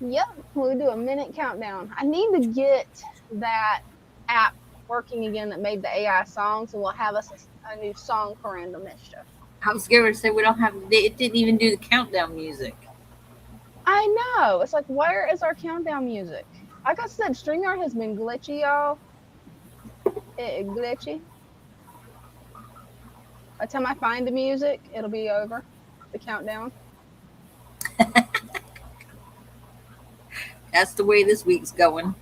Yep, we'll do a minute countdown. I need to get that app working again that made the AI songs, and we'll have us a new song for Random Mischief. I was scared to say we don't have. It didn't even do the countdown music. I know. It's like, where is our countdown music? Like I said, StreamYard has been glitchy, y'all. Glitchy. By the time I find the music, it'll be over. The countdown. That's the way this week's going.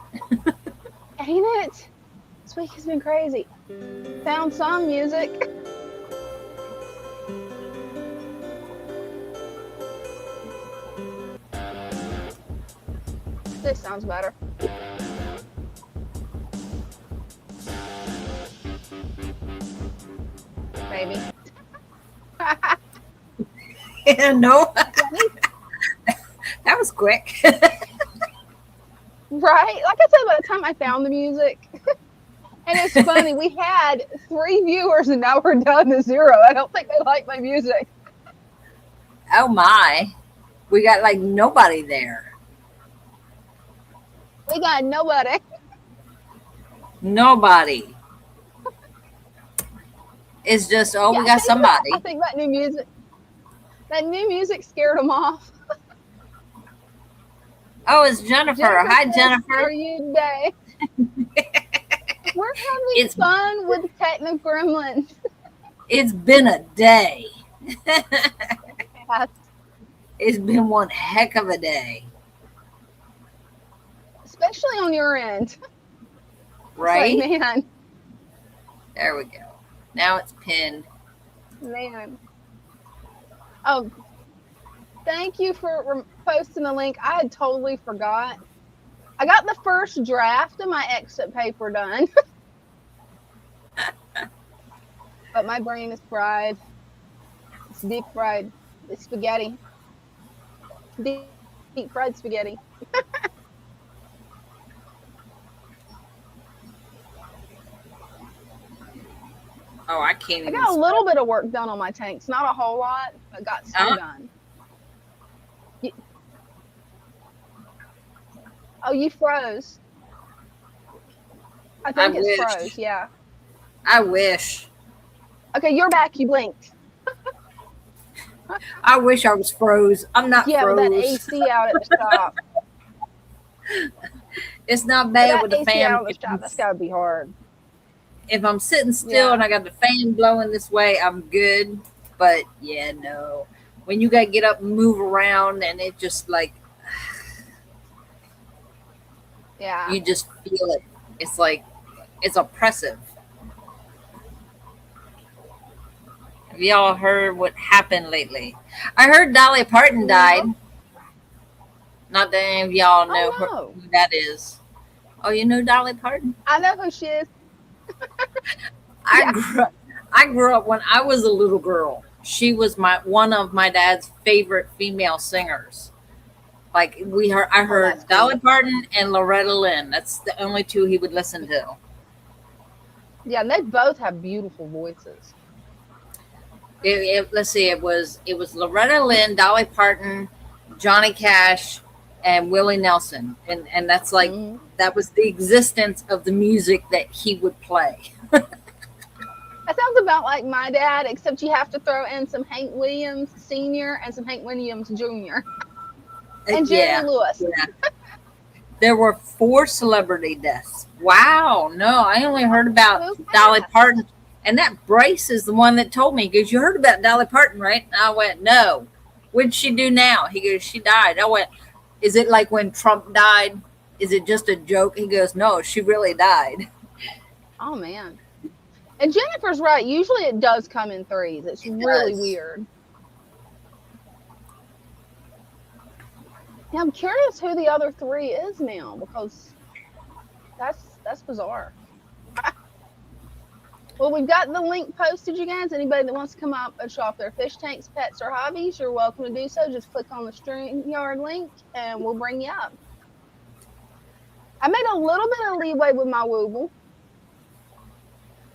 Ain't it? This week has been crazy. Found some music. This sounds better. Maybe. No, that was quick. Right? Like I said, by the time I found the music, and it's funny, we had 3 viewers and now we're down to 0. I don't think they like my music. Oh my, we got like nobody there. We got nobody. Nobody. It's just Yeah, we got somebody. I think that new music scared them off. Oh, it's Jennifer. Hi, says, Jennifer. how are you today? We're having fun with Techno Gremlins. It's been a day. Yes. It's been one heck of a day. Especially on your end. Right? Like, man. There we go. Now it's pinned. Man. Oh, thank you for posting the link. I had totally forgot. I got the first draft of my exit paper done. But my brain is fried. It's deep fried. It's spaghetti. Deep fried spaghetti. Oh, I can't even. I got a little bit of work done on my tanks. Not a whole lot, but got some done. Oh, you froze. I think it's froze, yeah. I wish. Okay, you're back. You blinked. I wish I was froze. I'm not froze. Yeah, with that AC out at the shop. It's not bad with the AC fan. Out at the shop, that's got to be hard. If I'm sitting still and I got the fan blowing this way, I'm good. But yeah, no. When you got to get up and move around and it just like, yeah, you just feel it. It's like, it's oppressive. Have y'all heard what happened lately? I heard Dolly Parton died. Not that any of y'all know who that is. Oh, you know Dolly Parton? I know who she is. I grew up when I was a little girl. She was one of my dad's favorite female singers. Like I heard Dolly Parton and Loretta Lynn. That's the only two he would listen to. Yeah, and they both have beautiful voices. Let's see, it was Loretta Lynn, Dolly Parton, Johnny Cash, and Willie Nelson, and that's like that was the existence of the music that he would play. That sounds about like my dad, except you have to throw in some Hank Williams Sr. and some Hank Williams Jr. and Jerry Lewis. Yeah. There were 4 celebrity deaths. Wow, no, I only heard about Dolly Parton. And that Bryce is the one that told me, he goes, you heard about Dolly Parton, right? And I went, no. What'd she do now? He goes, she died. I went, is it like when Trump died? Is it just a joke? He goes, no, she really died. Oh, man. And Jennifer's right. Usually it does come in 3s. It's really weird. Yeah, I'm curious who the other 3 is now, because that's bizarre. Well, we've got the link posted, you guys. Anybody that wants to come up and show off their fish tanks, pets, or hobbies, you're welcome to do so. Just click on the StreamYard link, and we'll bring you up. I made a little bit of leeway with my Wooble,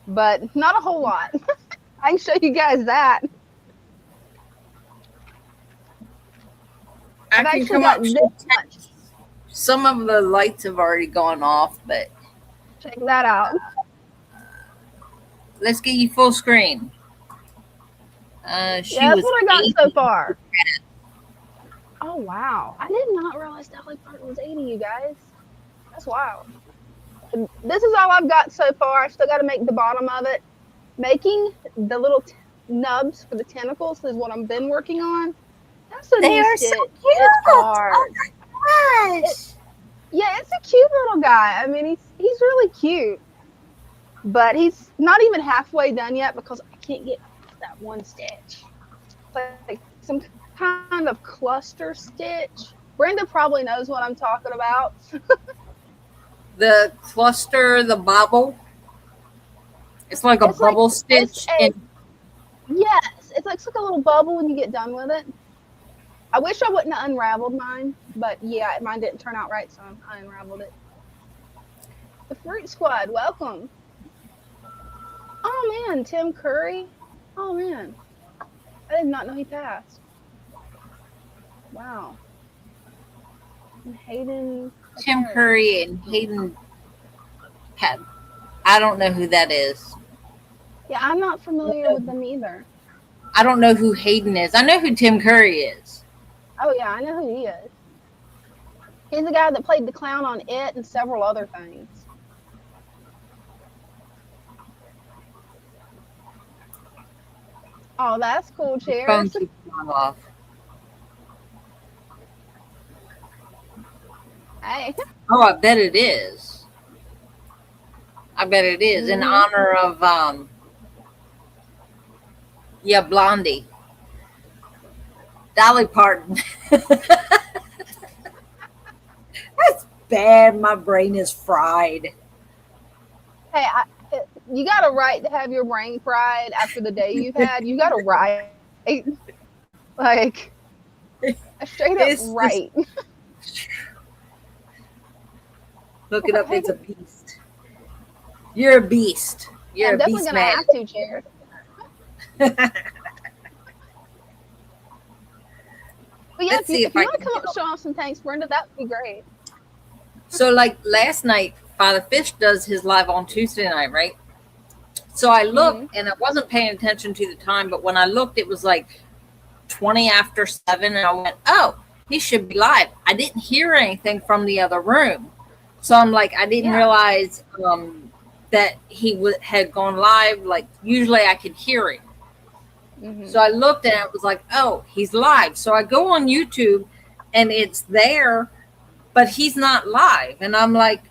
but not a whole lot. I can show you guys that. I've actually got this much. Some of the lights have already gone off, but Check that out. let's get you full screen. She Yeah, that's was what I got 80. so far. Oh, wow. I did not realize Dolly Parton was 80, you guys. That's wild. This is all I've got so far. I still got to make the bottom of it. Making the little nubs for the tentacles is what I've been working on. That's a They new are stitch. so cute. It's hard. Oh my gosh. Yeah, it's a cute little guy. I mean, he's really cute. But he's not even halfway done yet because I can't get that one stitch. Like some kind of cluster stitch. Brenda probably knows what I'm talking about. The cluster, the bobble. It's like a bubble stitch. Yes, it's like a little bubble when you get done with it. I wish I wouldn't have unraveled mine, but yeah, mine didn't turn out right, so I unraveled it. The Fruit Squad, welcome. Oh man, Tim Curry. Oh man, I did not know he passed. Wow. And Hayden. Tim Curry and Hayden. I don't know who that is. Yeah, I'm not familiar with them either. I don't know who Hayden is. I know who Tim Curry is. Oh yeah, I know who he is. He's the guy that played the clown on It and several other things. Oh, that's cool, Cheers. Phone keeps going off. Hey. Oh, I bet it is. I bet it is in honor of Blondie. Dolly Parton. That's bad. My brain is fried. Hey, you got a right to have your brain fried after the day you've had. You got a right. Like, a straight up right. Look it up. It's a beast. You're a beast. You're a beast, man. I'm definitely going to have to, Cheers. But yeah, if you want to come up and show off some tanks, Brenda, that would be great. So, like last night, Father Fish does his live on Tuesday night, right? So I looked, and I wasn't paying attention to the time, but when I looked, it was like 20 after 7, and I went, oh, he should be live. I didn't hear anything from the other room. So I'm like, I didn't realize that he had gone live. Like, usually I could hear him. So I looked and it was like, oh, he's live. So I go on YouTube and it's there, but he's not live. And I'm like,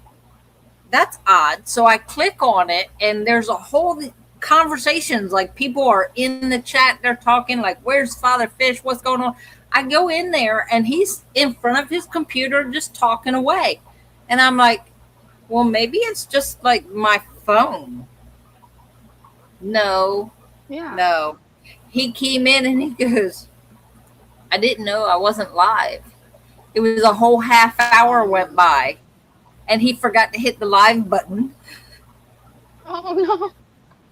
that's odd. So I click on it and there's a whole conversations. Like people are in the chat. They're talking like, where's Father Fish? What's going on? I go in there and he's in front of his computer just talking away. And I'm like, well, maybe it's just like my phone. No. He came in and he goes, I didn't know I wasn't live. It was a whole half hour went by and he forgot to hit the live button. Oh no.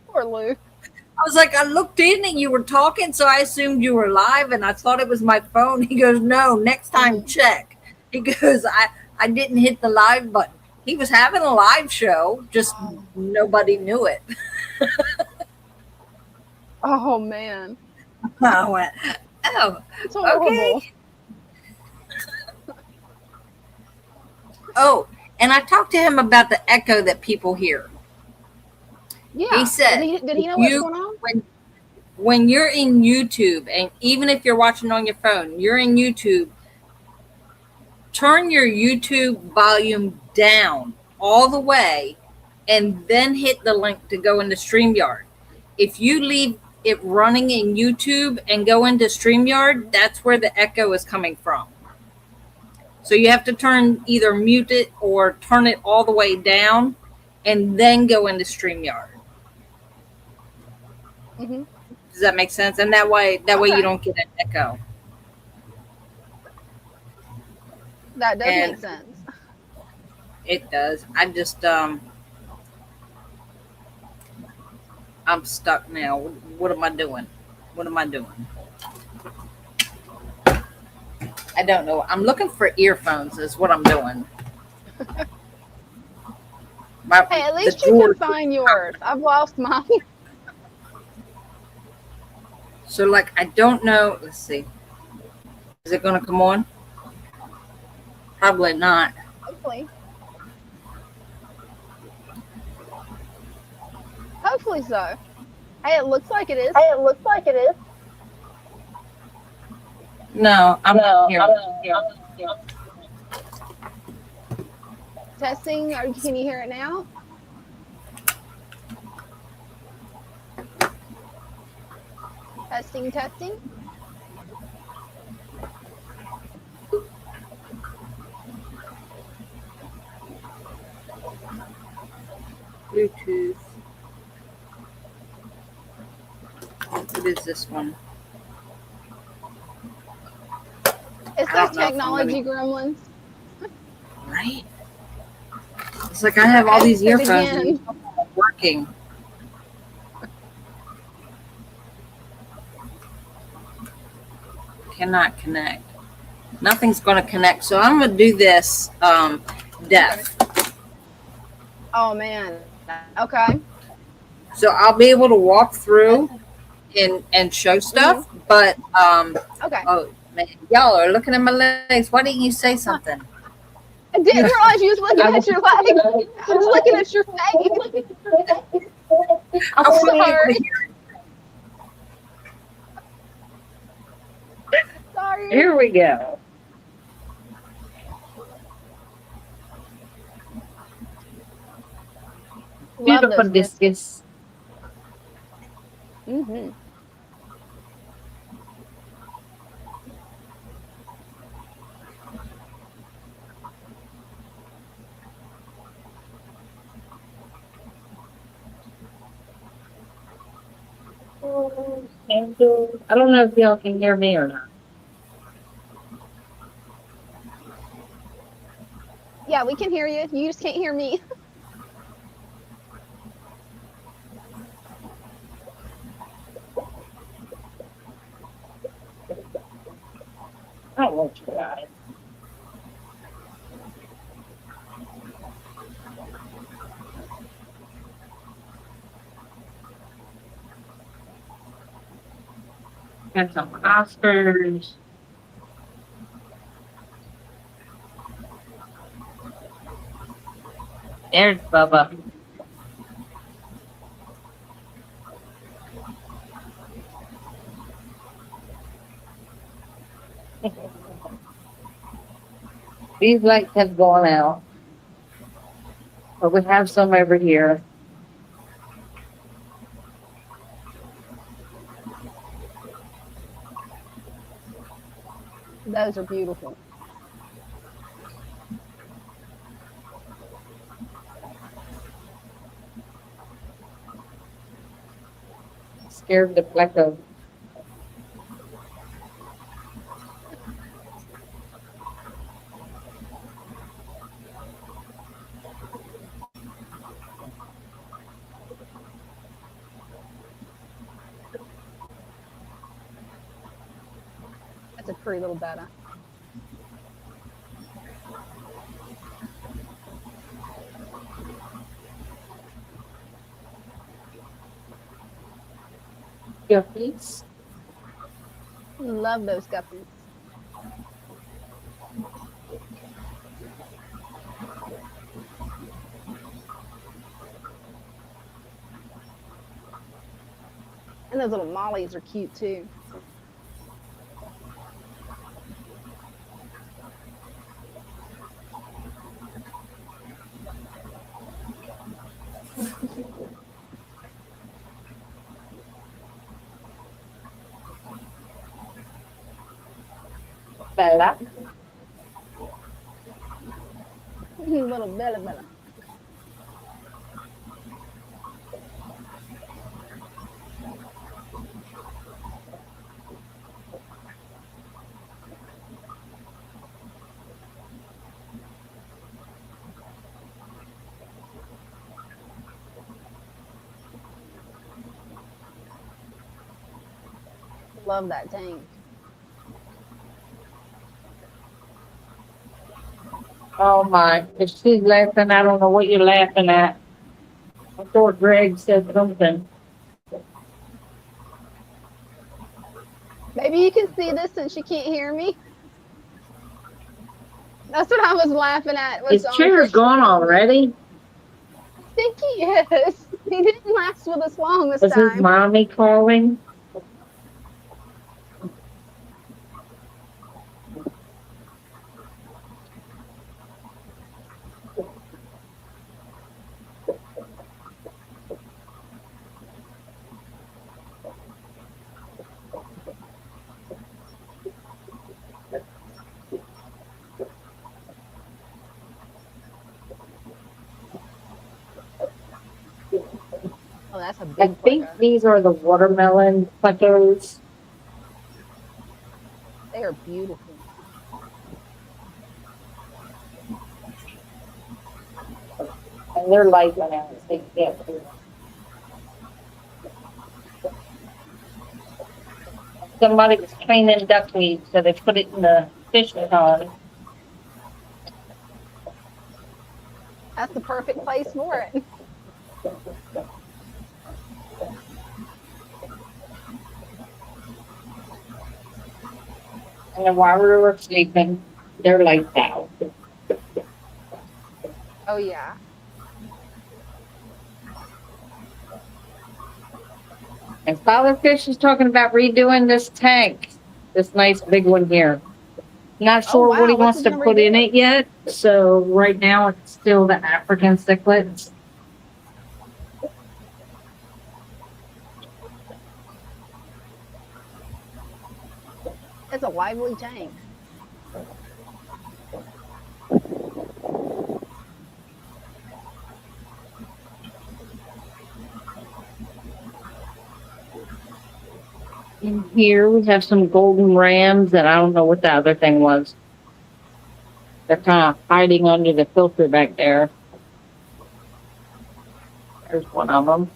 Poor Luke. I was like, I looked in and you were talking, so I assumed you were live and I thought it was my phone. He goes, no, next time check. He goes, I didn't hit the live button. He was having a live show, just nobody knew it. Oh man. I went, oh, okay. Oh, and I talked to him about the echo that people hear. Yeah. He said, did he know what's going on? When you're in YouTube, and even if you're watching on your phone, you're in YouTube, turn your YouTube volume down all the way and then hit the link to go into StreamYard. If you leave it running in YouTube and go into StreamYard, that's where the echo is coming from. So you have to either mute it or turn it all the way down and then go into StreamYard. Does that make sense? And that way you don't get an echo. That does make sense. It does. I just I'm stuck now. What am I doing? I don't know. I'm looking for earphones is what I'm doing. Hey, at least you can find yours. I've lost mine. So like, I don't know. Let's see. Is it going to come on? Probably not. Hopefully. Hopefully so. Hey, it looks like it is. No, I'm not hearing. Testing. Can you hear it now? Testing, testing. Bluetooth. What is this one? It's those technology gremlins. Right? It's like I have all these earphones and they're not working. Cannot connect. Nothing's going to connect. So I'm going to do this deaf. Oh, man. Okay. So I'll be able to walk through and show stuff. Mm-hmm. But, okay. Oh, man. Y'all are looking at my legs. Why didn't you say something? I didn't realize you was looking at your legs. I was looking at your face. I'm sorry. Sorry. Here we go. Beautiful discus. Mm-hmm. I don't know if y'all can hear me or not. Yeah, we can hear you. You just can't hear me. I won't try. Got some Oscars. There's Bubba. These lights have gone out, but we have some over here. Those are beautiful. Scared the black of. That's a pretty little Betta. Guppies. Love those guppies. And those little mollies are cute too. Bella. Little Bella. Love that tank. Oh my, if she's laughing, I don't know what you're laughing at. I thought Greg said something. Maybe you can see this since you can't hear me. That's what I was laughing at. Was His chair's Christian. gone already. I think he is. He didn't last with us long this Is his time. mommy calling? Oh, that's a I big think plugger. these are the watermelon pluckers. They are beautiful. And they're light bananas. They can't do them. Somebody was cleaning duckweed, so they put it in the fish pond. That's the perfect place for it. And then while we were sleeping, they're lights out. Oh yeah. And Father Fish is talking about redoing this tank, this nice big one here. Not Oh sure what he wow. What's wants he to gonna put in redo? it yet. So right now it's still the African cichlids. It's a lively tank. In here we have some golden rams and I don't know what the other thing was. They're kind of hiding under the filter back there. There's one of them.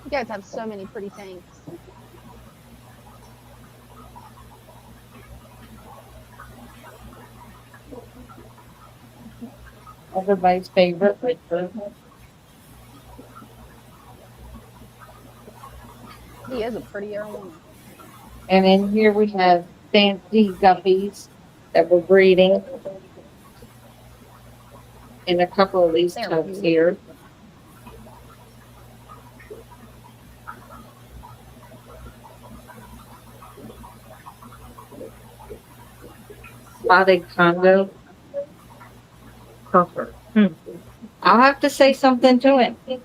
You guys have so many pretty tanks. Everybody's favorite. He is a prettier one. And in here we have fancy guppies that we're breeding in a couple of these They're tubs beautiful. here. Spotted Congo puffer. I'll have to say something to him. I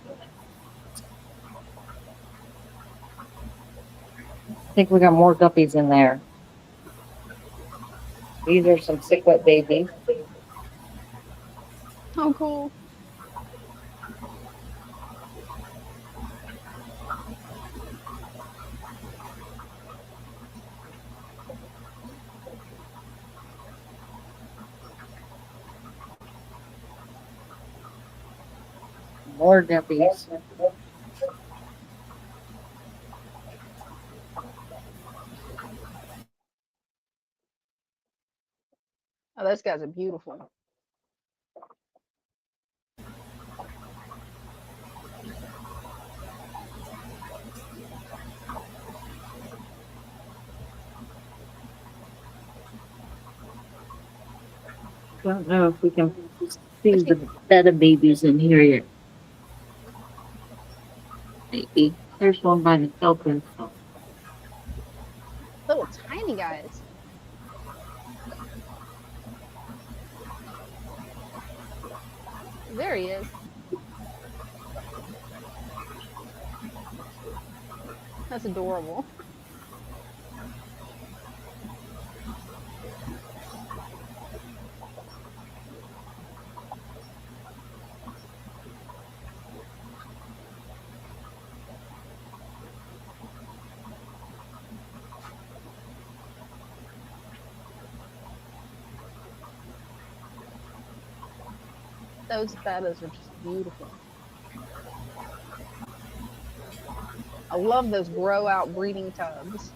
think we got more guppies in there. These are some cichlid babies. Oh cool. More guppies. Oh, those guys are beautiful. I don't know if we can see the betta babies in here yet. Maybe. There's one by the filter. Little tiny guys. There he is. That's adorable. Those bettas are just beautiful. I love those grow out breeding tubs.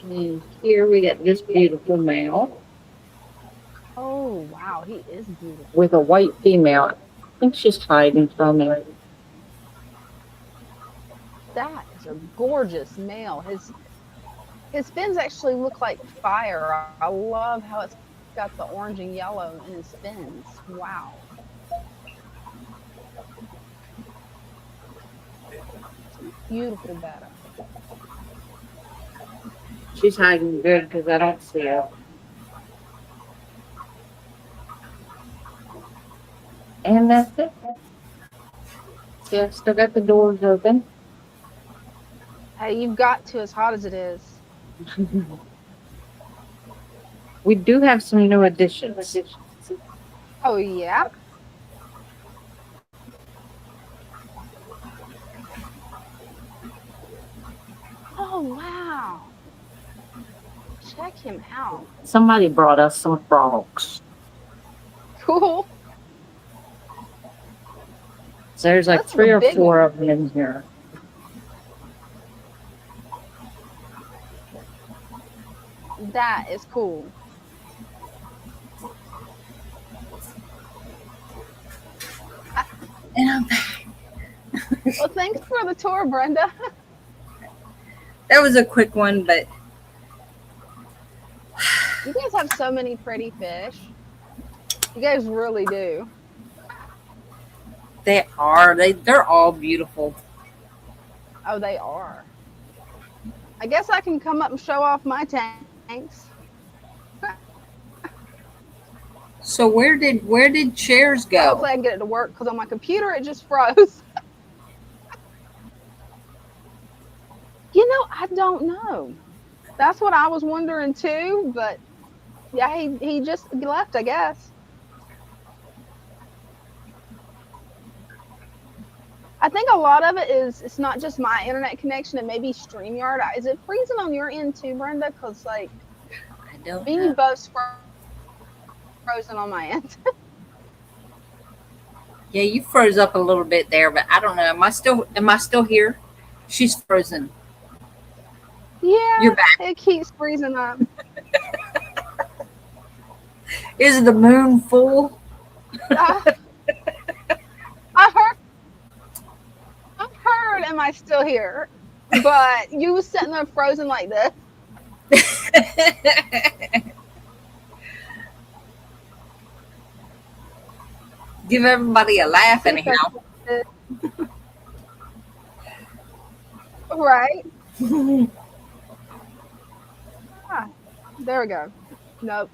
And here we got this beautiful male Oh wow, he is beautiful. with a white female. I think she's hiding from it. That is a gorgeous male. His fins actually look like fire. I love how it's got the orange and yellow in his fins. Wow. Beautiful betta. She's hiding good because I don't see her. And that's it. See, I still got the doors open. Hey, you've got to, as hot as it is. We do have some new additions. Oh yeah. Oh wow. Check him out. Somebody brought us some frogs. Cool. So there's like That's 3 a or big 4 one. of them in here. That is cool. And I'm back. Well, thanks for the tour, Brenda. That was a quick one, but You guys have so many pretty fish. You guys really do. they're all beautiful. Oh, they are. I guess I can come up and show off my tanks. So where did chairs go? Hopefully I can get it to work because on my computer it just froze. You know, I don't know. That's what I was wondering too, but yeah, he just left, I guess. I think a lot of it is it's not just my internet connection, it may be StreamYard. Is it freezing on your end too, Brenda? Because like I don't me and know. you both frozen on my end. Yeah, you froze up a little bit there, but I don't know. Am I still here? She's frozen. Yeah, You're back. it keeps freezing up. Is the moon full? I heard, am I still here? But you was sitting there frozen like this. Give everybody a laugh anyhow. Right. There we go. Nope.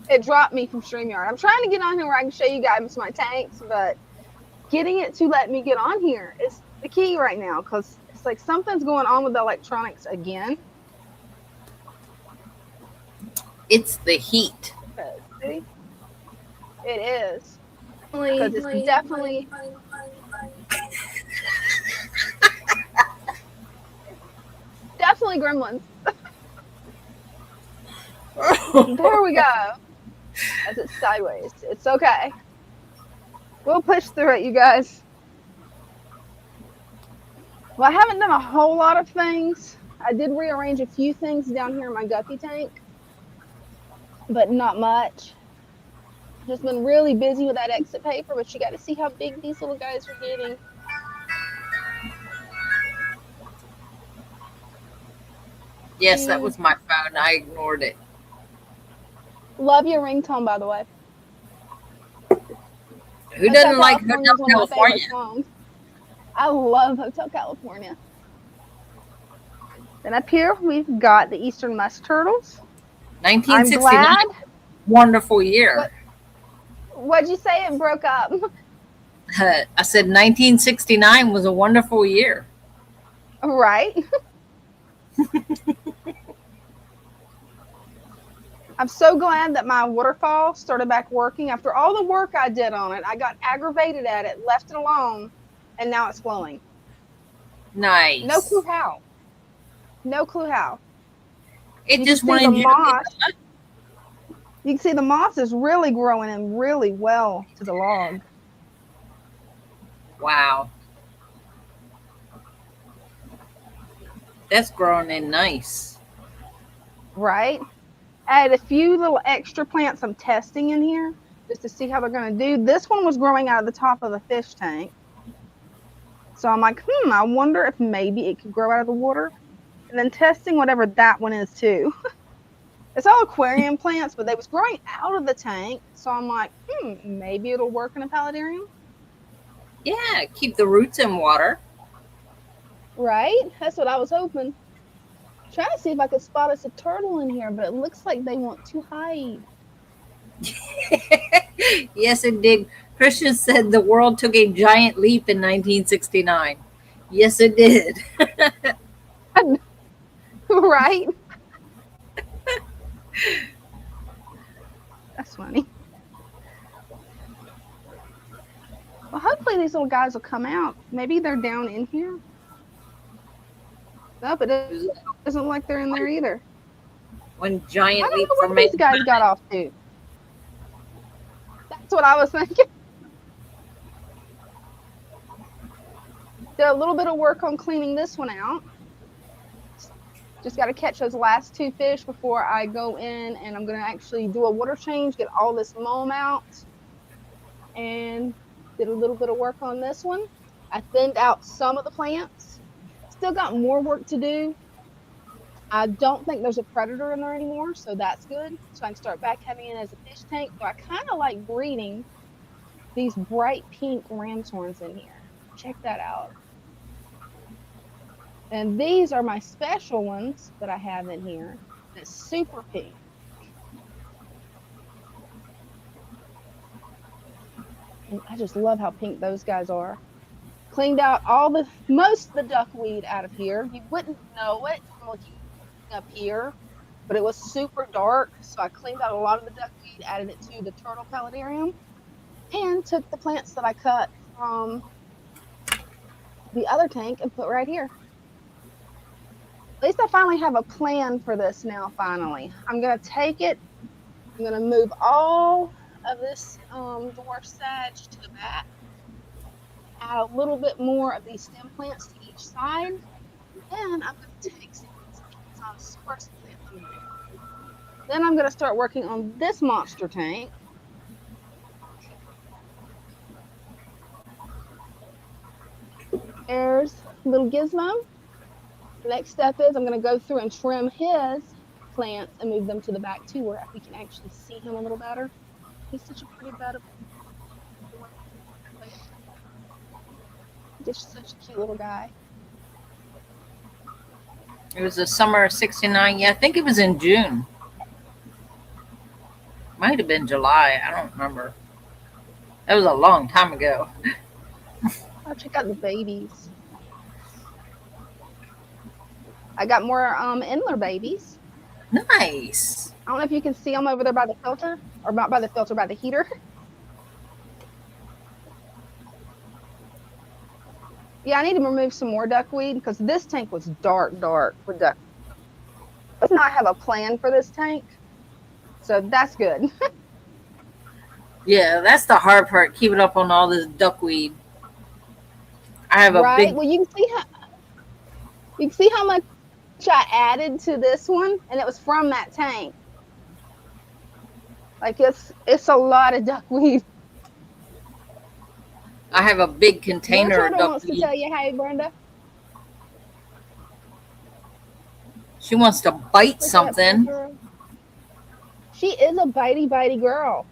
It dropped me from StreamYard. I'm trying to get on here where I can show you guys my tanks, but getting it to let me get on here is the key right now because it's like something's going on with the electronics again. It's the heat. See? It is. Because it's definitely gremlins. There we go. As it's sideways. It's okay. We'll push through it, you guys. Well, I haven't done a whole lot of things. I did rearrange a few things down here in my guppy tank, but not much. Just been really busy with that exit paper, but you got to see how big these little guys are getting. Yes, that was my phone. I ignored it. Love your ringtone, by the way. Who doesn't like Hotel California? I love Hotel California. Then up here, we've got the Eastern Musk Turtles. 1969. I'm glad. Wonderful year. What'd you say? It broke up. I said 1969 was a wonderful year. Right. I'm so glad that my waterfall started back working. After all the work I did on it, I got aggravated at it, left it alone, and now it's flowing. No clue Nice. how. No clue how. It You can just see the wanted you to get moss. the You can see the moss is really growing in really well to the log. Wow. That's growing in nice. Right? I had a few little extra plants I'm testing in here just to see how they're going to do. This one was growing out of the top of the fish tank. So I'm like, I wonder if maybe it could grow out of the water. And then testing whatever that one is too. It's all aquarium plants, but they was growing out of the tank. So I'm like, maybe it'll work in a paludarium. Yeah, keep the roots in water. Right? That's what I was hoping. Trying to see if I could spot us a turtle in here, but it looks like they want to hide. Yes, it did. Christian said the world took a giant leap in 1969. Yes, it did. Right? That's funny. Well, hopefully these little guys will come out. Maybe they're down in here. Nope, it doesn't look like they're in there either. One I giant don't leap know for where these guys mankind. got off to. That's what I was thinking. Did a little bit of work on cleaning this one out. Just got to catch those last two fish before I go in, and I'm going to actually do a water change, get all this loam out, and did a little bit of work on this one. I thinned out some of the plants. Still got more work to do. I don't think there's a predator in there anymore, so that's good. So I can start back having it as a fish tank. So I kind of like breeding these bright pink ram's horns in here. Check that out. And these are my special ones that I have in here. That's super pink. And I just love how pink those guys are. Cleaned out most of the duckweed out of here. You wouldn't know it from looking up here, but it was super dark. So I cleaned out a lot of the duckweed, added it to the turtle paludarium, and took the plants that I cut from the other tank and put right here. At least I finally have a plan for this now, finally. I'm going to take it. I'm going to move all of this dwarf sage to the back. Add a little bit more of these stem plants to each side. And I'm going to take some source plants. Then I'm going to start working on this monster tank. There's little Gizmo. The next step is I'm going to go through and trim his plants and move them to the back too, where we can actually see him a little better. He's such a pretty boy. Just such a cute little guy. It was the summer of '69. Yeah, I think it was in June. Might have been July. I don't remember. That was a long time ago. Oh, check out the babies. I got more Endler babies. Nice. I don't know if you can see them over there by the filter, or not by the filter, by the heater. Yeah, I need to remove some more duckweed because this tank was dark with duck. Let's not have a plan for this tank, so that's good. Yeah, that's the hard part, keeping up on all this duckweed. I have a big. Well, you can see how much I added to this one, and it was from that tank. Like it's a lot of duckweed. I have a big container of Turtle wants to duckweed. tell you, hey, Brenda. She wants to bite something. She is a bitey girl.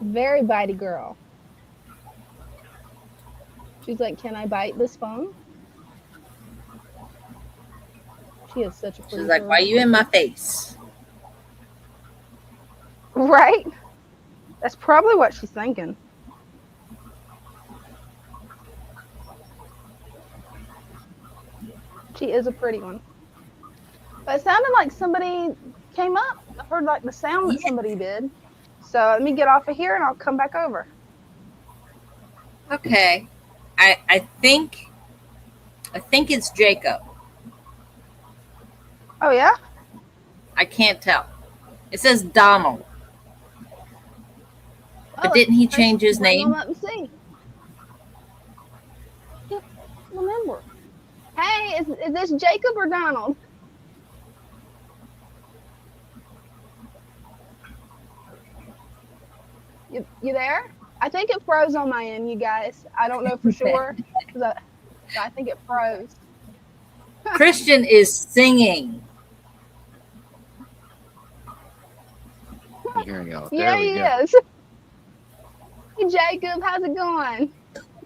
Very bitey girl. She's like, can I bite this phone? She is such a pretty She's like, girl. why are you in my face? Right? That's probably what she's thinking. She is a pretty one. But it sounded like somebody came up. I heard like the sound that Yeah. somebody did. So let me get off of here and I'll come back over. Okay. I think it's Jacob. Oh yeah? I can't tell. It says Donald. But Oh, didn't he let's change his bring him name? up and see. Can't remember. Hey, is this Jacob or Donald? You there? I think it froze on my end, you guys. I don't know for sure. I think it froze. Christian is singing. Here we go. Yeah, There we he go. is. Hey, Jacob, how's it going?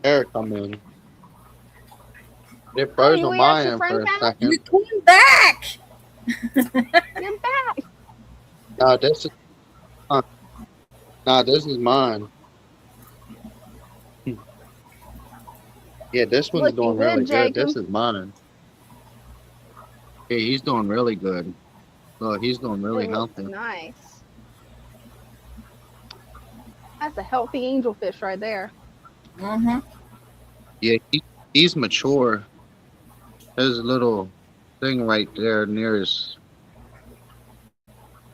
There it come in. It Oh, froze you on at my your end for friend's a house? second. You're coming back. You're back. No, this is no, this is mine. Yeah, this one's Looking doing really good, good. Jacob. This is mine. Yeah, he's doing really good. Look, he's doing really It looks healthy. nice. That's a healthy angelfish right there. Mm-hmm. Yeah, he's mature. There's a little thing right there near his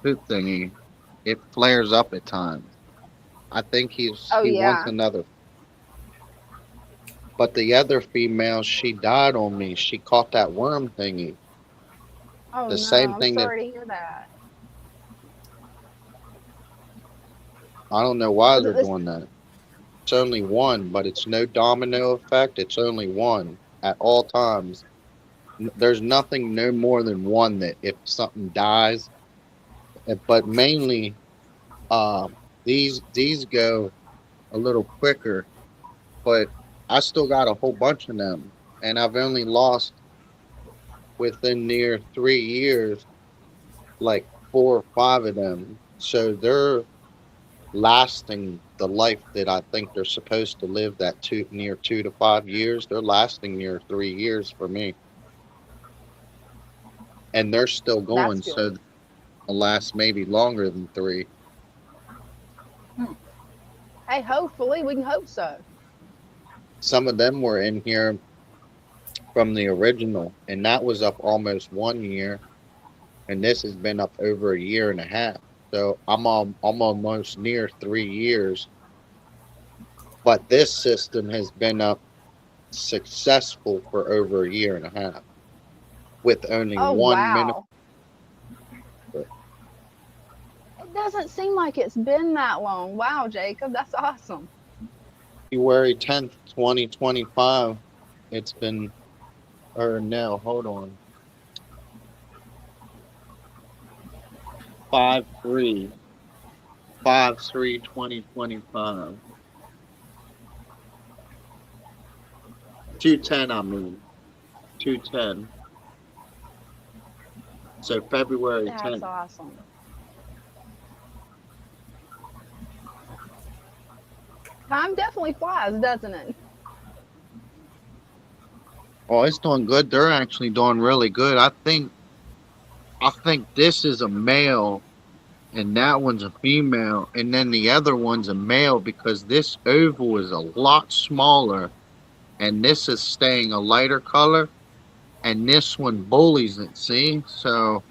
poop thingy. It flares up at times. I think he Oh wants yeah. another. But the other female, she died on me. She caught that worm thingy. Oh The no, same I'm thing that sorry to hear that. I don't know why Was they're it this? doing that. It's only one, but it's no domino effect. It's only one at all times. There's nothing no more than one that if something dies. But mainly, these go a little quicker. But I still got a whole bunch of them, and I've only lost within near 3 years like 4 or 5 of them. So they're lasting the life that I think they're supposed to live, that near 2 to 5 years. They're lasting near 3 years for me. And they're still That's going, so good. they'll last maybe longer than 3. Hey, hopefully we can hope so. Some of them were in here from the original, and that was up almost 1 year, and this has been up over a year and a half. So I'm almost near 3 years. But this system has been up successful for over a year and a half with only Oh 1 minute. wow. It doesn't seem like it's been that long. Wow, Jacob, that's awesome. February 10th, 2025. It's been, or no, hold on. 5/3, 5/3/2025. 210, I mean. 210. So February That's 10th. awesome. Time definitely flies, doesn't it? Oh, it's doing good. They're actually doing really good. I think this is a male and that one's a female, and then the other one's a male because this oval is a lot smaller and this is staying a lighter color, and this one bullies it, see? So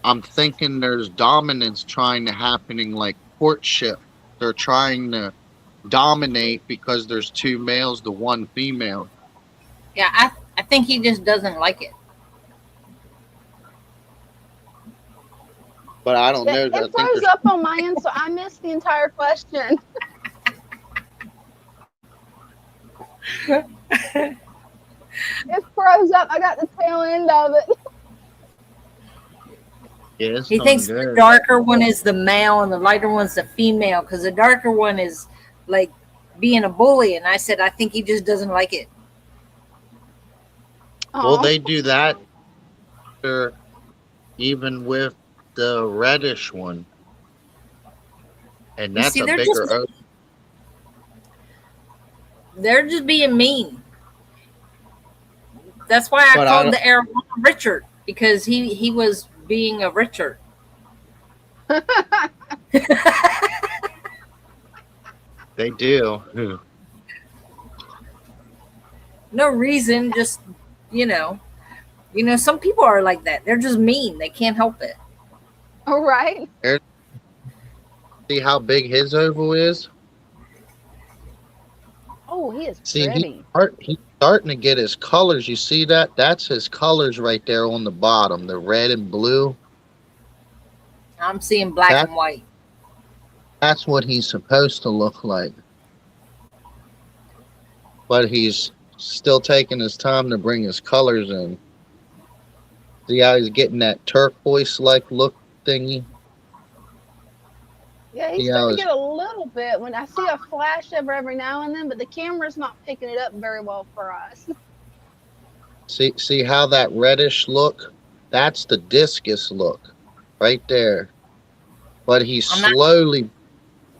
I'm thinking there's dominance trying to happening like courtship. They're trying to dominate because there's 2 males to 1 female. Yeah, I think he just doesn't like it. But I don't know. It froze up on my end, so I missed the entire question. It froze up. I got the tail end of it. Yeah, He thinks the darker one is the male and the lighter one's the female, because the darker one is like being a bully. And I said, I think he just doesn't like it. Well, they do that even with the reddish one. And that's see, a bigger oak. They're just being mean. That's why I called the Arizona Richard, because he was being a Richard. They do. No reason, just some people are like that. They're just mean. They can't help it. All right. See how big his oval is? Oh, he is See, pretty. he's starting to get his colors. You see that? That's his colors right there on the bottom, the red and blue. I'm seeing black That and white. that's what he's supposed to look like. But he's still taking his time to bring his colors in. See how he's getting that turquoise-like look thingy? Yeah, he's See how starting to his get a little bit when I see a flash of every now and then, but the camera's not picking it up very well for us. see how that reddish look? That's the discus look right there. But he's I'm not. slowly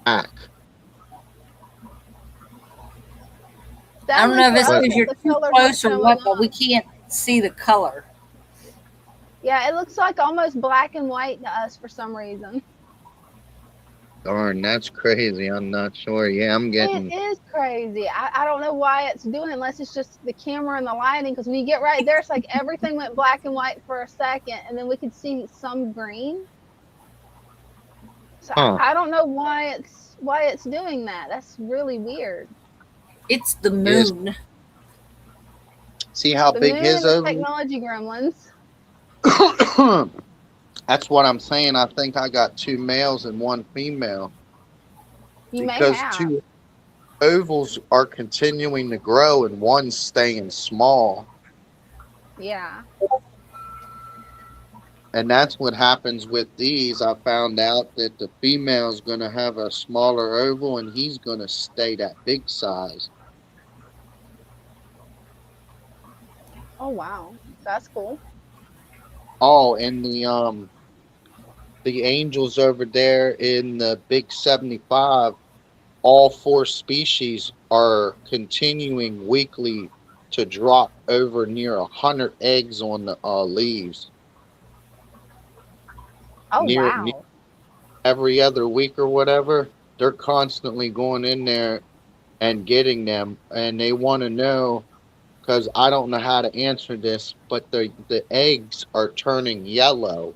back. I don't Sadly know if for it's us, because you're the too colors close or aren't what, showing but we up. can't see the color. Yeah, it looks like almost black and white to us for some reason. Darn, that's crazy. I'm not sure. Yeah, I'm It getting. is crazy. I don't know why it's doing it unless it's just the camera and the lighting. Because when you get right there, it's like everything went black and white for a second, and then we could see some green. So Huh. I don't know why it's doing that. That's really weird. It's the Yes. moon. See how The big moon his and the oval? technology gremlins. That's what I'm saying. I think I got 2 males and 1 female You may because have. 2 ovals are continuing to grow and one's staying small. Yeah. And that's what happens with these. I found out that the female's going to have a smaller oval and he's going to stay that big size. Oh wow, that's cool. Oh, and the angels over there in the big 75, all 4 species are continuing weekly to drop over near 100 eggs on the leaves. Oh Near wow. every other week or whatever, they're constantly going in there and getting them, and they want to know because I don't know how to answer this, but the eggs are turning yellow.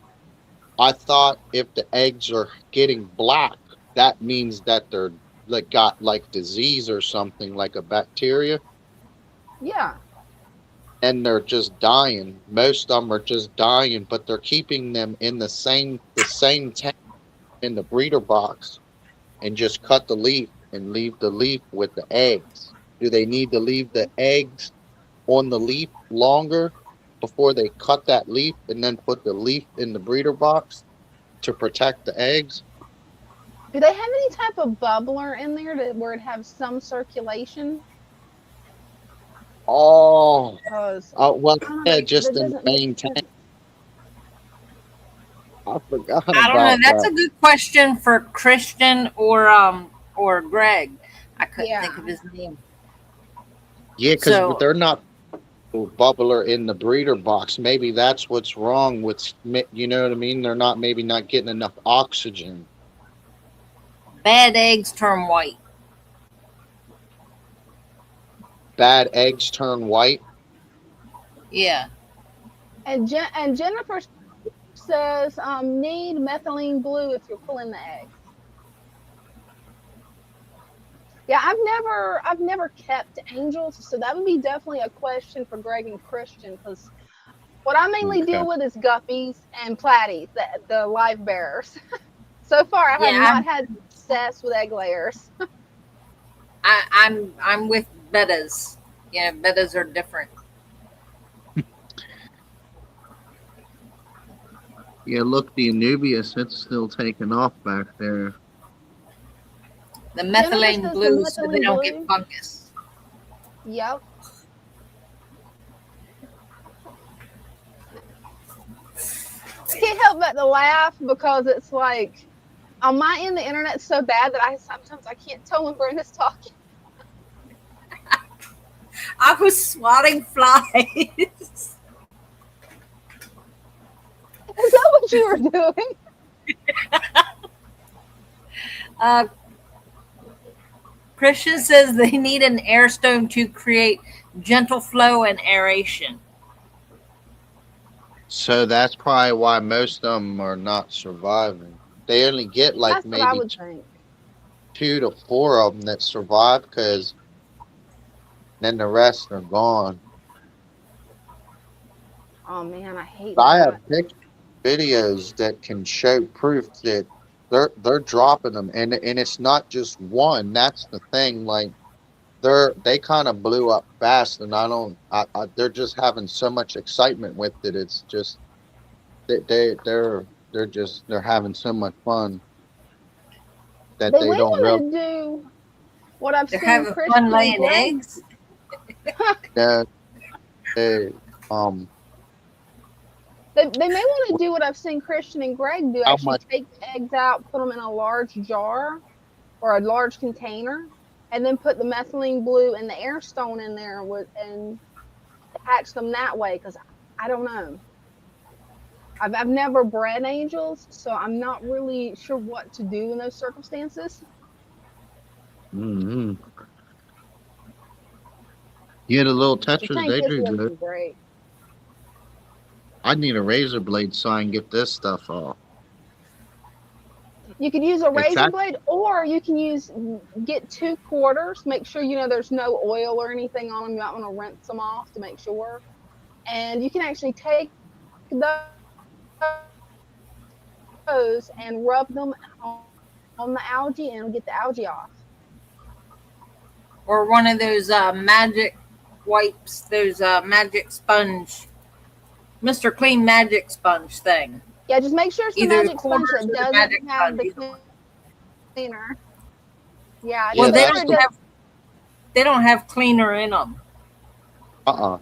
I thought if the eggs are getting black, that means that they're like got like disease or something like a bacteria, Yeah. and they're just dying. Most of them are just dying, but they're keeping them in the same tank in the breeder box and just cut the leaf and leave the leaf with the eggs. Do they need to leave the eggs on the leaf longer before they cut that leaf and then put the leaf in the breeder box to protect the eggs? Do they have any type of bubbler in there where it has some circulation? Oh, Because well, I don't yeah, know. just That in the doesn't make main tank. sense. I forgot I don't know. about That's that. a good question for Christian or Greg. I couldn't think of Yeah. his name. Yeah, because So they're not bubbler in the breeder box. Maybe that's what's wrong with, you know what I mean? They're not maybe not getting enough oxygen. bad eggs turn white. Bad eggs turn white. Yeah. And Jennifer says need methylene blue if you're pulling the eggs. Yeah, I've never kept angels, so that would be definitely a question for Greg and Christian because what I mainly Okay. deal with is guppies and platies, the live bearers. So far, I have Yeah, not had success with egg layers. I'm with bettas. Yeah, bettas are different. Yeah, look, the Anubius, it's still taking off back there. The Jennifer methylene says the blue so they methylene don't get blue. fungus. Yep. I can't help but to laugh because it's like on my end the internet's so bad that I sometimes I can't tell when Brenda's talking. I was swatting flies. Is that what you were doing? Uh, Christian says they need an air stone to create gentle flow and aeration. So that's probably why most of them are not surviving. They only get like That's what I maybe would think. 2 to 4 of them that survive, because then the rest are gone. Oh man, I hate I that. have pictures, videos that can show proof that they're dropping them, and it's not just one. That's the thing. Like they kind of blew up fast, and they're just having so much excitement with it. It's just they're having so much fun that They they may don't realize want to do what I've They're seen having fun Christian and laying Greg. eggs. that they um They may want to do what I've seen Christian and Greg do. how Actually, much. take the eggs out, put them in a large jar or a large container, and then put the methylene blue and the air stone in there and hatch them that way. Because I don't know. I've never bred angels, so I'm not really sure what to do in those circumstances. Mm-hmm. Yeah, the little The tetras, tank they is do good. looking great. I need a razor blade so I can get this stuff off. You could use a It's razor that. blade, or you can get 2 quarters. Make sure there's no oil or anything on them. You might want to rinse them off to make sure. And you can actually take those and rub them on the algae and get the algae off. Or one of those magic wipes, those magic sponge, Mr. Clean magic sponge thing. Yeah, just make sure it's the Either the magic sponge quarters that or the magic doesn't have sponge. the Either one. cleaner. Yeah, Yeah, Well, just make they sure that's it don't the. does. have they don't have cleaner in them. Uh-uh.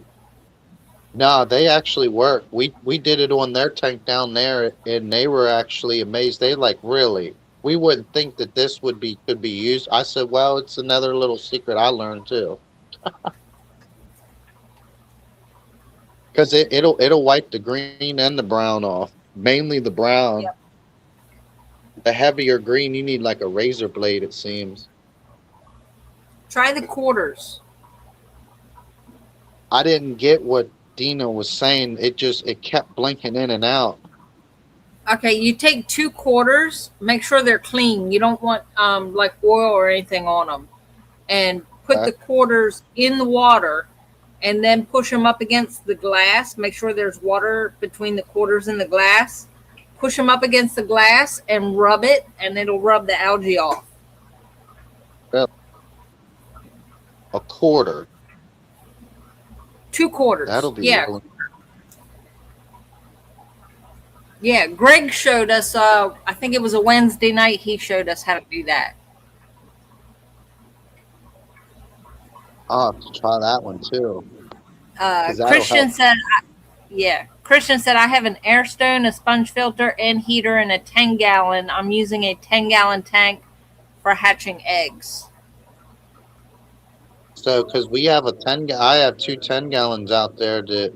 No, they actually work. We did it on their tank down there, and they were actually amazed. They like, really. We wouldn't think that this could be used. I said, well, it's another little secret I learned too, because it'll wipe the green and the brown off. Mainly the brown. Yep. The heavier green, you need like a razor blade. It seems. Try the quarters. I didn't get what Dina was saying. It kept blinking in and out. Okay, you take 2 quarters. Make sure they're clean. You don't want like oil or anything on them. And put the quarters in the water, and then push them up against the glass. Make sure there's water between the quarters and the glass. Push them up against the glass and rub it, and it'll rub the algae off. A quarter. 2 quarters. That'll be Yeah. really. Yeah. Greg showed us, I think it was a Wednesday night, he showed us how to do that. I'll have to try that one too. 'Cause that'll Christian help. said, Christian said, I have an air stone, a sponge filter, and heater, and a 10-gallon. I'm using a 10-gallon tank for hatching eggs. So, because we have I have 2 10 gallons out there that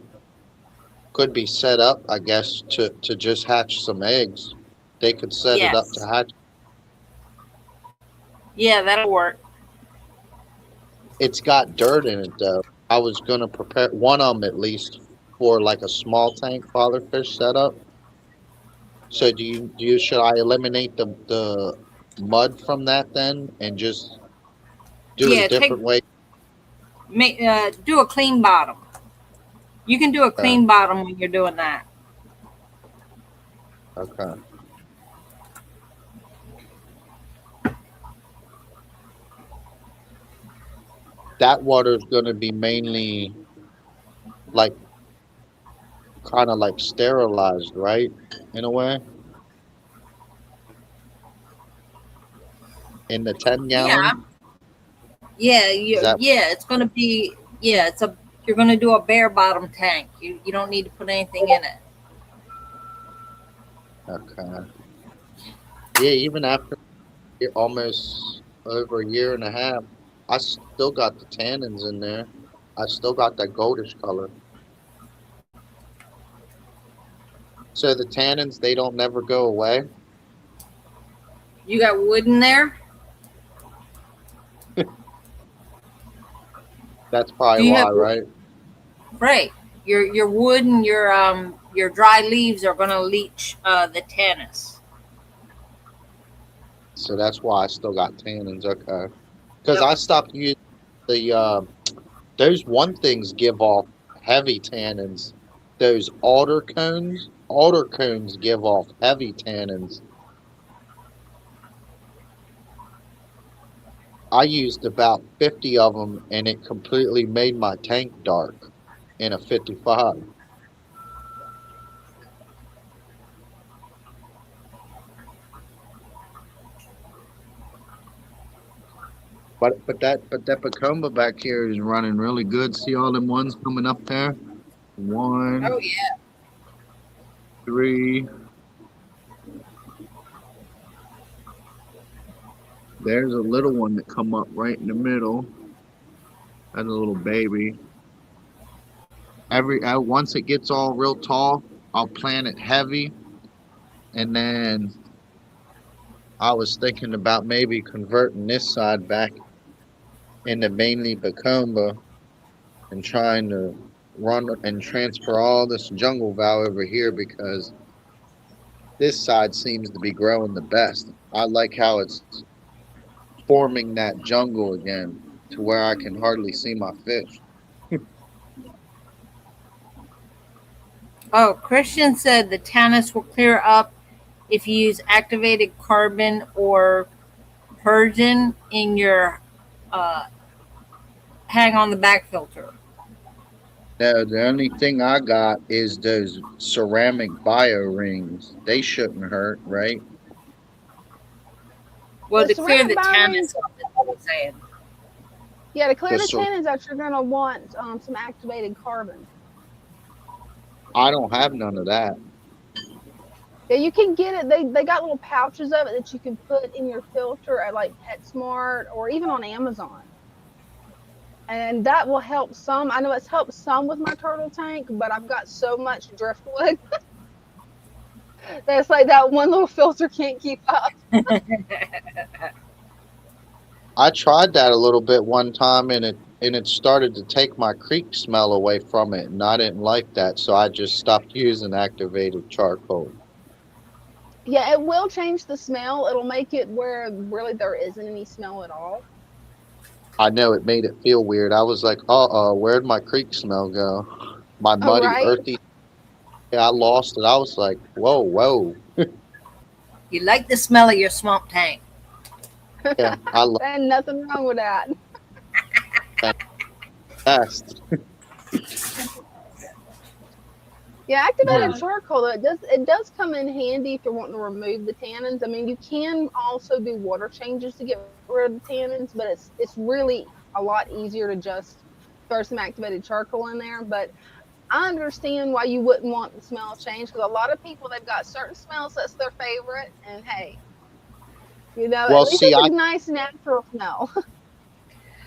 could be set up, I guess, to just hatch some eggs. They could set it up to Yes. hatch. Yeah, that'll work. It's got dirt in it though. I was gonna prepare one of them at least for like a small tank fatherfish setup. So should I eliminate the mud from that then and just do it Yeah, a different way? do a clean bottom. You can do a clean bottom when you're doing that. Okay. That water is going to be mainly like kind of like sterilized, right? In a way. In the 10 Yeah. gallon. Yeah, That it's gonna be you're gonna do a bare bottom tank. You don't need to put anything in it. okay? Yeah, even after almost over a year and a half, I still got the tannins in there. I still got that goldish color. So the tannins, they don't never go away. You got wood in there? That's Do probably you why, have right? right? Your wood and your dry leaves are gonna leach the tannins. So that's why I still got tannins. Okay. Because Yep. I stopped using the those one things give off heavy tannins. Those alder cones give off heavy tannins. I used about 50 of them, and it completely made my tank dark in a 55. But that Pacoma back here is running really good. See all them ones coming up there? Oh One, yeah. three. There's a little one that come up right in the middle. That's a little baby. Once it gets all real tall, I'll plant it heavy, and then I was thinking about maybe converting this side back into mainly Bacomba and trying to run and transfer all this jungle val over here because this side seems to be growing the best. I like how it's forming that jungle again to where I can hardly see my fish. Oh, Christian said the tannins will clear up if you use activated carbon or Persian in your uh, hang on the back filter. No, the only thing I got is those ceramic bio rings. They shouldn't hurt, right? Well, The to clear ceramic the bio rings, tannins off, is what I'm saying. yeah, to clear The the cer- tannins out, you're gonna want some activated carbon. I don't have none of that. Yeah, you can get it. They got little pouches of it that you can put in your filter at like PetSmart or even on Amazon. And that will help some. I know it's helped some with my turtle tank, but I've got so much driftwood that's like that one little filter can't keep up. I tried that a little bit one time, and it started to take my creek smell away from it, and I didn't like that, so I just stopped using activated charcoal. Yeah, it will change the smell. It'll make it where really there isn't any smell at all. I know it made it feel weird. I was like, uh-oh, where'd my creek smell go? My Oh, muddy, right? earthy, yeah, I lost it. I was like, whoa, whoa. You like the smell of your swamp tank. Yeah, I love And nothing wrong with that. that best. Yeah, Uh, activated charcoal though, it does come in handy if you're wanting to remove the tannins. I mean, you can also do water changes to get rid of the tannins, but it's really a lot easier to just throw some activated charcoal in there. But I understand why you wouldn't want the smell change because a lot of people they've got certain smells that's their favorite, and hey, at Well, least see, it's a nice natural smell.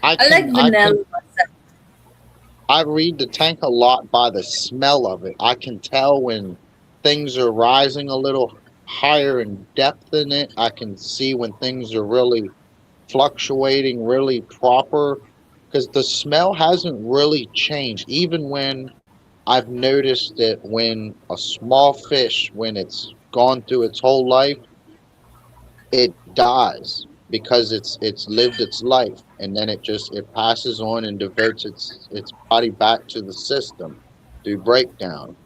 I I like can, I can vanilla myself. I read the tank a lot by the smell of it. I can tell when things are rising a little higher in depth in it. I can see when things are really fluctuating, really proper, because the smell hasn't really changed. Even when I've noticed that when a small fish, when it's gone through its whole life, it dies because it's lived its life, and then it passes on and diverts its body back to the system through breakdown.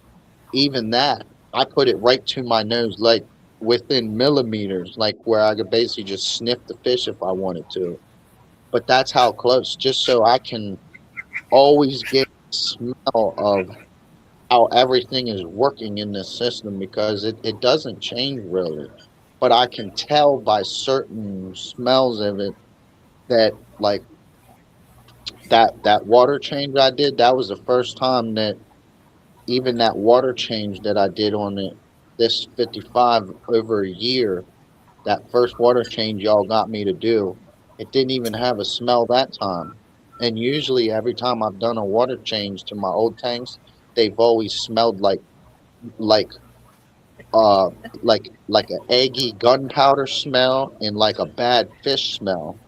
Even that, I put it right to my nose, like within millimeters, like where I could basically just sniff the fish if I wanted to. But that's how close, just so I can always get the smell of how everything is working in this system, because it doesn't change really. But I can tell by certain smells of it that, like, that water change I did, that was the first time that even that water change that I did on it, this 55 over a year, that first water change y'all got me to do, it didn't even have a smell that time. And usually every time I've done a water change to my old tanks, they've always smelled like uh like an eggy gunpowder smell and like a bad fish smell.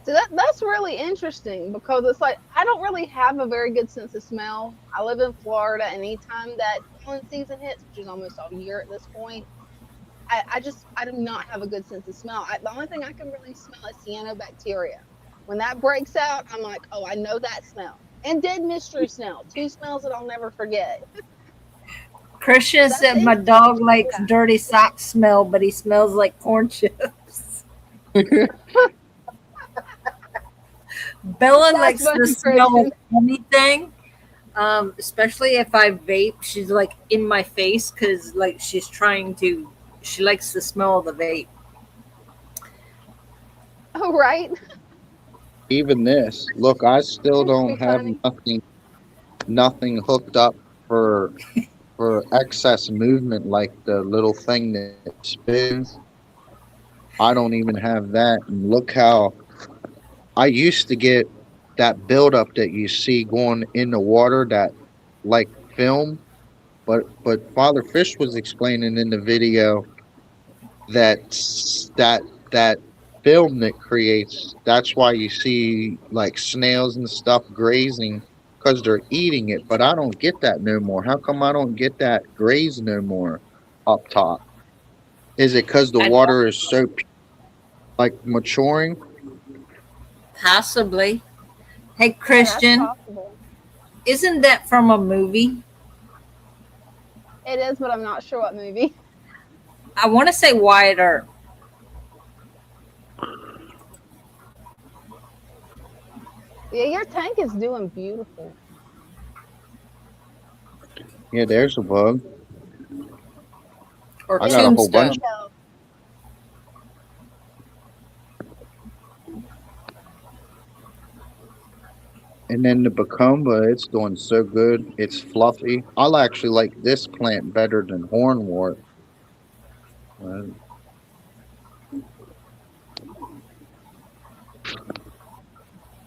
So that's really interesting because it's like I don't really have a very good sense of smell. I live in Florida, and anytime that pollen season hits, which is almost all year at this point, I do not have a good sense of smell. The only thing I can really smell is cyanobacteria. When that breaks out, I'm like, oh, I know that smell. And dead mystery smell, two smells that I'll never forget. Christian That's said my interesting. dog likes dirty sock smell, but he smells like corn chips. Bella That's likes the funny, smell of Christian. anything, especially if I vape. She's like in my face because like she's trying to. She likes the smell of the vape. Oh, right. Even this, look, I still That's don't pretty have funny. nothing hooked up for excess movement like the little thing that spins. I don't even have that. And look how I used to get that buildup that you see going in the water, that like film. But Father Fish was explaining in the video that that that film that creates. That's why you see like snails and stuff grazing because they're eating it. But I don't get that no more. How come I don't get that graze no more up top? Is it because the I water is so like maturing? possibly. Hey Yeah, that's Christian, possible. isn't that from a movie? It is, but I'm not sure what movie. I want to say Wyatt Earp. Yeah, your tank is doing beautiful. Yeah, there's a bug. Or I got a whole bunch. Tombstone. So, And then the Bacumba, it's doing so good. It's fluffy. I'll actually like this plant better than hornwort. Uh,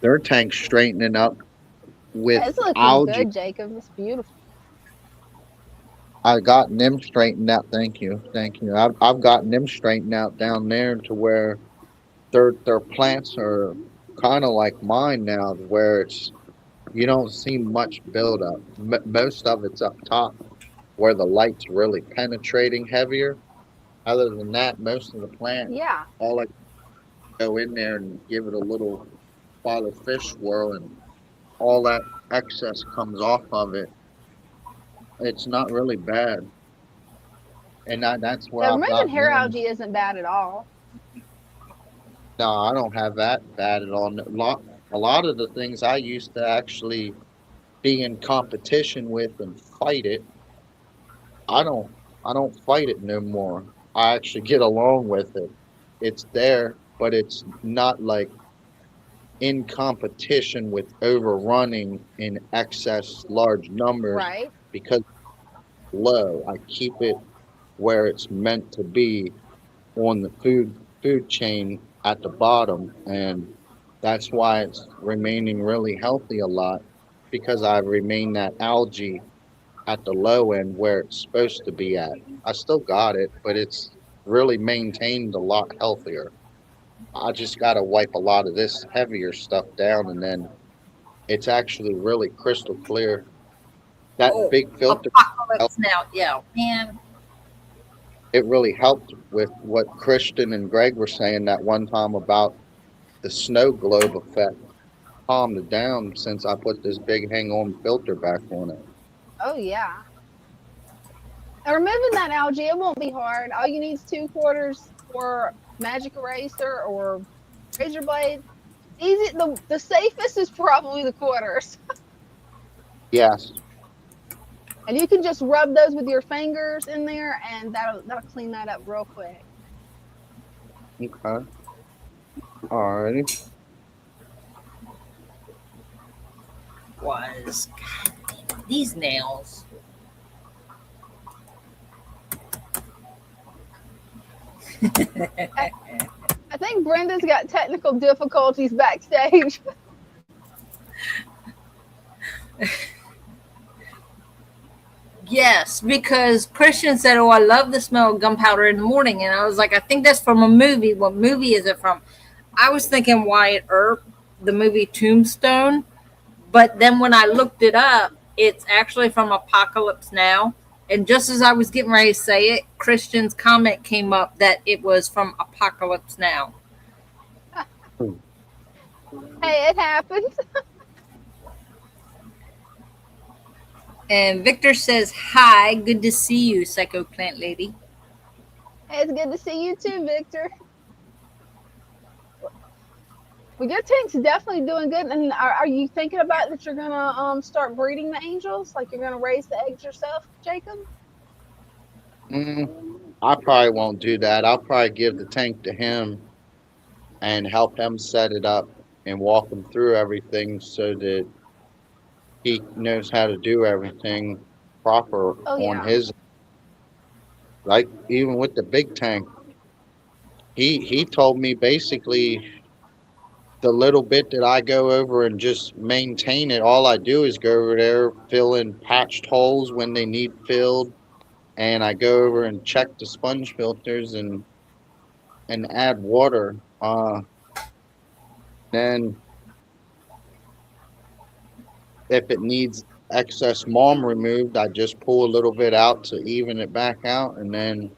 their tank's straightening up yeah, with it's looking algae. good, Jacob. It's beautiful. I gotten them straightened out. Thank you, thank you. I've gotten them straightened out down there to where their plants are kind of like mine now, where it's you don't see much buildup. Most of it's up top where the light's really penetrating heavier. Other than that, most of the plant, Yeah. all I go in there and give it a little father fish swirl, and all that excess comes off of it. It's not really bad, and that's where Yeah, I've removing got hair them. algae isn't bad at all. No, I don't have that bad at all. A lot of the things I used to actually be in competition with and fight it, I don't I don't fight it no more. I actually get along with it. It's there, but it's not like in competition with overrunning in excess large numbers Right. because low. I keep it where it's meant to be on the food chain at the bottom, and that's why it's remaining really healthy a lot because I remain that algae at the low end where it's supposed to be at. I still got it, but it's really maintained a lot healthier. I just got to wipe a lot of this heavier stuff down, and then it's actually really crystal clear. That Oh, big filter, apocalypse now. Yeah, man. it really helped with what Christian and Greg were saying that one time about the snow globe effect. Calmed it down since I put this big hang on filter back on it. Oh, yeah. And removing that algae, it won't be hard. All you need is 2/4 or magic eraser or razor blade. Easy. The safest is probably the quarters. Yes. And you can just rub those with your fingers in there, and that'll clean that up real quick. Okay. Alrighty. Was these nails? I think Brenda's got technical difficulties backstage. Yes, because Christian said, "Oh, I love the smell of gunpowder in the morning," and I was like, "I think that's from a movie. What movie is it from?" I was thinking Wyatt Earp, the movie Tombstone, but then when I looked it up, it's actually from Apocalypse Now. And just as I was getting ready to say it, Christian's comment came up that it was from Apocalypse Now. Hey, it happens. And Victor says, "Hi, good to see you, Psycho Plant Lady." Hey, it's good to see you too, Victor. Well, your tank's definitely doing good. And are you thinking about that you're gonna start breeding the angels? Like you're gonna raise the eggs yourself, Jacob? I probably won't do that. I'll probably give the tank to him and help him set it up and walk him through everything so that he knows how to do everything proper Oh on yeah. his. Like even with the big tank, he told me basically the little bit that I go over and just maintain it. All I do is go over there, fill in patched holes when they need filled, and I go over and check the sponge filters and add water. Then if it needs excess mulch removed, I just pull a little bit out to even it back out, and then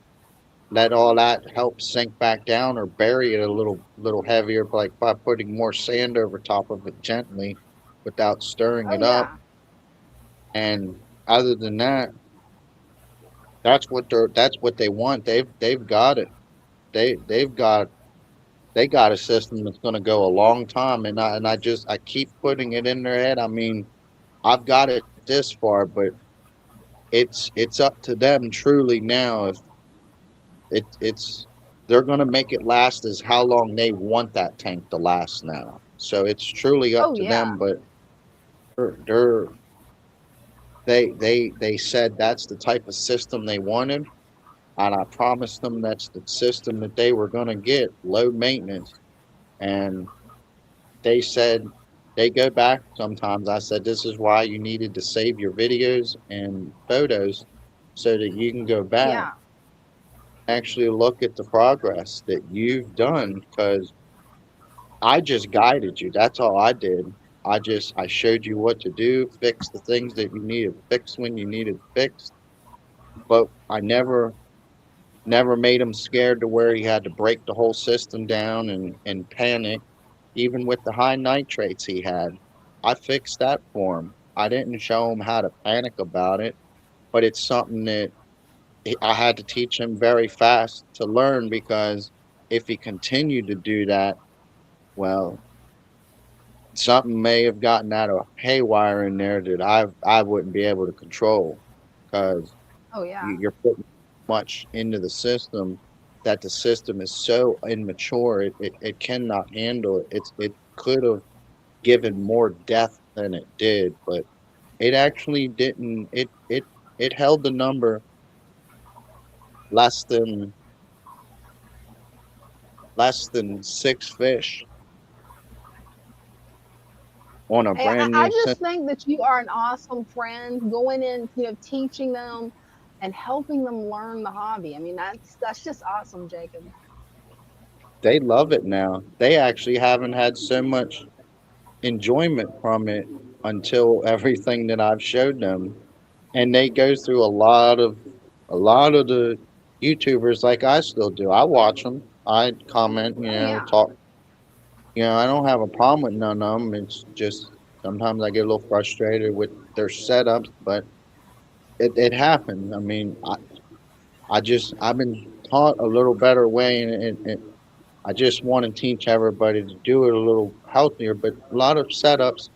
let all that help sink back down or bury it a little heavier, like by putting more sand over top of it gently without stirring Oh it up. yeah. And other than that, that's what they want. They've got it. They've got they got a system that's going to go a long time, and I keep putting it in their head. I mean, I've got it this far, but it's up to them truly now. If it's they're going to make it last as how long they want that tank to last now. So it's truly up Oh to yeah. them. But they're they said that's the type of system they wanted, and I promised them that's the system that they were going to get, low maintenance. And they said they go back sometimes. I said this is why you needed to save your videos and photos so that you can go back Yeah. actually look at the progress that you've done, because I just guided you. That's all I did. I showed you what to do, fix the things that you needed fixed when you needed fixed, but I never made him scared to where he had to break the whole system down and panic. Even with the high nitrates he had, I fixed that for him. I didn't show him how to panic about it, but it's something that I had to teach him very fast to learn, because if he continued to do that, well, something may have gotten out of haywire in there that I wouldn't be able to control, because Oh yeah. you're putting much into the system that the system is so immature it cannot handle it. It could have given more death than it did, but it actually didn't. It held the number less than less than 6 fish on a Hey, brand I new just system. think that you are an awesome friend going in, teaching them and helping them learn the hobby. I mean, that's just awesome, Jacob. They love it now. They actually haven't had so much enjoyment from it until everything that I've showed them. And they go through a lot of the YouTubers like I still do. I watch them. I comment, Oh yeah. talk. I don't have a problem with none of them. It's just sometimes I get a little frustrated with their setups, but it happens. I mean, I've been taught a little better way, and I just want to teach everybody to do it a little healthier. But a lot of setups,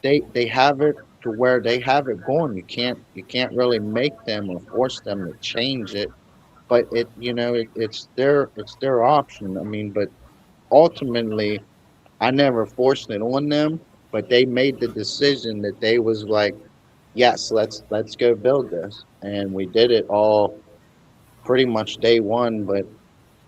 they have it to where they have it going. You can't really make them or force them to change it. But it's their option. I mean, but ultimately, I never forced it on them. But they made the decision that they was like, yes, let's go build this, and we did it all pretty much day one. But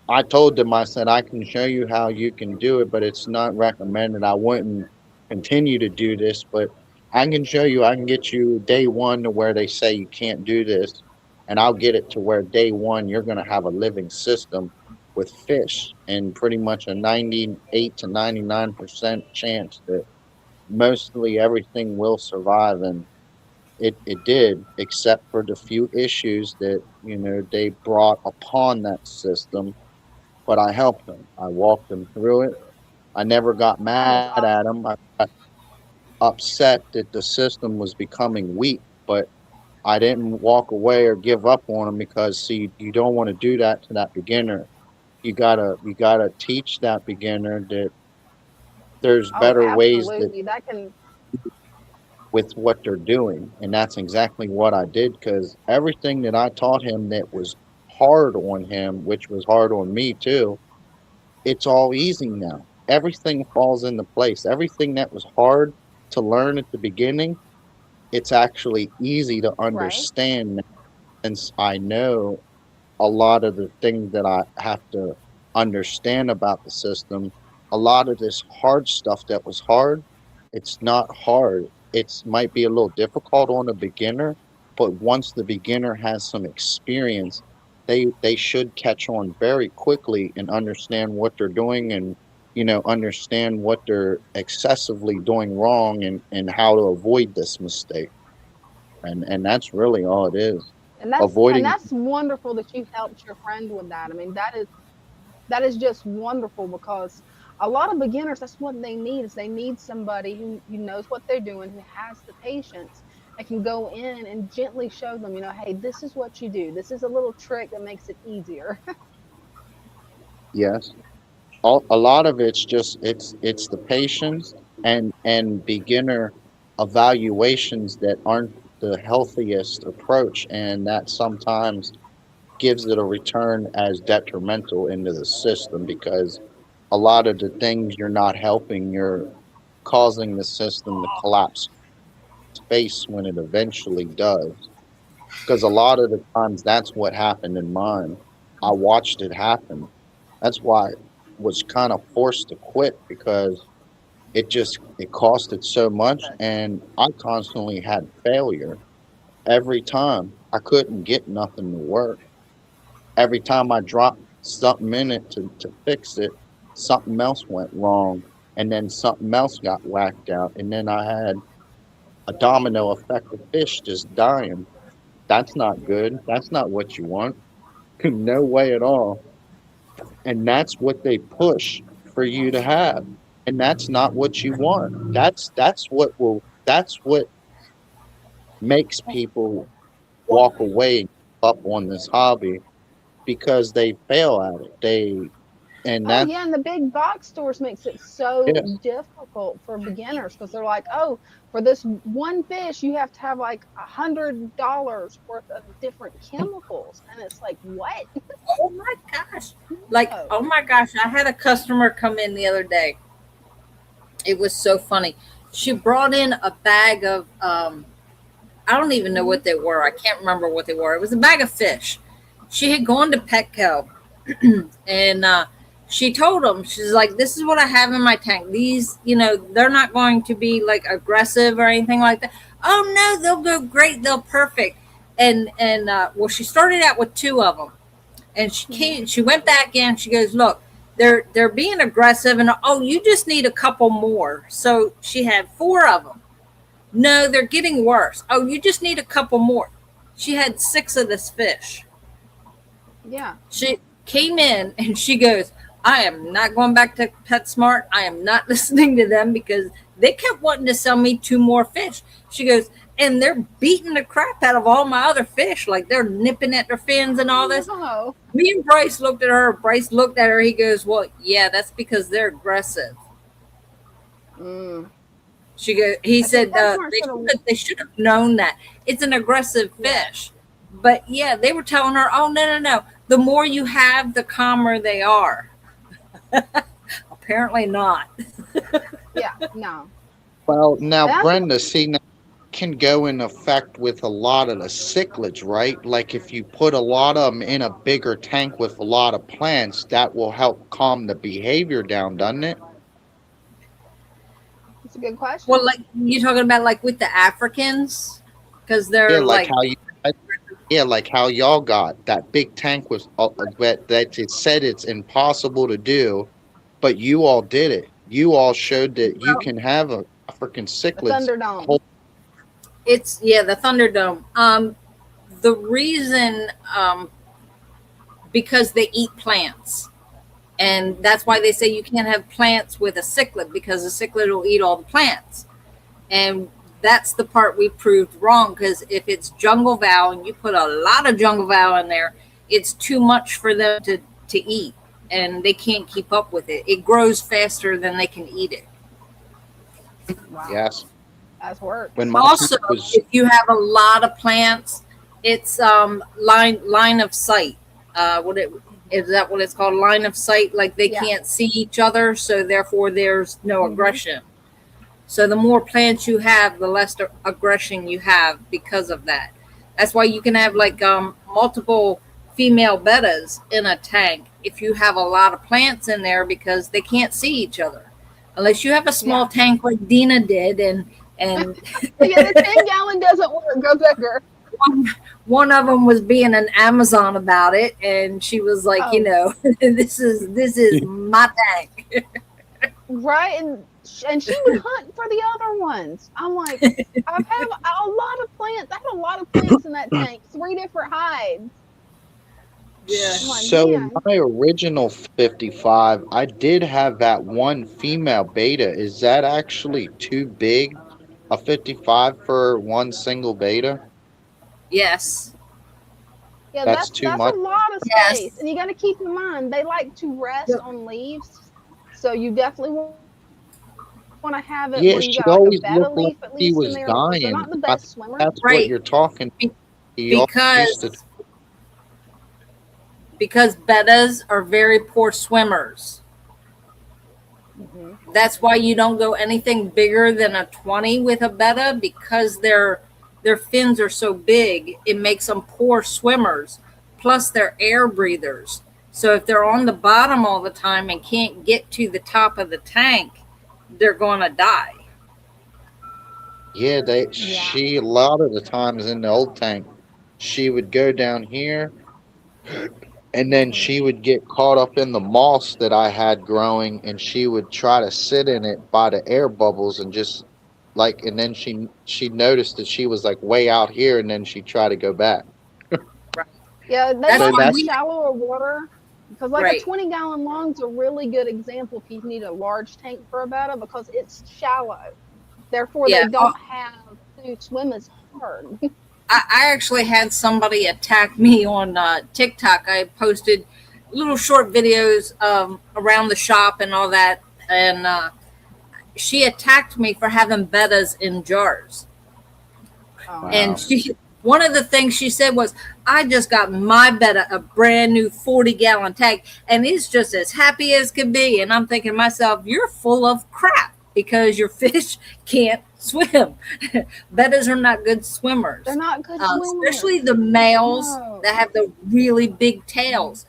I told them, I said, I can show you how you can do it, but it's not recommended. I wouldn't continue to do this, but I can show you. I can get you day one to where they say you can't do this, and I'll get it to where day one you're going to have a living system with fish, and pretty much a 98 to 99% chance that mostly everything will survive. And it did, except for the few issues that they brought upon that system. But I helped them. I walked them through it. I never got That is mad at awesome. them. I got upset that the system was becoming weak, but I didn't walk away or give up on them, because see, you don't want to do that to that beginner. You gotta teach that beginner that there's Oh, better ways that absolutely. That can. with what they're doing, and that's exactly what I did, because everything that I taught him that was hard on him, which was hard on me too, it's all easy now. Everything falls into place. Everything that was hard to learn at the beginning, it's actually easy to Right. understand now, since I know a lot of the things that I have to understand about the system. A lot of this hard stuff that was hard, it's not hard. It's might be a little difficult on a beginner, but once the beginner has some experience, they should catch on very quickly and understand what they're doing, and understand what they're excessively doing wrong, and how to avoid this mistake. And that's really all it is. And Avoiding. that's wonderful that you helped your friend with that. I mean, that is just wonderful, because a lot of beginners, that's what they need, is they need somebody who knows what they're doing, who has the patience, and can go in and gently show them, hey, this is what you do, this is a little trick that makes it easier. Yes. A lot of it's just it's the patience and beginner evaluations that aren't the healthiest approach, and that sometimes gives it a return as detrimental into the system, because a lot of the things you're not helping, you're causing the system to collapse space when it eventually does. Because a lot of the times that's what happened in mine. I watched it happen. That's why I was kind of forced to quit, because it costed so much, and I constantly had failure every time. I couldn't get nothing to work. Every time I dropped something in it to fix it, something else went wrong, and then something else got whacked out, and then I had a domino effect of fish just dying. That's not good. That's not what you want. No way at all. And that's what they push for you to have. And that's not what you want. That's what makes people walk away and give up on this hobby, because they fail at it. And Oh that's yeah, and the big box stores makes it so yeah, difficult for beginners, because they're like, oh, for this one fish, you have to have like $100 worth of different chemicals, and it's like, what? Oh my gosh. Like, No. oh my gosh, I had a customer come in the other day. It was so funny. She brought in a bag of I don't even know Hmm. what they were. I can't remember what they were. It was a bag of fish. She had gone to Petco and she told them, she's like, this is what I have in my tank. These, they're not going to be like aggressive or anything like that. Oh no, they'll go great. They'll perfect. And well, she started out with two of them, and Hmm. she went back in. She goes, look, they're being aggressive, and oh, you just need a couple more. So she had four of them. No, they're getting worse. Oh, you just need a couple more. She had six of this fish. Yeah. She came in and she goes, I am not going back to PetSmart. I am not listening to them, because they kept wanting to sell me two more fish. She goes, and they're beating the crap out of all my other fish. Like, they're nipping at their fins and Oh all this. no. Me and Bryce looked at her. Bryce looked at her. He goes, well, yeah, that's because they're aggressive. Mm. She goes, he I think said, PetSmart should have. they should have known that it's an aggressive Yeah. fish. But yeah, they were telling her, oh, no, no, no. The more you have, the calmer they are. Apparently not. Yeah. No. well, now And that's Brenda, see, now can go in effect with a lot of the cichlids, right? Like if you put a lot of them in a bigger tank with a lot of plants, that will help calm the behavior down, doesn't it? a good question. Well, like you talking about like with the Africans, because they're Yeah, like like how you. Yeah, like how y'all got that big tank was that it said it's impossible to do, but you all did it. You all showed that you can have a African The cichlids Thunderdome. whole. it's the Thunderdome. The reason because they eat plants. And that's why they say you can't have plants with a cichlid because the cichlid will eat all the plants. And that's the part we proved wrong because if it's jungle val and you put a lot of jungle val in there, it's too much for them to eat and they can't keep up with it. It grows faster than they can eat it. Wow, Yes, that's work. when my tank Also, was if you have a lot of plants, it's line of sight. What it is that what it's called? Line of sight, like they Yeah. can't see each other, so therefore there's no Mhm. aggression. So the more plants you have, the less aggression you have because of that. That's why you can have like multiple female bettas in a tank if you have a lot of plants in there because they can't see each other. Unless you have a small Yeah. tank like Dina did and Yeah, the 10-gallon doesn't work. Go bigger. one of them was being an Amazon about it and she was like, Oh. this is my tank. Right, and she would hunt for the other ones. I'm like, I have a lot of plants. I have a lot of plants in that tank. 3 different hides. Yeah. I'm like, so in man. my original 55, I did have that one female beta. Is that actually too big, a 55 for one single beta? Yes. Yeah, That's that's too that's a much. lot of space. Yes. And you got to keep in mind they like to rest on leaves. So you definitely want to have it Yeah, where you she got like a always betta looked like leaf at she least in was there because they're dying. not the I think best swimmers. that's what Right. you're talking. He always used to. Because bettas are very poor swimmers. Hmm. That's why you don't go anything bigger than a 20 with a betta because their fins are so big. It makes them poor swimmers. Plus they're air breathers. So if they're on the bottom all the time and can't get to the top of the tank, they're going to die. Yeah, Yeah. she a lot of the times in the old tank, she would go down here and then Hmm. she would get caught up in the moss that I had growing and she would try to sit in it by the air bubbles and just like and then she noticed that she was like way out here and then she'd try to go back. Right. Yeah, they That's So like why the that's we shallower water because, like, a right. 20-gallon lung's a really good example if you need a large tank for a betta because it's shallow. Therefore, Yeah. they don't have to swim as hard. I actually had somebody attack me on TikTok. I posted little short videos around the shop and all that, and she attacked me for having bettas in jars. Oh And wow. no. she, one of the things she said was, "I just got my betta a brand new 40-gallon tank, and it's just as happy as can be." And I'm thinking to myself, "You're full of crap because your fish can't swim." Bettas are not good swimmers. They're not good swimmers. Especially the males No. that have the really big tails.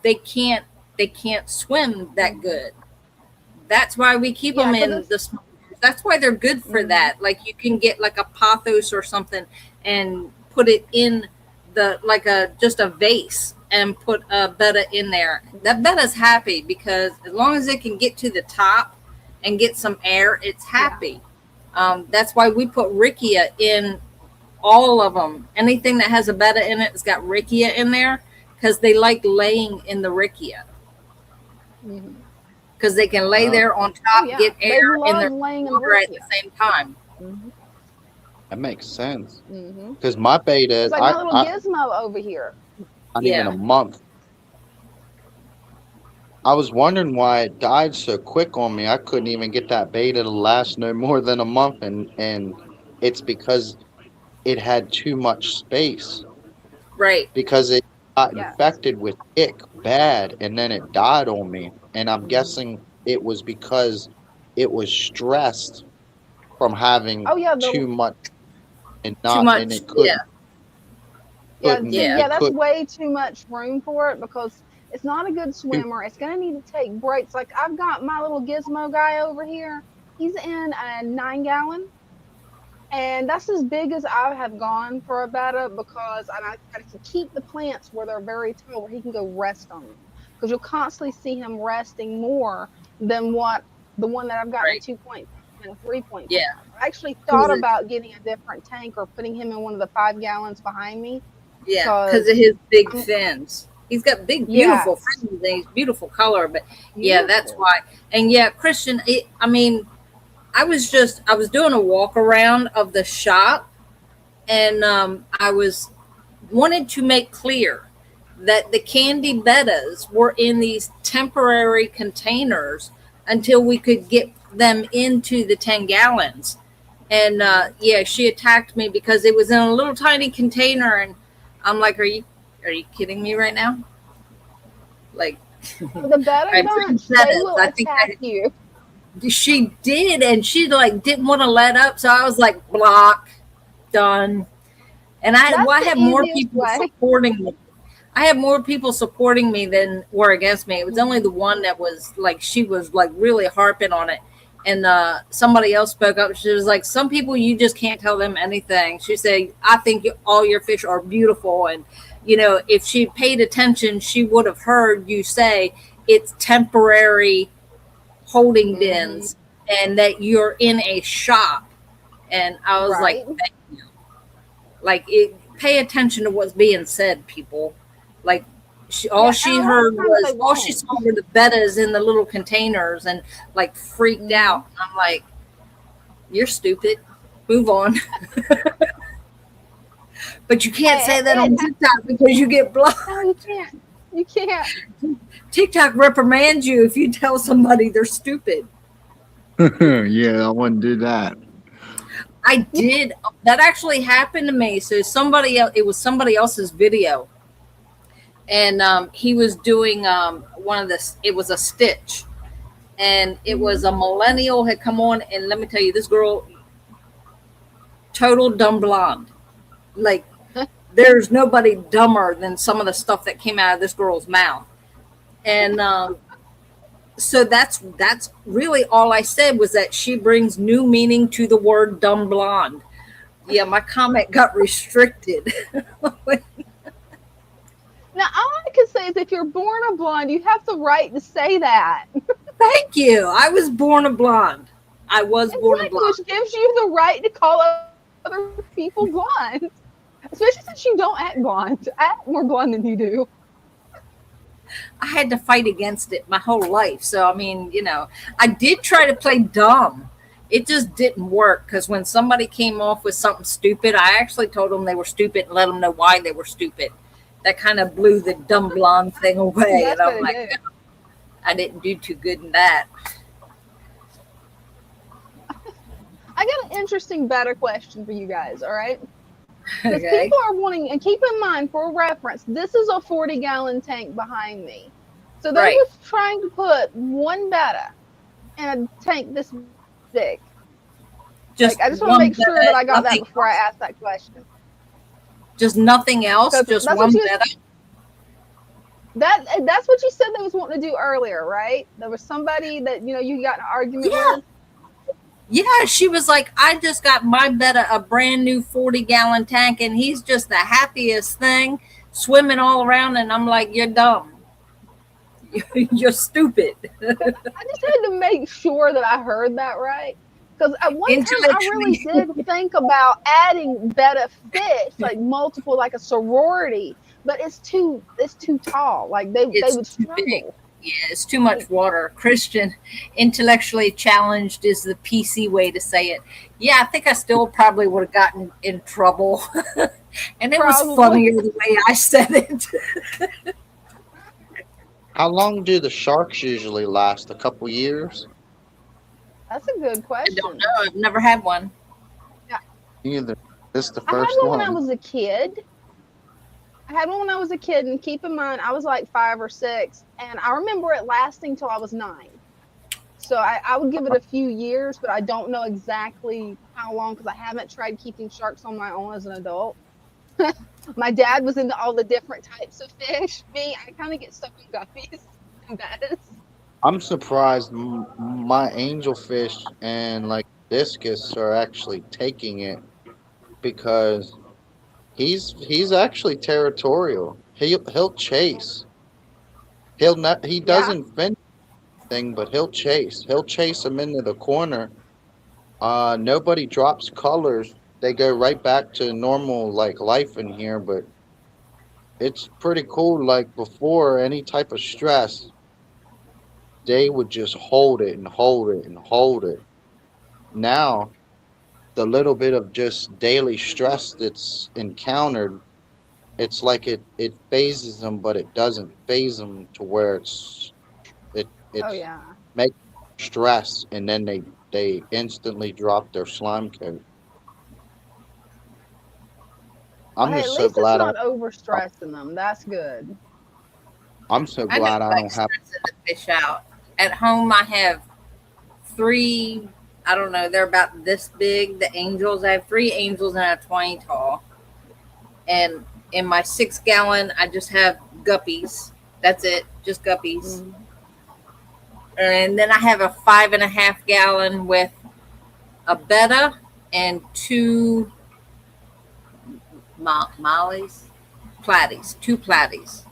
They can't swim that good. That's why we keep Yeah, them because in it's. the small. That's why they're good for Mhm. that. Like you can get like a pothos or something and put it in the like a just a vase and put a betta in there. That betta's happy because as long as it can get to the top and get some air, it's Yeah. happy. That's why we put Rickia in all of them. Anything that has a betta in it has got Rickia in there because they like laying in the Rickia Mhm. because they can lay Oh, there on Oh top, yeah, get they air in love their laying in the water at the Rickia. same time. Mhm. that makes sense. Mhm. Because my beta, It's like my little Gizmo over here. not even a Yeah, month. I was wondering why it died so quick on me. I couldn't even get that beta to last no more than a month, and it's because it had too much space. right. Because it got Yes. infected with ick bad, and then it died on me. And I'm Mhm. guessing it was because it was stressed from having Oh yeah, too the much and Too not, and much. it Yeah, yeah, see, yeah, yeah, it that's could. way too much room for it because it's not a good swimmer. It's gonna need to take breaks. Like I've got my little Gizmo guy over here. he's in a 9-gallon. And that's as big as I have gone for a betta because I can keep the plants where they're very tall, where he can go rest on them. Because you'll constantly see him resting more than what the one that I've got Right. in 2.5 and 3.5. Yeah. I actually thought about getting a different tank or putting him in one of the 5 gallons behind me. Yeah, because of his big fins. He's got big, beautiful fins and he's beautiful color. But yeah, that's why. And yeah, Christian, I mean, I was doing a walk around of the shop, and I wanted to make clear that the candy bettas were in these temporary containers until we could get them into the 10 gallons. And yeah, she attacked me because it was in a little tiny container, and I'm like, are you kidding me right now? Like, the betta bunch, they will attack you. She did, and she like didn't want to let up, so I was like, block, done. And I have more people supporting me. I have more people supporting me than were against me. It was only the one that was like, she was like really harping on it. And somebody else spoke up. She was like, some people, you just can't tell them anything. She said, I think all your fish are beautiful. And, you know, if she paid attention, she would have heard you say it's temporary holding bins and that you're in a shop. And I was like, thank you. Like, pay attention to what's being said, people. Like, all she heard was, all she saw were the bettas in the little containers and like freaked out. I'm like, you're stupid. Move on. But you can't say that on TikTok because you get blocked. No, you can't. You can't. TikTok reprimands you if you tell somebody they're stupid. Yeah, I wouldn't do that. I did. That actually happened to me. So somebody else, it was somebody else's video. And he was doing one of this. It was a stitch. And it was a millennial had come on. And let me tell you, this girl, total dumb blonde. Like, there's nobody dumber than some of the stuff that came out of this girl's mouth. And so that's really all I said was that she brings new meaning to the word dumb blonde. Yeah, my comment got restricted. Now, all I can say is if you're born a blonde, you have the right to say that. Thank you. I was born a blonde. I was born a blonde. Which gives you the right to call other people blonde. Especially since you don't act blonde. I act more blonde than you do. I had to fight against it my whole life. So, I mean, you know, I did try to play dumb. It just didn't work because when somebody came off with something stupid, I actually told them they were stupid and let them know why they were stupid. That kind of blew the dumb blonde thing away. And I'm like, no, I didn't do too good in that. I got an interesting better question for you guys, all right? Because Okay. people are wanting, and keep in mind for reference, this is a 40-gallon tank behind me. So they were trying to put one betta in a tank this big. Just I just want to make sure that I got that before I asked that question. Just nothing else? Just one betta? That's what you said they was wanting to do earlier, right? There was somebody that, you know, you got in an argument with. Yeah, she was like, I just got my betta a brand new 40-gallon tank, and he's just the happiest thing, swimming all around, and I'm like, you're dumb. You're stupid. I just had to make sure that I heard that right. Because at one time I really did think about adding betta fish, like multiple, like a sorority, but it's too tall. Like they would struggle. Big. Yeah, it's too much water. Christian, intellectually challenged is the PC way to say it. Yeah, I think I still probably would have gotten in trouble. And it was funnier the way I said it. How long do the sharks usually last? A couple years? That's a good question. I don't know. I've never had one. Yeah. Either. This is the I first had one one. when I was a kid. And keep in mind, I was like 5 or 6, and I remember it lasting till I was 9. So I would give it a few years, but I don't know exactly how long because I haven't tried keeping sharks on my own as an adult. My dad was into all the different types of fish. Me, I kind of get stuck in guppies and bettas. I'm surprised my angelfish and like discus are actually taking it because he's actually territorial. He'll chase. He'll not. He Yeah. doesn't finish thing, but he'll chase. He'll chase him into the corner. Nobody drops colors. They go right back to normal like life in here, but it's pretty cool. Like before any type of stress, they would just hold it and hold it and hold it. Now, the little bit of just daily stress that's encountered, it's like it phases them, but it doesn't phase them to where Oh it's yeah. make stress, and then they instantly drop their slime coat. Well, I'm hey, just at so least it's glad not over stressing them. That's good. I'm so I don't glad I like don't have. stressing the fish out. At home, I have three. I don't know. They're about this big. The angels. I have three angels and a 20 tall. And in my 6 gallon, I just have guppies. That's it. Just guppies. Mm. And then I have a 5.5 gallon with a betta and two mollies, platies, two platies.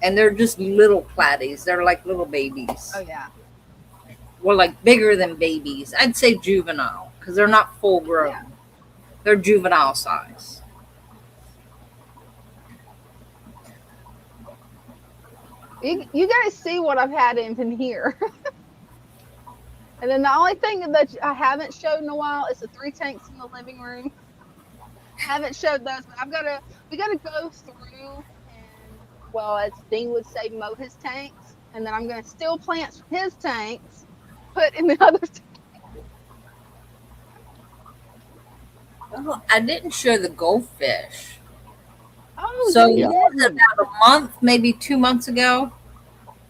And they're just little platies. They're like little babies. Oh yeah. Well, like bigger than babies. I'd say juvenile because they're not full Yeah. grown. They're juvenile size. You guys see what I've had in here. And then the only thing that I haven't showed in a while is the 3 tanks in the living room. Haven't showed those, but we gotta go through and, well, as Dean would say, mow his tanks, and then I'm gonna steal plants from his tanks, put in the other. Oh, I didn't show the goldfish. Oh So yeah, you Yeah, didn't. about a month, maybe 2 months ago,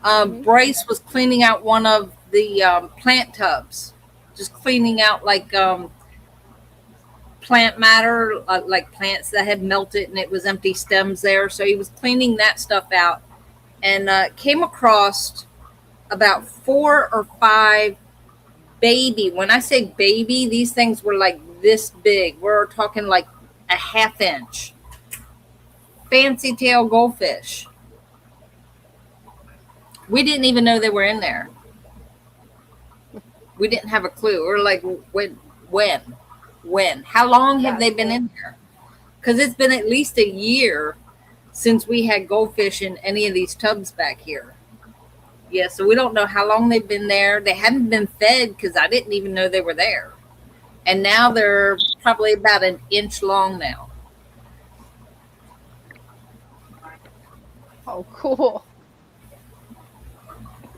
Hmm. Bryce was cleaning out one of the plant tubs, just cleaning out like plant matter, like plants that had melted and it was empty stems there. So he was cleaning that stuff out and came across about 4 or 5 baby. When I say baby, these things were like this big. We're talking like a ½ inch fancy tail goldfish. We didn't even know they were in there. We didn't have a clue. We were like, when? How long have That's they been cool. in there? Because it's been at least a year since we had goldfish in any of these tubs back here. Yeah, so we don't know how long they've been there. They haven't been fed because I didn't even know they were there. And now they're probably about an inch long now. Oh, cool.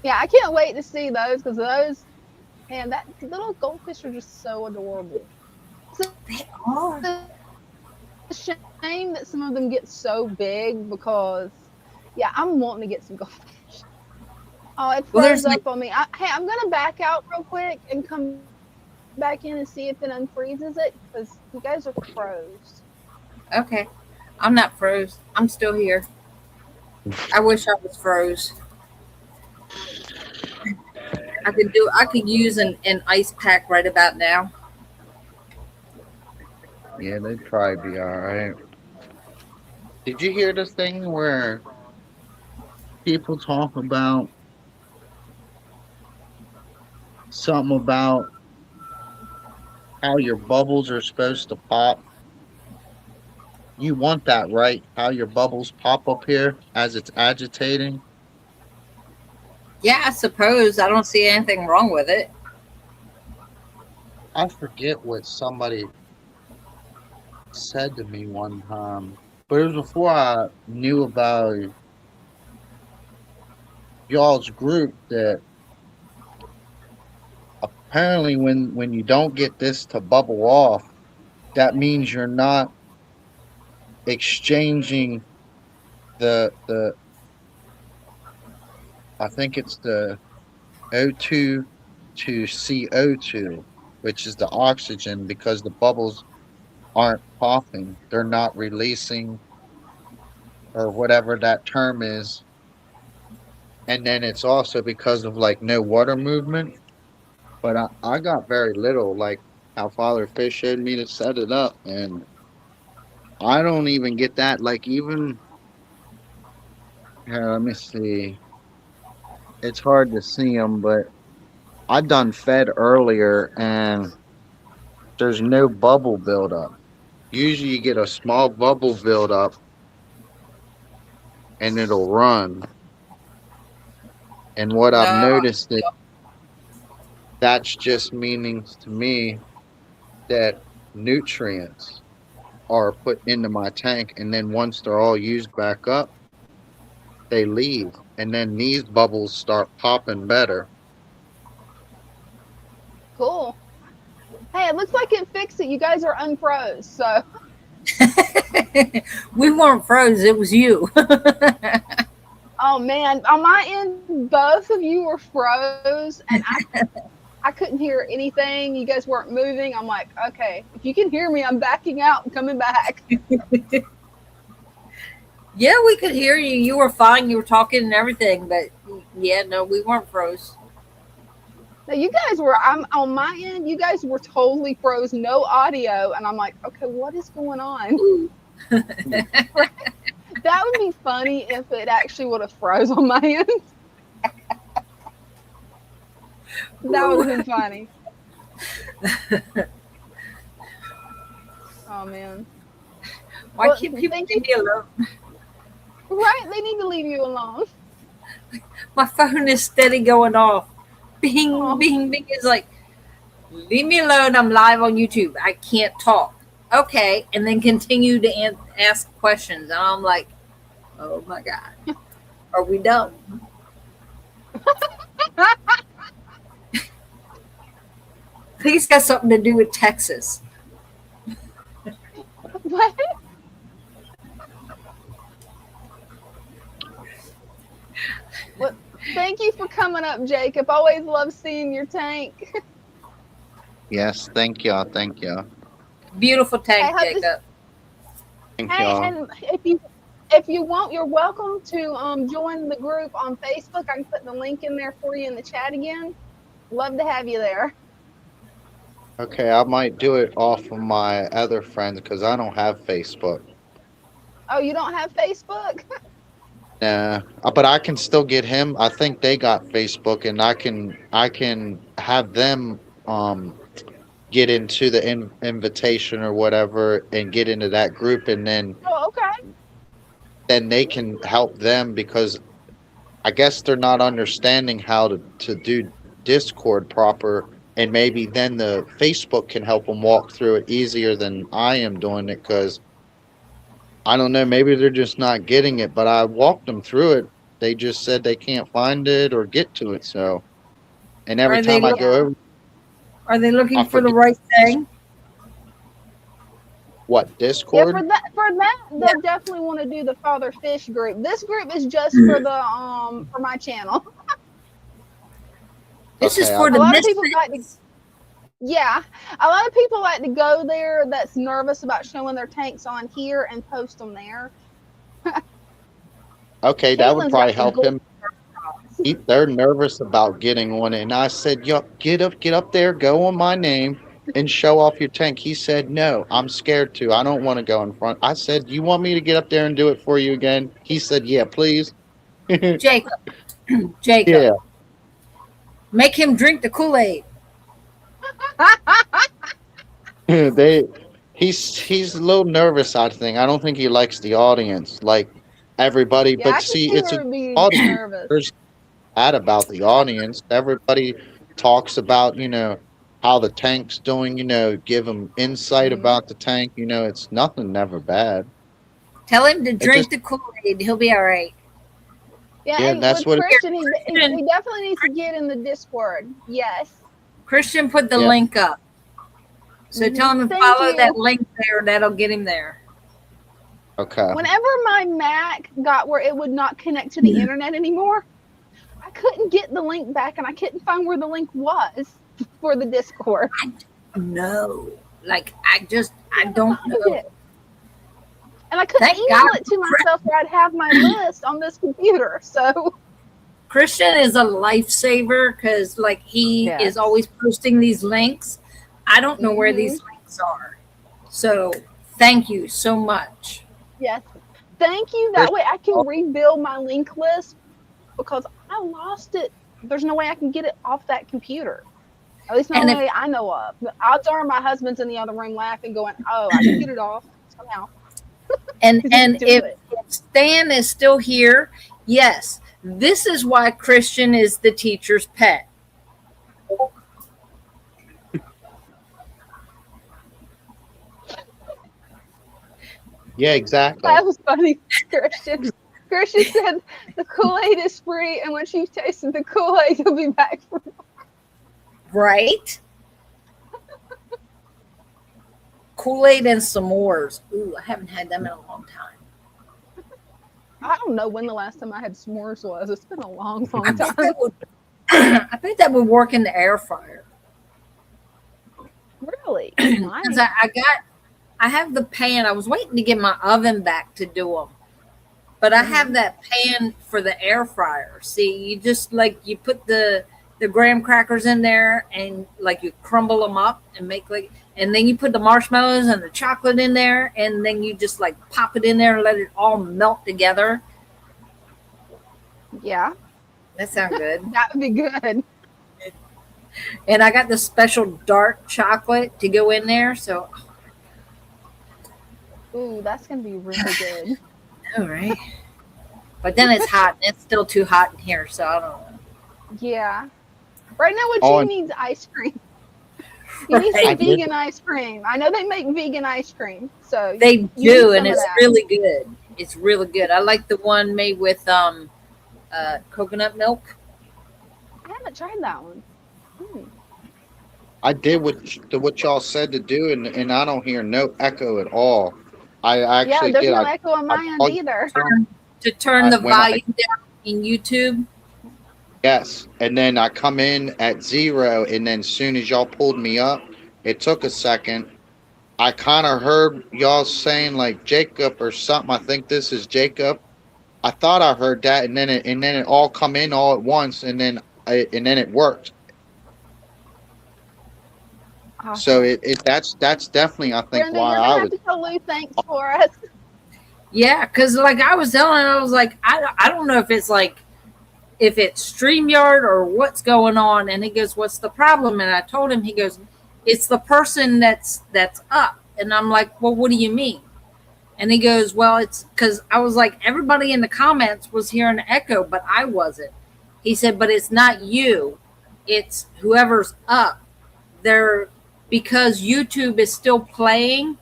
Yeah, I can't wait to see those because those, man, that little goldfish are just so adorable. It's They are. a shame that some of them get so big because, yeah, I'm wanting to get some goldfish. Oh, it Well, froze there's like, up on me. Hey, I'm gonna back out real quick and come back in and see if it unfreezes it because you guys are froze. okay, I'm not froze. I'm still here. I wish I was froze. I could use an ice pack right about now. yeah, they'd probably be all right. Did you hear this thing where people talk about something about how your bubbles are supposed to pop? You want that, right? How your bubbles pop up here as it's agitating? Yeah, I suppose I don't see anything wrong with it. I forget what somebody said to me one time, but it was before I knew about y'all's group that apparently when you don't get this to bubble off, that means you're not exchanging the I think it's the O2 to CO2, which is the oxygen, because the bubbles aren't popping. They're not releasing, or whatever that term is, and then it's also because of like no water movement. But I got very little, like how Father Fish showed me to set it up, and I don't even get that. Like even here, let me see. It's hard to see them, but I done fed earlier, and there's no bubble buildup. Usually, you get a small bubble buildup, and it'll run. And what I've No. noticed is that's just meanings to me that nutrients are put into my tank, and then once they're all used back up, they leave, and then these bubbles start popping better. Cool. Hey, it looks like it fixed it. You guys are unfroze, so. We weren't froze. It was you. Oh man, on my end, both of you were froze, and I couldn't hear anything. You guys weren't moving. I'm like, okay, if you can hear me, I'm backing out and coming back. Yeah, we could hear you. You were fine. You were talking and everything, but yeah, no, we weren't froze. Now you guys were. I'm on my end. You guys were totally froze, no audio, and I'm like, okay, what is going on? That would be funny if it actually would have froze on my end. That would have been funny. Oh man. Why Well, can't people thank leave me alone? Right, they need to leave you alone. My phone is steady going off. Bing, Aw. bing, bing. It's like, leave me alone. I'm live on YouTube. I can't talk. Okay. And then continue to ask questions. And I'm like, oh my God. Are we done? I think it's got something to do with Texas. What? Well, thank you for coming up, Jacob. Always love seeing your tank. Yes, thank y'all. Thank y'all. Beautiful tank, Hey, Jacob. Thank Hey, y'all. and if you want, you're welcome to join the group on Facebook. I can put the link in there for you in the chat again. Love to have you there. Okay, I might do it off of my other friends because I don't have Facebook. Oh, you don't have Facebook? Nah, but I can still get him. I think they got Facebook, and I can have them get into the invitation or whatever, and get into that group, and Oh, okay. then they can help them because I guess they're not understanding how to do Discord proper, and maybe then the Facebook can help them walk through it easier than I am doing it because I don't know, maybe they're just not getting it, but I walked them through it. They just said they can't find it or get to it. So, and every Are they time I look- go over, Are they looking I for the forget- right thing? what, Yeah, Discord? for that, they'll definitely want to do the Father Fish group. This group is just for the for my channel. This is Okay, for A the lot of people like to, misfits. yeah, a lot of people like to go there that's nervous about showing their tanks on here and post them there. Okay, that would Caitlin's probably got some help gold him. They're nervous about getting on it. And I said, "Yo, get up there, go on my name and show off your tank." He said, "No, I'm scared to. I don't want to go in front." I said, "You want me to get up there and do it for you again?" He said, "Yeah, please." Jacob. Jacob. Yeah. Make him drink the Kool-Aid. He's a little nervous, I think. I don't think he likes the audience, like everybody. Yeah, I But can see, see it's her an being audience. nervous. There's that about the audience. Everybody talks about, how the tank's doing, give them insight Mhm. about the tank. It's nothing never bad. Tell him to drink just- the Kool-Aid. He'll be all right. Yeah, Yeah, and that's with what it- Christian, he definitely needs to get in the Discord. Yes. Christian put the Yeah. link up. So tell him to Thank follow you. that link there. That'll get him there. Okay. Whenever my Mac got where it would not connect to the internet anymore, I couldn't get the link back, and I couldn't find where the link was for the Discord. No. Like, I don't Find know. it. And I couldn't Thank email God it to myself where I'd have my list on this computer. So Christian is a lifesaver because, like, he Yes. is always posting these links. I don't know where Mhm. these links are. So, thank you so much. Yes. Thank you. That way I can rebuild my link list because I lost it. There's no way I can get it off that computer. At least no And if way I know of. The odds are my husband's in the other room laughing, going, "Oh, I can get it off somehow." and Just and do if it. Stan is still here, yes, this is why Christian is the teacher's pet. Yeah, exactly. That was funny, Christian. Christian said the Kool-Aid is free, and once you've tasted the Kool-Aid, you'll be back for Right? Kool-Aid and s'mores. Ooh, I haven't had them in a long time. I don't know when the last time I had s'mores was. It's been a long, I long bet time. I bet that would work in the air fryer. Really? Because I have the pan. I was waiting to get my oven back to do them. But I have that pan for the air fryer. See, you just like you put the graham crackers in there and like you crumble them up and make like, and then you put the marshmallows and the chocolate in there and then you just like pop it in there and let it all melt together. Yeah, That sounds good. that would be good. And I got the special dark chocolate to go in there. So, Ooh, that's gonna be really good. all right. But then it's hot. And it's still too hot in here. So I don't know. Yeah. Right now, what Oh, you needs ice cream. You need Right. some vegan ice cream. I know they make vegan ice cream, so They you need do, and some of it's that. really good. It's really good. I like the one made with coconut milk. I haven't tried that one. I did what y'all said to do, and I don't hear no echo at all. I actually Yeah, there's did. no echo on my end I- either. To turn the when I- volume down in YouTube. Yes, and then I come in at 0, and then as soon as y'all pulled me up, it took a second. I kind of heard y'all saying like Jacob or something. I think this is Jacob. I thought I heard that, and then it all come in all at once, and then it worked. So Awesome. that's definitely I think Brenda, why you're I gonna was. Oh. have to tell Lou thanks for us. Yeah, because like I was telling him, I was like, I don't know if it's like, if it's StreamYard or what's going on. And he goes, what's the problem? And I told him, he goes, it's the person that's up. And I'm like, well, what do you mean? And he goes, well, it's because I was like, everybody in the comments was hearing an echo, but I wasn't. He said, but it's not you. It's whoever's up. They're, because YouTube is still playing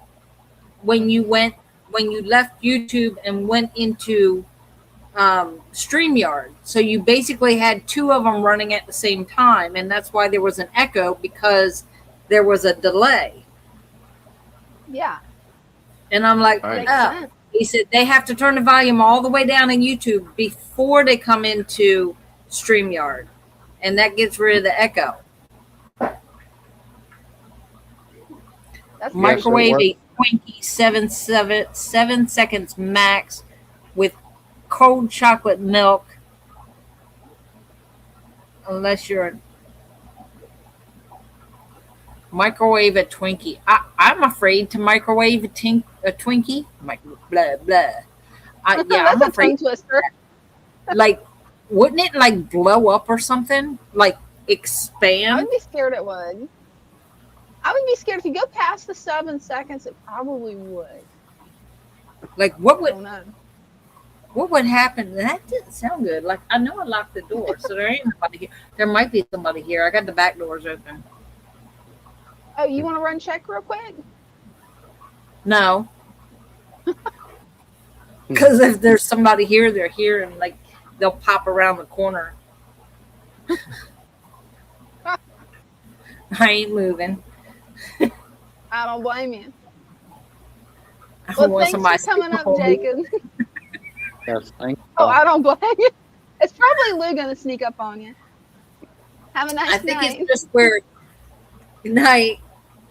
when you left YouTube and went into StreamYard. So you basically had two of them running at the same time. And that's why there was an echo, because there was a delay. Yeah, And I'm like, Right. makes oh. sense. He said they have to turn the volume all the way down in YouTube before they come into StreamYard. And that gets rid of the echo. That's Yeah, Microwave so a Twinkie 7 seconds max with cold chocolate milk. Unless you're microwave a Twinkie. I'm afraid to microwave a Twinkie. Blah blah. Yeah, That's I'm a afraid. tongue twister. Like, wouldn't it like blow up or something? Like I expand? would be scared it would. I would be scared if you go past the 7 seconds. It probably would. Like what I would don't know. what would happen? That didn't sound good. Like I know I locked the door, so there ain't nobody here. There might be somebody here. I got the back doors open. Oh, you want to run check real quick? No. Because if there's somebody here, they're here, and like they'll pop around the corner. I ain't moving. I don't blame you. I don't Well, want thanks somebody for coming up, home. Jacob. Yes, thank Oh, you. I don't blame you. It's probably Lou gonna sneak up on you. Have a nice I think night. it's just where night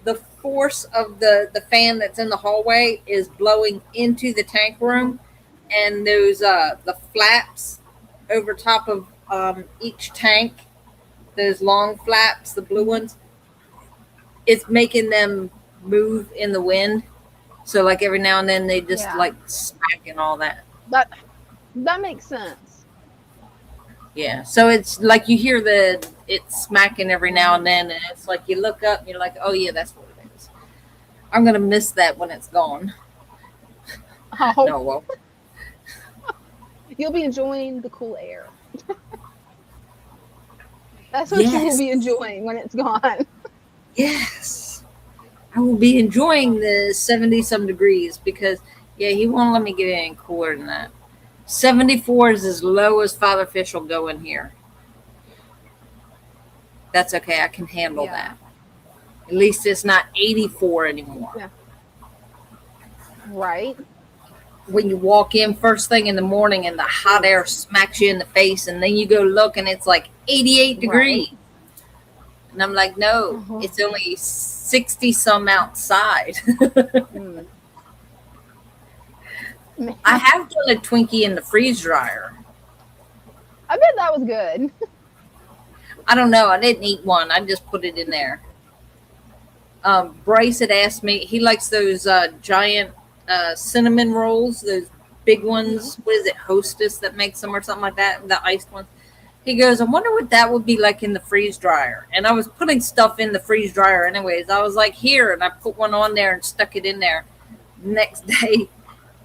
the force of the fan that's in the hallway is blowing into the tank room, and those the flaps over top of each tank, those long flaps, the blue ones, it's making them move in the wind. So like every now and then they just Yeah. like smack and all that. That makes sense. Yeah. So it's like you hear it's smacking every now and then, and it's like you look up and you're like, oh yeah, that's what it is. I'm gonna miss that when it's gone. Oh, No, well, you'll be enjoying the cool air. That's what you will be yes, enjoying when it's gone. yes. I will be enjoying the 70 some degrees because yeah, he won't let me get any cooler than that. 74 is as low as Father Fish will go in here. That's okay. I can handle Yeah. that. At least it's not 84 anymore. Yeah. Right. When you walk in first thing in the morning and the hot air smacks you in the face, and then you go look and it's like 88 degrees. Right. And I'm like, no, Uh-huh. it's only 60 some outside. Mm. I have done a Twinkie in the freeze dryer. I bet that was good. I don't know. I didn't eat one. I just put it in there. Bryce had asked me, he likes those giant cinnamon rolls, those big ones. What is it, Hostess that makes them or something like that, the iced ones. He goes, I wonder what that would be like in the freeze dryer. And I was putting stuff in the freeze dryer anyways. I was like, here. And I put one on there and stuck it in there. Next day,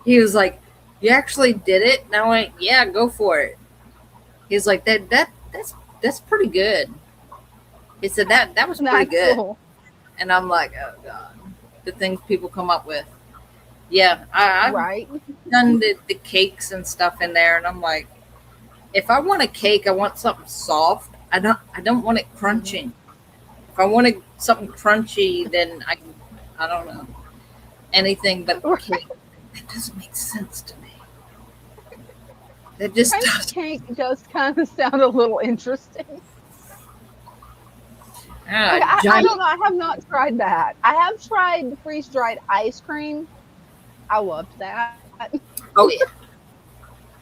he was like, you actually did it? And I went, yeah, go for it. He's like, that's pretty good. He said, that was pretty good. Cool. And I'm like, oh, God. The things people come up with. Yeah, I've Right. done the cakes and stuff in there. And I'm like, if I want a cake, I want something soft. I don't want it crunchy. If I wanted something crunchy, then I don't know, anything but cake. That doesn't make sense to me. That just French doesn't. cake does kind of sound a little interesting. Like, I don't know. I have not tried that. I have tried the freeze dried ice cream. I loved that. Oh yeah,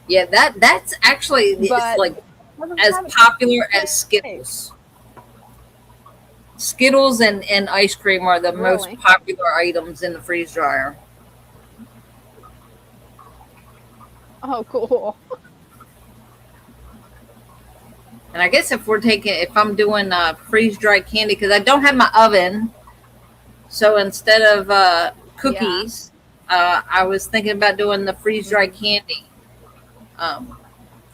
yeah. That's actually it's But like never as had it. popular as Skittles. Skittles and ice cream are the most Really? popular items in the freeze dryer. Oh, cool. And I guess if I'm doing freeze dried candy, because I don't have my oven, so instead of cookies, I was thinking about doing the freeze dried candy.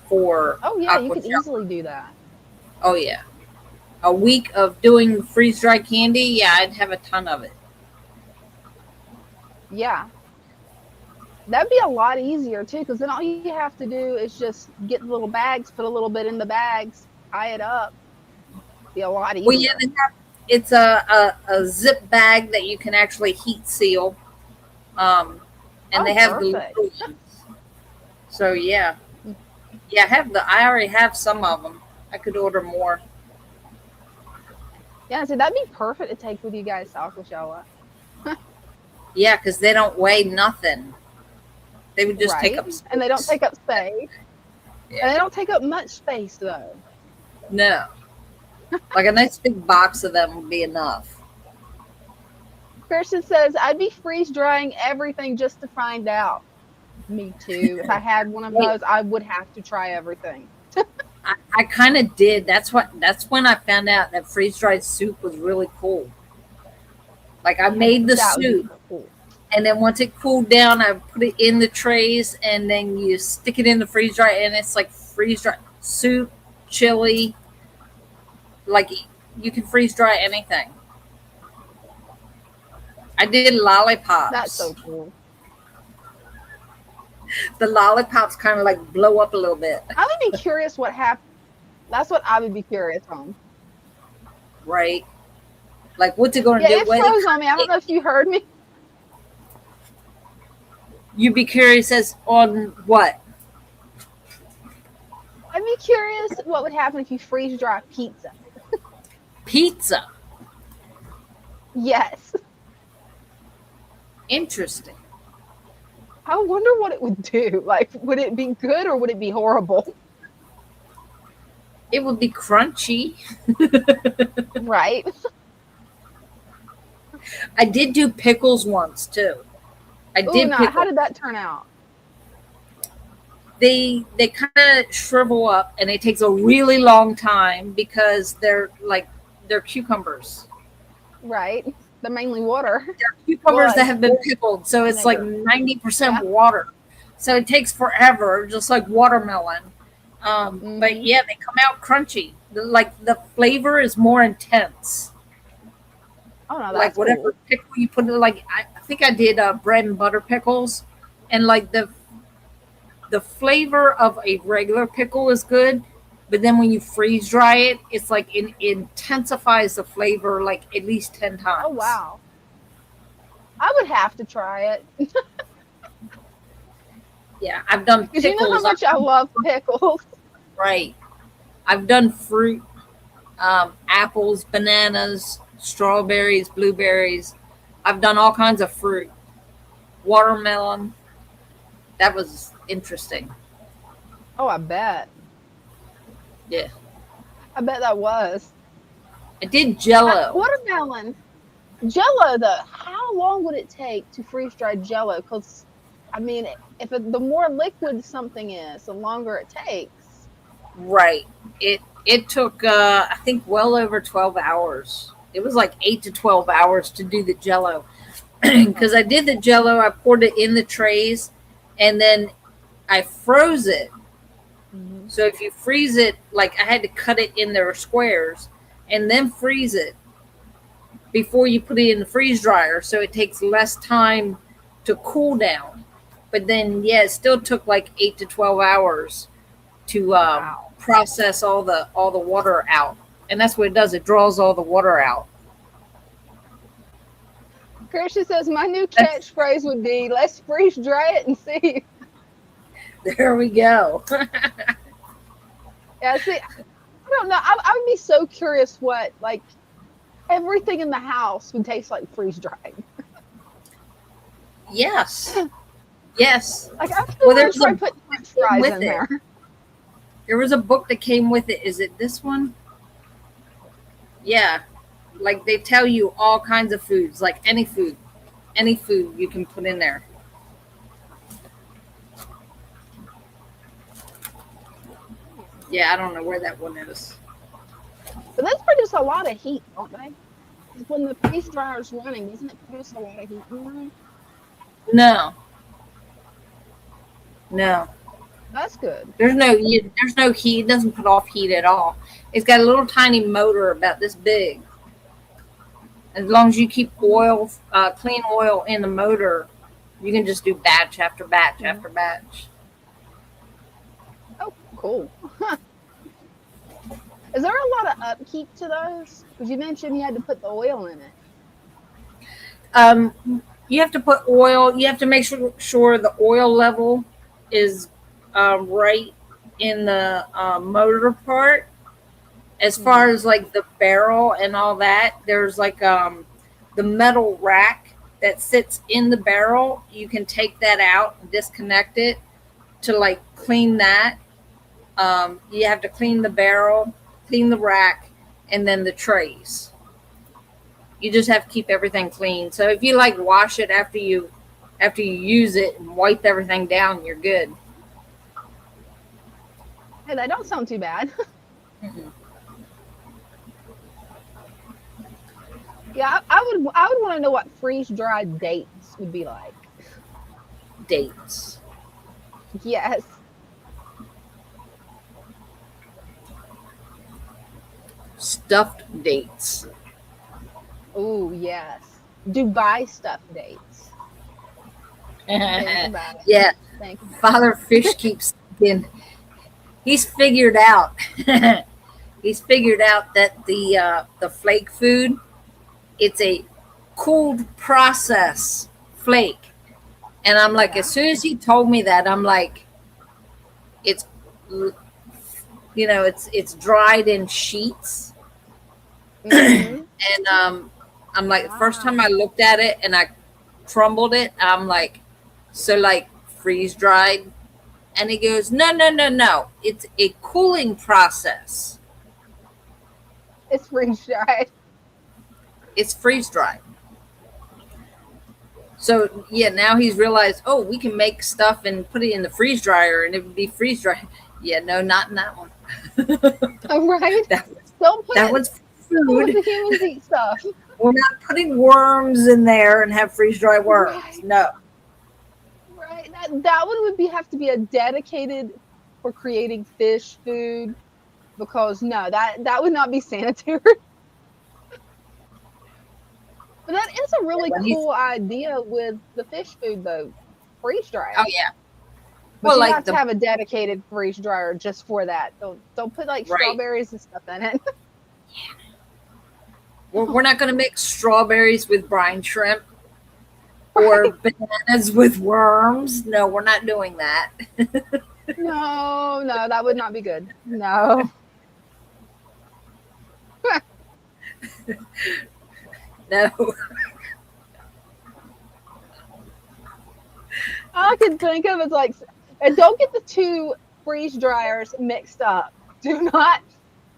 For Oh yeah, you aqua could shower. easily do that. Oh yeah, a week of doing freeze dried candy. Yeah, I'd have a ton of it. Yeah. That'd be a lot easier too, because then all you have to do is just get the little bags, put a little bit in the bags, tie it up. Be a lot easier. Well, yeah, it's a zip bag that you can actually heat seal. And they have perfect. the little ones. So yeah, I already have some of them. I could order more. Yeah, so that'd be perfect to take with you guys to Aquashowa. Yeah, because they don't weigh nothing. They would just take up space. And they don't take up space. Yeah. And they don't take up much space though. No. Like a nice big box of them would be enough. Christian says, I'd be freeze drying everything just to find out. Me too. If I had one of those, I would have to try everything. I kind of did. That's when I found out that freeze dried soup was really cool. Like I made the soup, cool. and then once it cooled down, I put it in the trays, and then you stick it in the freeze dryer, and it's like freeze dried soup, chili. Like you can freeze dry anything. I did lollipops. That's so cool. The lollipops kind of like blow up a little bit. I would be curious what happened. That's what I would be curious on. Right? Like, what's it going to Yeah, do? it froze on me. I don't know if you heard me. You'd be curious as on what? I'd be curious what would happen if you freeze dry pizza. Pizza. Yes. Interesting. I wonder what it would do. Like, would it be good or would it be horrible? It would be crunchy. Right. I did do pickles once too. I Ooh, did no, pickle. how did that turn out? They kind of shrivel up, and it takes a really long time because they're cucumbers. Right. They're mainly water. They're cucumbers that Blood. have been pickled, so it's like Vinegar. 90% Yeah. water. So it takes forever, just like watermelon. But Mhm. yeah, they come out crunchy. Like the flavor is more intense. Oh no, Like that's whatever cool. pickle you put in, like I think I did bread and butter pickles, and like the flavor of a regular pickle is good, but then when you freeze dry it, it's like it intensifies the flavor like at least 10 Oh times. wow. I would have to try it. Yeah, I've done Because you know how pickles. much I love pickles. Right. I've done fruit, apples, bananas, strawberries, blueberries. I've done all kinds of fruit. Watermelon. That was interesting. Oh, I bet. Yeah. I bet that was. I did Jello. Watermelon. Jello, though, how long would it take to freeze dry Jello? Because, I mean, the more liquid something is, the longer it takes. Right. It took I think well over 12 hours. It was like 8 to 12 hours to do the Jello. Because I did the Jello, I poured it in the trays, and then I froze it. Mm-hmm. So if you freeze it, like I had to cut it in their squares and then freeze it before you put it in the freeze dryer, so it takes less time to cool down. But then, yeah, it still took like 8 to 12 hours to Wow. process all the water out, and that's what it does. It draws all the water out. Kirsty says, my new catchphrase would be, let's freeze dry it and see. There we go. Yeah, see, I don't know. I would be so curious what, like, everything in the house would taste like freeze dried. Yes. Yes. Like, I Well, want there's to try a putting French fries with in it. there. There was a book that came with it. Is it this one? Yeah. Like they tell you all kinds of foods, like any food you can put in there. Yeah, I don't know where that one is. But those produce a lot of heat, don't they? When the freeze dryer is running, doesn't it produce a lot of heat in there? No. No. That's good. There's no heat. It doesn't put off heat at all. It's got a little tiny motor about this big. As long as you keep clean oil in the motor, you can just do batch after batch after batch. Oh, cool. Is there a lot of upkeep to those? Because you mentioned you had to put the oil in it. You have to put oil. You have to make sure the oil level is right in the motor part. As far as like the barrel and all that, there's like the metal rack that sits in the barrel. You can take that out and disconnect it to like clean that. You have to clean the barrel, clean the rack, and then the trays. You just have to keep everything clean. So if you like wash it after you use it and wipe everything down, you're good. Hey, that don't sound too bad. Mm-hmm. Yeah, I would want to know what freeze dried dates would be like. Dates. Yes. Stuffed dates. Oh, yes. Dubai stuffed dates. Think about it. Yeah. Think about Father Fish keeps thinking he's figured out. He's figured out that the flake food, it's a cooled process flake. And I'm like, as soon as he told me that, I'm like, it's it's dried in sheets. Mm-hmm. And I'm like, the first time I looked at it and I crumbled it, I'm like, so like freeze dried. And he goes, no. It's a cooling process. It's freeze dried. It's freeze dried. So yeah, now he's realized, oh, we can make stuff and put it in the freeze dryer and it would be freeze dried. Yeah, no, not in that one. Oh, right? that, Don't put that it one's with food. the humans eat stuff. We're not putting worms in there and have freeze dried worms. Right. No. Right. That one would have to be a dedicated for creating fish food, because no, that would not be sanitary. But that is a really cool idea with the fish food, though. Freeze dryer. Oh yeah. But Well, you like have to have a dedicated freeze dryer just for that. Don't put like Right. strawberries and stuff in it. we're not going to mix strawberries with brine shrimp or bananas with worms. No, we're not doing that. No, that would not be good. No. No. All I can think of is like, and don't get the two freeze dryers mixed up. Do not,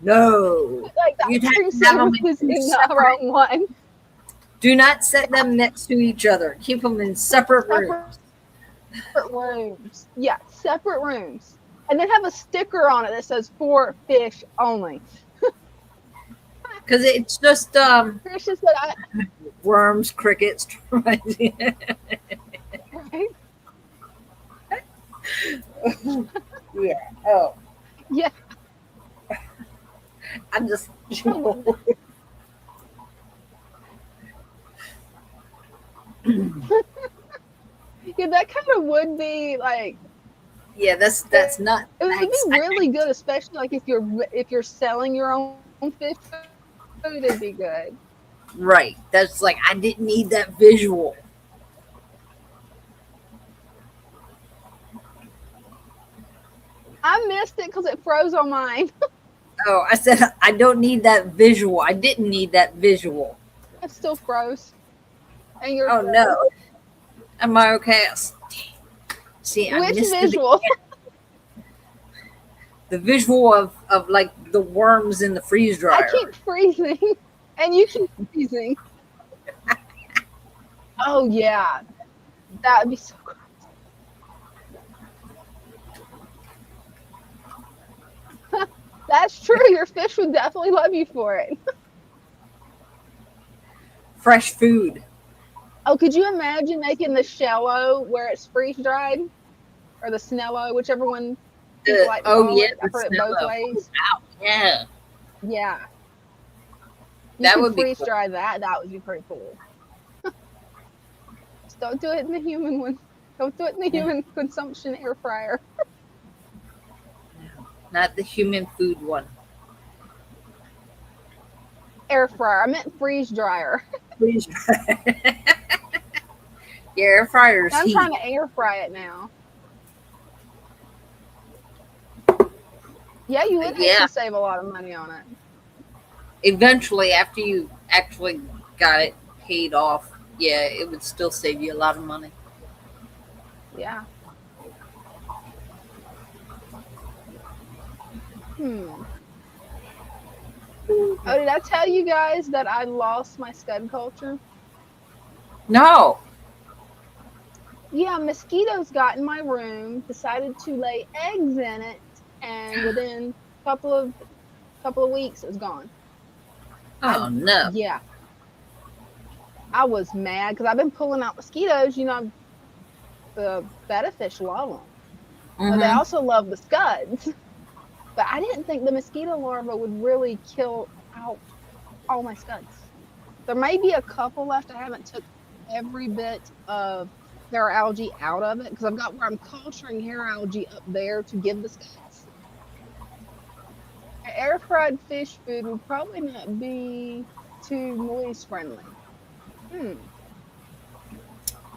No. like, the You'd have ice cream to have them sandwich is in the separate. wrong one. Do not set them next to each other. Keep them in separate rooms. Separate rooms. Yeah, separate rooms. And then have a sticker on it that says for fish only. Because it's just Tricia said worms, crickets. right? Yeah. Oh. Yeah. I'm just. Yeah, that kind of would be like, Yeah, that's not. it would nice. be really good, especially like if you're selling your own fish food, it'd be good. Right. That's like I didn't need that visual. I missed it because it froze on mine. Oh, I said I don't need that visual. I didn't need that visual. It still froze. And you're Oh no. Am I okay? See, I Which missed visual? the visual of like the worms in the freeze dryer. I keep freezing, and you keep freezing. Oh yeah, that would be so gross. That's true. Your fish would definitely love you for it. Fresh food. Oh, could you imagine making the shello where it's freeze dried, or the snello, whichever one people like to call it? I've heard it both ways. Wow. Yeah. Yeah. That would be freeze cool. dry that. That would be pretty cool. Just don't do it in the human one. Don't do it in the human consumption air fryer. Not the human food one. Air fryer. I meant freeze dryer. Freeze dryer. Yeah, air fryers. I'm heat. trying to air fry it now. Yeah, you would have to save a lot of money on it. Eventually, after you actually got it paid off, yeah, it would still save you a lot of money. Yeah. Oh, did I tell you guys that I lost my scud culture? No. Yeah, mosquitoes got in my room, decided to lay eggs in it, and within a couple of weeks, it was gone. Oh no. Yeah. I was mad because I've been pulling out mosquitoes. You know, the betta fish love them, but they also love the scuds. But I didn't think the mosquito larva would really kill out all my scuds. There may be a couple left. I haven't took every bit of hair algae out of it because I've got where I'm culturing hair algae up there to give the scuds. Air fried fish food would probably not be too noise friendly.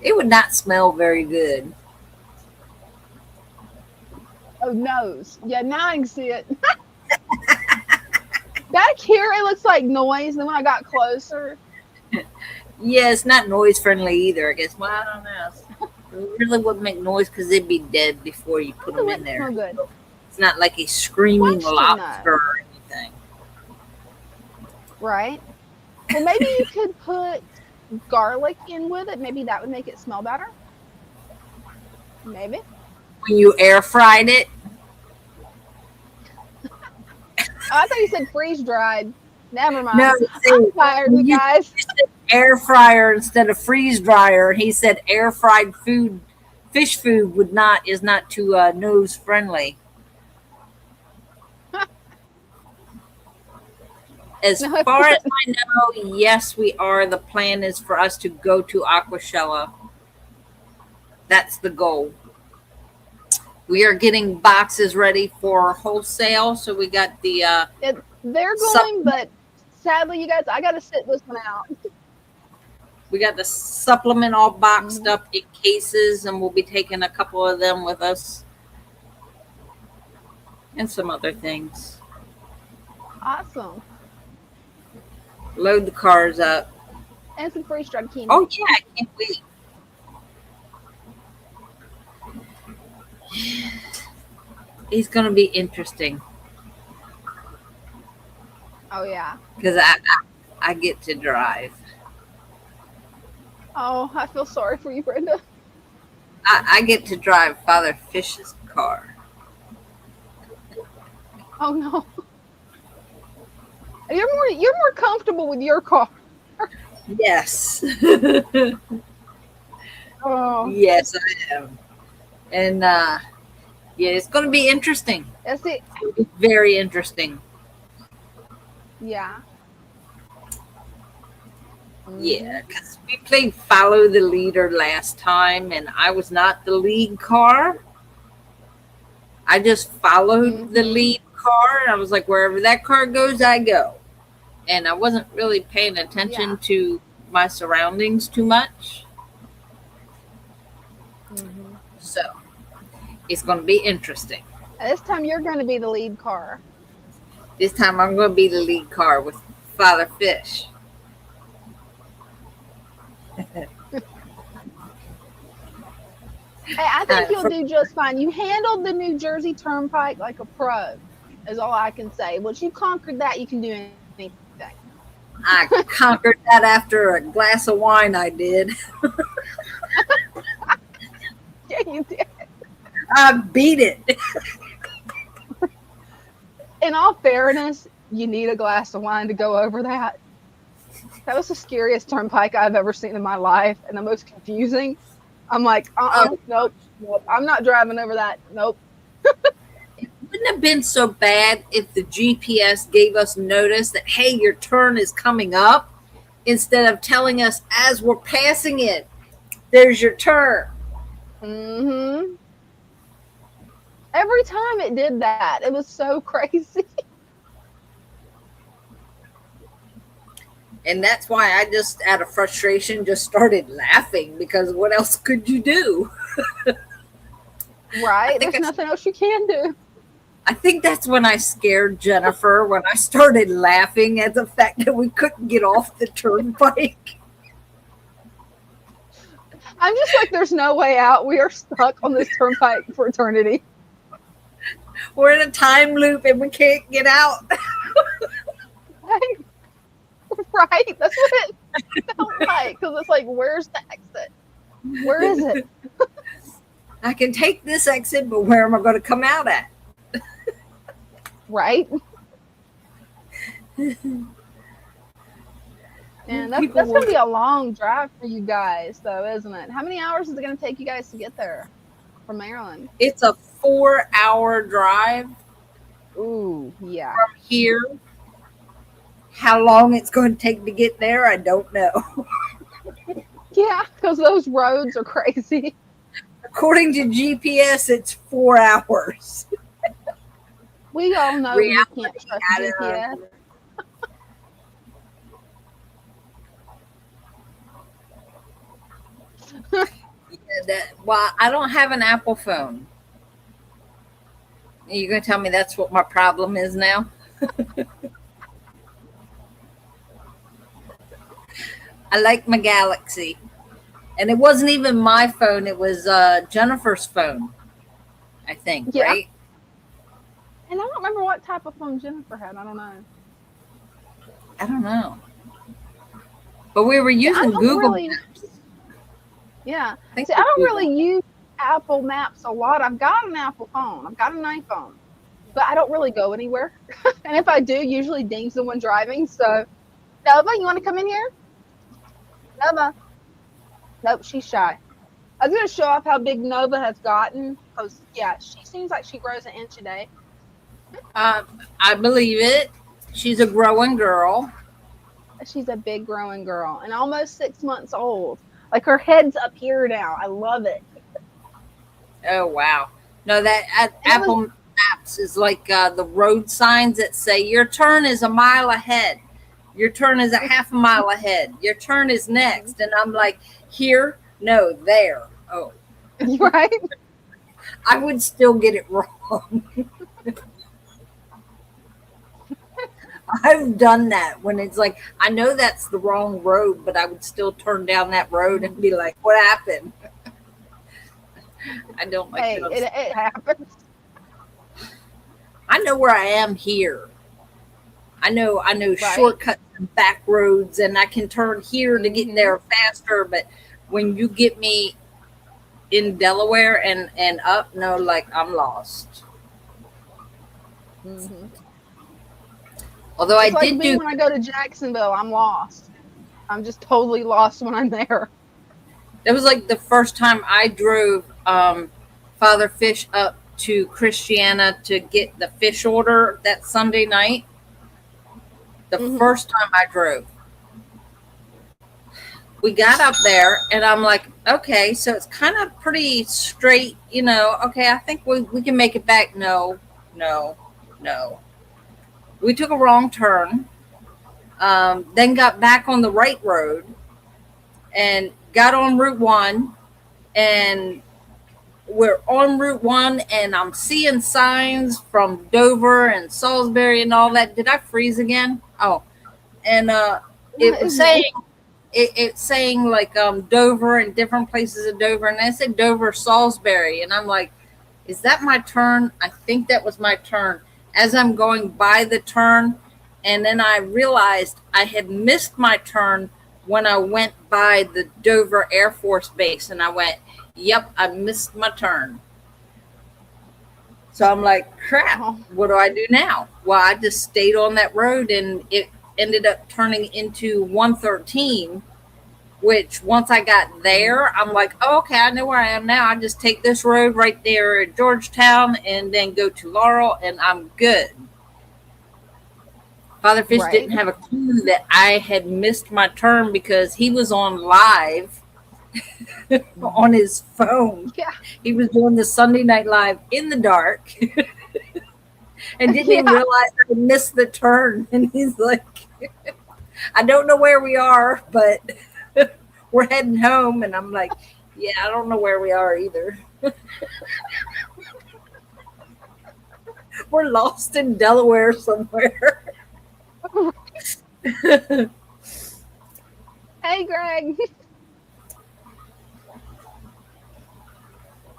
It would not smell very good. Oh, nose. Yeah, now I can see it. Back here, it looks like noise. And then when I got closer. Yeah, it's not noise friendly either, I guess. Well, I don't know. It really wouldn't make noise because they'd be dead before you put them in there. Good. It's not like a screaming Question, lobster or anything. Right. Well, maybe you could put garlic in with it. Maybe that would make it smell better. Maybe. When you air fried it, Oh, I thought you said freeze dried. Never no, mind. see, I'm fired, you you guys. said air fryer instead of freeze dryer. He said air fried food, fish food is not too nose friendly. As No, far as I know, yes, we are. The plan is for us to go to Aquashella. That's the goal. We are getting boxes ready for wholesale, so we got the they're sup- going, but sadly, you guys, I got to sit this one out. we got the supplement all boxed up in cases, and we'll be taking a couple of them with us, and some other things. Awesome. Load the cars up. And some freeze dried candy. Oh yeah, I can't wait. It's gonna be interesting Oh, yeah. because I get to drive. Oh, I feel sorry for you, Brenda. I get to drive Father Fish's car. Oh, no. You're more comfortable with your car. Yes. Oh, Yes, I am. And yeah, it's going to be interesting. that's it. Very interesting. Yeah. Yeah, because we played Follow the Leader last time, and I was not the lead car. I just followed the lead car, and I was like, wherever that car goes, I go. And I wasn't really paying attention to my surroundings too much. So it's going to be interesting. This time you're going to be the lead car. This time I'm going to be the lead car with Father Fish. Hey, I think you'll do just fine. You handled the New Jersey Turnpike like a pro, is all I can say. Once you conquered that, you can do anything. I conquered that after a glass of wine I did. Yeah, you did. I beat it. In all fairness, you need a glass of wine to go over that. That was the scariest turnpike I've ever seen in my life, and the most confusing. I'm like, nope, I'm not driving over that. Nope. It wouldn't have been so bad if the GPS gave us notice that, hey, your turn is coming up, instead of telling us as we're passing it, there's your turn. Mm-hmm. Every time it did that, it was so crazy. And that's why I just, out of frustration, just started laughing, because what else could you do? Right? There's nothing else you can do. I think that's when I scared Jennifer, when I started laughing at the fact that we couldn't get off the turnpike. I'm just like, there's no way out. We are stuck on this turnpike for eternity. We're in a time loop and we can't get out. Right? That's what it felt like. Because it's like, where's the exit? Where is it? I can take this exit, but where am I going to come out at? Right? And that's going to be a long drive for you guys, though, isn't it? How many hours is it going to take you guys to get there from Maryland? It's a 4-hour drive. Ooh, yeah. From here. How long it's going to take to get there, I don't know. Yeah, because those roads are crazy. According to GPS, it's 4 hours. We all know you can't trust GPS. Well, I don't have an Apple phone. You're going to tell me that's what my problem is now? I like my Galaxy. And it wasn't even my phone. It was Jennifer's phone, I think, right? And I don't remember what type of phone Jennifer had. I don't know. I don't know. But we were See, I using don't Google really. Maps. Yeah. I think See, I it was don't Google. really use Apple Maps a lot. I've got an Apple phone. I've got an iPhone, but I don't really go anywhere. And if I do, usually Dean's the one driving. So, Nova, you want to come in here? Nova. Nope, she's shy. I was going to show off how big Nova has gotten because, yeah, she seems like she grows an inch a day. I believe it. She's a growing girl. She's a big growing girl and almost 6 months old. Like her head's up here now. I love it. Oh wow! No, that And it was, Apple Maps is like the road signs that say your turn is a mile ahead, your turn is a half a mile ahead, your turn is next, and I'm like, here, no, there. Oh, right? I would still get it wrong. I've done that when it's like I know that's the wrong road, but I would still turn down that road and be like, what happened? I don't like Hey, that. it happens. I know where I am here. I know Right? shortcuts and back roads, and I can turn here to get Mm-hmm. there faster. But when you get me in Delaware and up, no, like I'm lost. Mm-hmm. Although I It's like did me do, when I go to Jacksonville. I'm lost. I'm just totally lost when I'm there. that was like the first time I drove Father Fish up to Christiana to get the fish order that Sunday night. The Mm-hmm. first time I drove. We got up there and I'm like, okay, so it's kind of pretty straight, okay, I think we can make it back. No, no, no. We took a wrong turn, then got back on the right road and got on Route 1, and we're on Route 1 and I'm seeing signs from Dover and Salisbury and all that. Did I freeze again? Oh, and it was saying, it's saying like Dover and different places of Dover, and I said Dover Salisbury, and I'm like, is that my turn? I think that was my turn. As I'm going by the turn, and then I realized I had missed my turn when I went by the Dover Air Force Base, and I went, yep, I missed my turn. So I'm like, crap, what do I do now? Well, I just stayed on that road, and it ended up turning into 113, which once I got there, I'm like, oh, okay, I know where I am now. I just take this road right there at Georgetown and then go to Laurel, and I'm good. Father Fish Right. didn't have a clue that I had missed my turn because he was on live on his phone. Yeah. He was doing the Sunday Night Live in the dark and didn't even Yeah. realize I missed the turn. And he's like, I don't know where we are, but we're heading home. And I'm like, yeah, I don't know where we are either. We're lost in Delaware somewhere. Hey, Greg.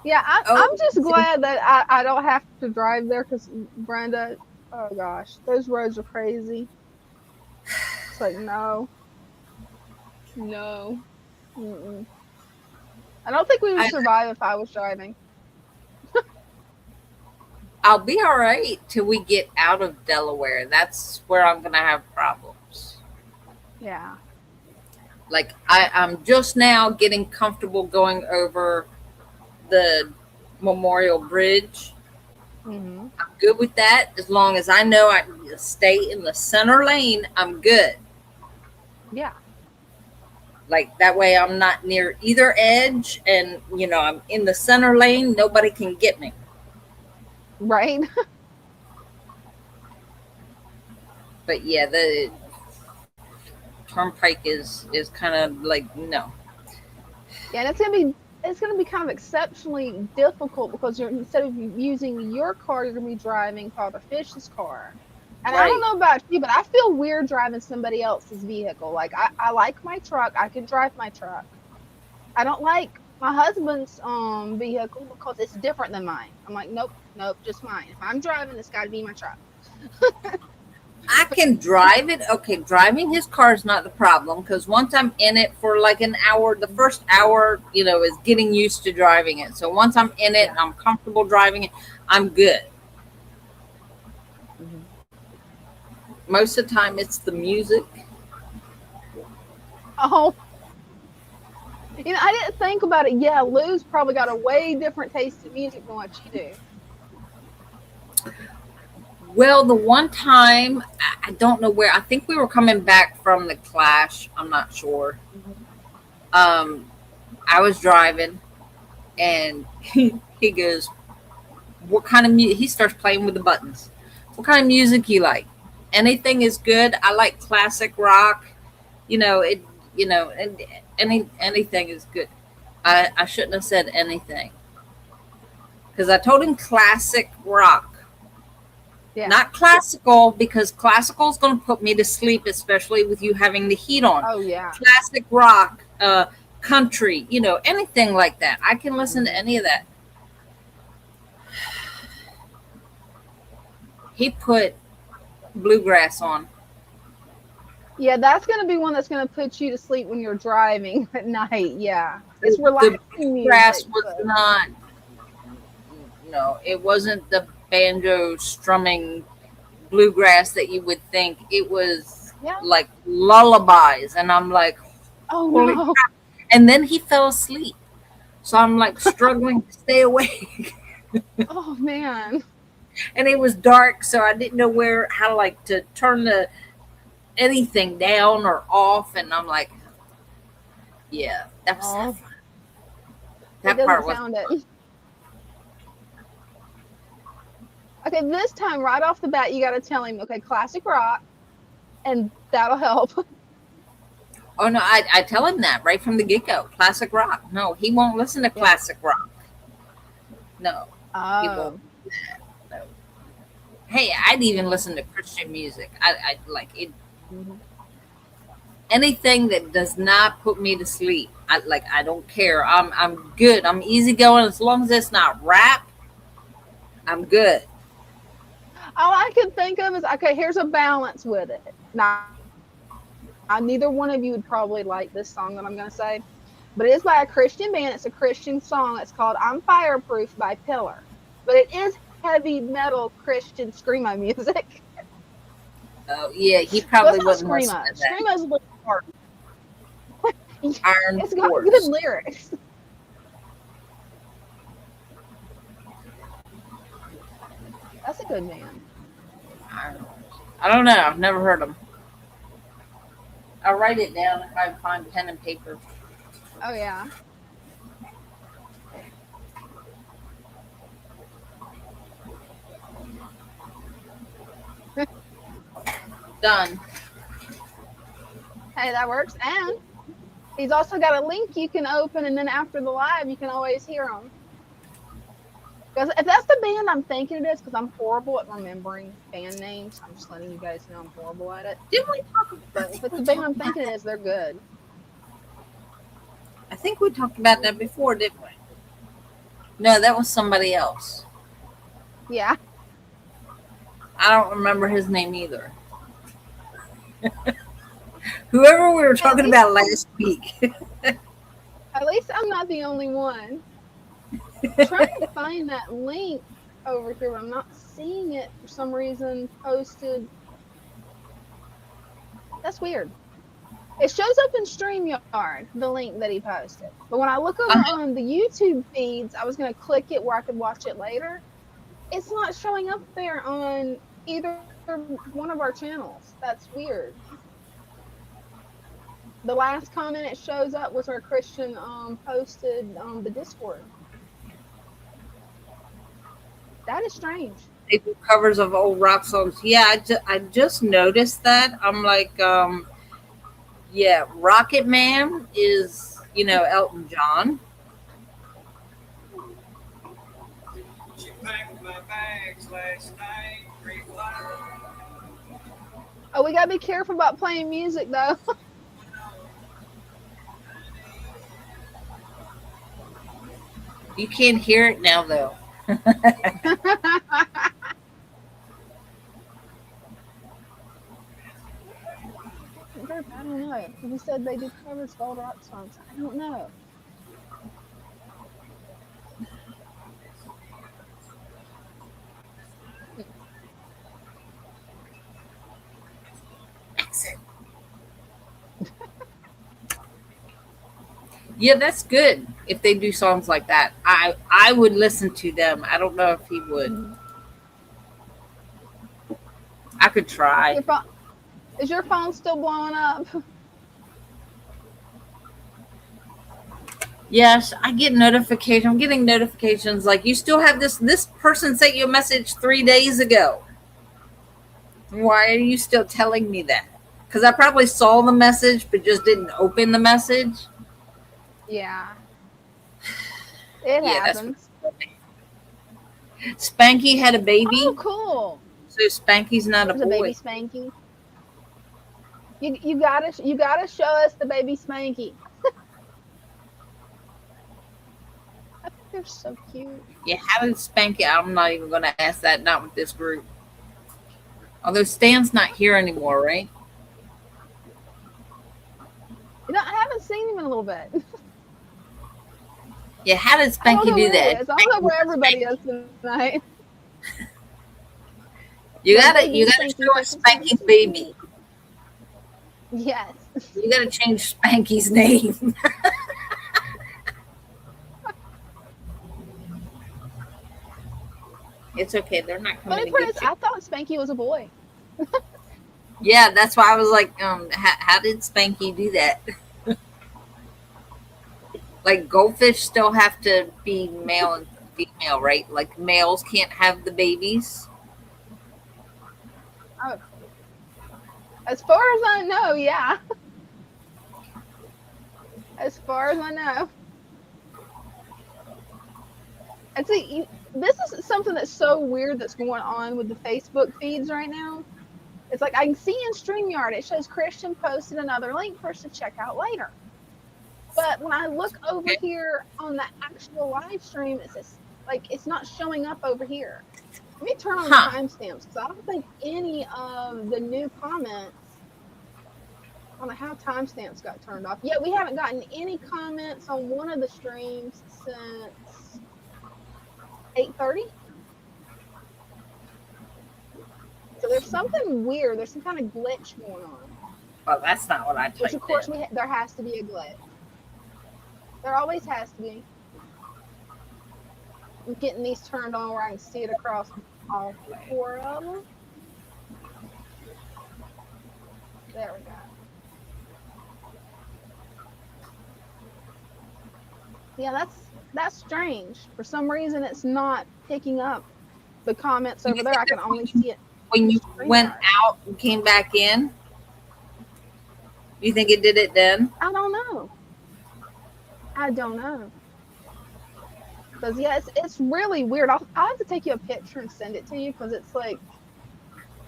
Yeah, I'm just glad that I don't have to drive there because Brenda, oh gosh, those roads are crazy. It's like, no. Mm-mm. I don't think we would survive if I was driving. I'll be all right till we get out of Delaware. That's where I'm going to have problems. Yeah. Like, I'm just now getting comfortable going over the Memorial Bridge. Mm-hmm. I'm good with that. As long as I know I can stay in the center lane, I'm good. Yeah. Like, that way I'm not near either edge, and, I'm in the center lane. Nobody can get me. Right. But yeah, the turnpike is kind of like, no. Yeah, and it's gonna be kind of exceptionally difficult because instead of using your car, you're gonna be driving Father Fish's car. And I don't know about you, but I feel weird driving somebody else's vehicle. Like I like my truck. I can drive my truck. I don't like my husband's vehicle because it's different than mine. I'm like, nope, just mine. If I'm driving, it's got to be my truck. I can drive it. Okay, driving his car is not the problem because once I'm in it for like an hour, the first hour, is getting used to driving it. So once I'm in it and I'm comfortable driving it, I'm good. Mhm. Most of the time, it's the music. Oh, I didn't think about it. Yeah, Lou's probably got a way different taste in music than what you do. Well, the one time, I don't know where, I think we were coming back from the Clash. I'm not sure. Mhm. Um, I was driving and he goes, what kind of music? He starts playing with the buttons. What kind of music you like? Anything is good. I like classic rock. It, and anything is good. I shouldn't have said anything because I told him classic rock. Yeah. Not classical, because classical is going to put me to sleep, especially with you having the heat on. Oh, yeah. Classic rock, country, anything like that. I can listen to Mhm. any of that. He put bluegrass on. Yeah, that's going to be one that's going to put you to sleep when you're driving at night. Yeah. It's The relaxing bluegrass music. was But not, no, it wasn't the banjo strumming bluegrass that you would think. It was yeah. like lullabies. And I'm like, Oh, holy no. crap. And then he fell asleep. So I'm like struggling to stay awake. Oh, man. And it was dark, so I didn't know how like to turn anything down or off. And I'm like, yeah, that was Oh, it that doesn't part was sound it. Okay, this time, right off the bat, you got to tell him, okay, classic rock, and that'll help. Oh no, I tell him that right from the get-go. Classic rock. No, he won't listen to Yeah. classic rock. No, he won't. Oh. No. Hey, I'd even listen to Christian music. I like it. Mhm. Anything that does not put me to sleep. I don't care. I'm good. I'm easygoing as long as it's not rap. I'm good. All I can think of is, okay, here's a balance with it. Now, neither one of you would probably like this song that I'm going to say, but it is by a Christian band. It's a Christian song. It's called I'm Fireproof by Pillar. But it is heavy metal Christian screamo music. Oh yeah, he So it's probably not wouldn't listen screamo. to that. Screamo's a little hard. Iron It's got good Force. lyrics. That's a good man. I don't know. I've never heard them. I'll write it down if I find pen and paper. Oh, yeah. Done. Hey, that works. And he's also got a link you can open, and then after the live, you can always hear him. Because if that's the band I'm thinking it is, because I'm horrible at remembering band names, I'm just letting you guys know I'm horrible at it. Didn't we talk about But if it's the band I'm thinking it is, they're good. I think we talked about that before, didn't we? No, that was somebody else. Yeah. I don't remember his name either. Whoever we were talking about last week. At least I'm not the only one. I'm trying to find that link over here, but I'm not seeing it for some reason posted. That's weird. It shows up in StreamYard, the link that he posted. But when I look over on the YouTube feeds, I was going to click it where I could watch it later. It's not showing up there on either one of our channels. That's weird. The last comment it shows up was where Christian posted the Discord. That is strange. They do covers of old rock songs. Yeah, I just noticed that. I'm like, yeah, Rocket Man is, Elton John. She packed my bags last night, Oh, we gotta be careful about playing music though. You can't hear it now, though. group? I don't know. He said they do covers of old rock songs. I don't know. Yeah, that's good. If they do songs like that, I would listen to them. I don't know if he would. Mhm. I could try. Your phone, is your phone still blowing up? Yes, I get notifications. I'm getting notifications like you still have this. This person sent you a message 3 days ago. Why are you still telling me that? Because I probably saw the message but just didn't open the message. Yeah, it Yeah, that's happens. what Spanky had a Oh, baby, cool. so Spanky's not a There's a baby boy. Spanky. You gotta show us the baby Spanky. I think they're so cute. Yeah, how did Spanky? I'm not even going to ask that. Not with this group. Although Stan's not here anymore, right? I haven't seen him in a little bit. Yeah, how did I don't Spanky know do where he that? is. I don't know where everybody is tonight. You But gotta baby show Spanky, us Spanky's baby. yes. You gotta change Spanky's name. It's okay. They're not coming Funny to part is, get you. I thought Spanky was a boy. Yeah, that's why I was like, how did Spanky do that? Like goldfish still have to be male and female, right? Like males can't have the babies. Oh, as far as I know, yeah. As far as I know. And see, this is something that's so weird that's going on with the Facebook feeds right now. It's like I can see in StreamYard, it shows Christian posted another link for us to check out later. But when I look over Okay. here on the actual live stream, it says, like, it's not showing up over here. Let me turn on the Huh. timestamps because I don't think any of the new comments, I don't know how timestamps got turned off. Yeah, we haven't gotten any comments on one of the streams since 8:30. So there's something weird. There's some kind of glitch going on. Well, that's not what I Which, of typed course, in. there has to be a glitch. There always has to be. I'm getting these turned on where I can see it across all four of them. There we go. Yeah, that's strange. For some reason, it's not picking up the comments over there. I can only see it When you StreamYard. went out and came back in, you think it did it then? I don't know. I don't know. Because, yeah, it's really weird. I'll have to take you a picture and send it to you because it's like,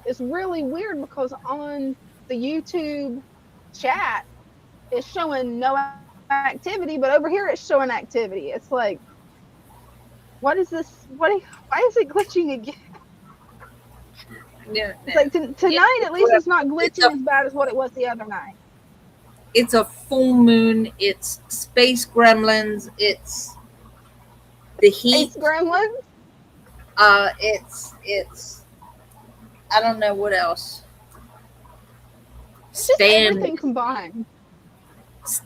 it's really weird because on the YouTube chat, it's showing no activity, but over here it's showing activity. It's like, what is this? Why is it glitching again? Yeah. It's like tonight, at least it's not glitching as bad as what it was the other night. It's a full moon. It's space gremlins. It's the heat. Space gremlins. It's. I don't know what else. It's just Stan everything combined.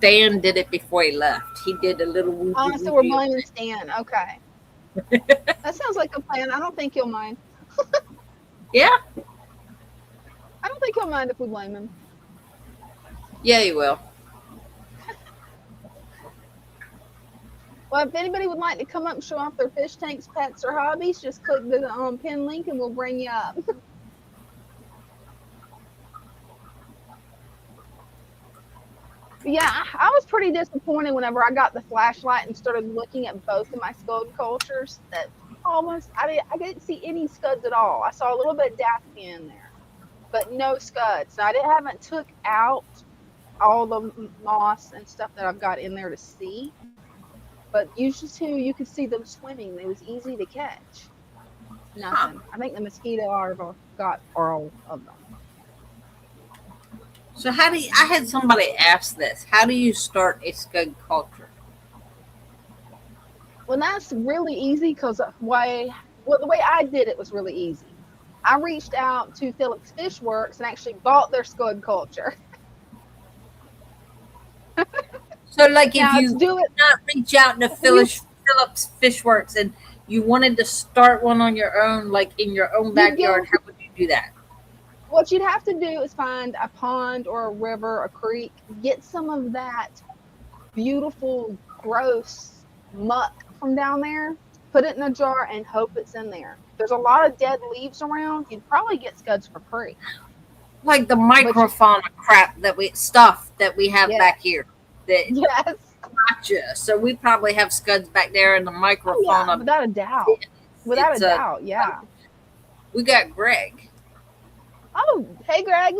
did it before he left. He did a little woo. Oh, so we're blaming Stan. Okay. That sounds like a plan. I don't think he'll mind. Yeah, I don't think he'll mind if we blame him. yeah, he will. Well, if anybody would like to come up and show off their fish tanks, pets, or hobbies, just click the pin link and we'll bring you up. Yeah, I was pretty disappointed whenever I got the flashlight and started looking at both of my scud cultures. That almost, I didn't see any scuds at all. I saw a little bit of Daphne in there, but no scuds. So I haven't took out all the moss and stuff that I've got in there to see. But usually too, you could see them swimming. It was easy to catch. Nothing. I think the mosquito larvae got all of them. So how do you, I had somebody ask this. How do you start a scud culture? Well, that's really easy because the way I did it was really easy. I reached out to Phillips Fish Works and actually bought their scud culture. So like if Now you to do it, not reach out to Phillips Fishworks and you wanted to start one on your own, like in your own backyard, how would you do that? what you'd have to do is find a pond or a river, a creek, get some of that beautiful, gross muck from down there, put it in a jar, and hope it's in there. There's a lot of dead leaves around. You'd probably get scuds for free. Like the microfauna crap that we have back here. That Yes. gotcha. So we probably have scuds back there in the microfauna. Yeah, without a doubt. Without a doubt, yeah. We got Greg. Oh, hey Greg.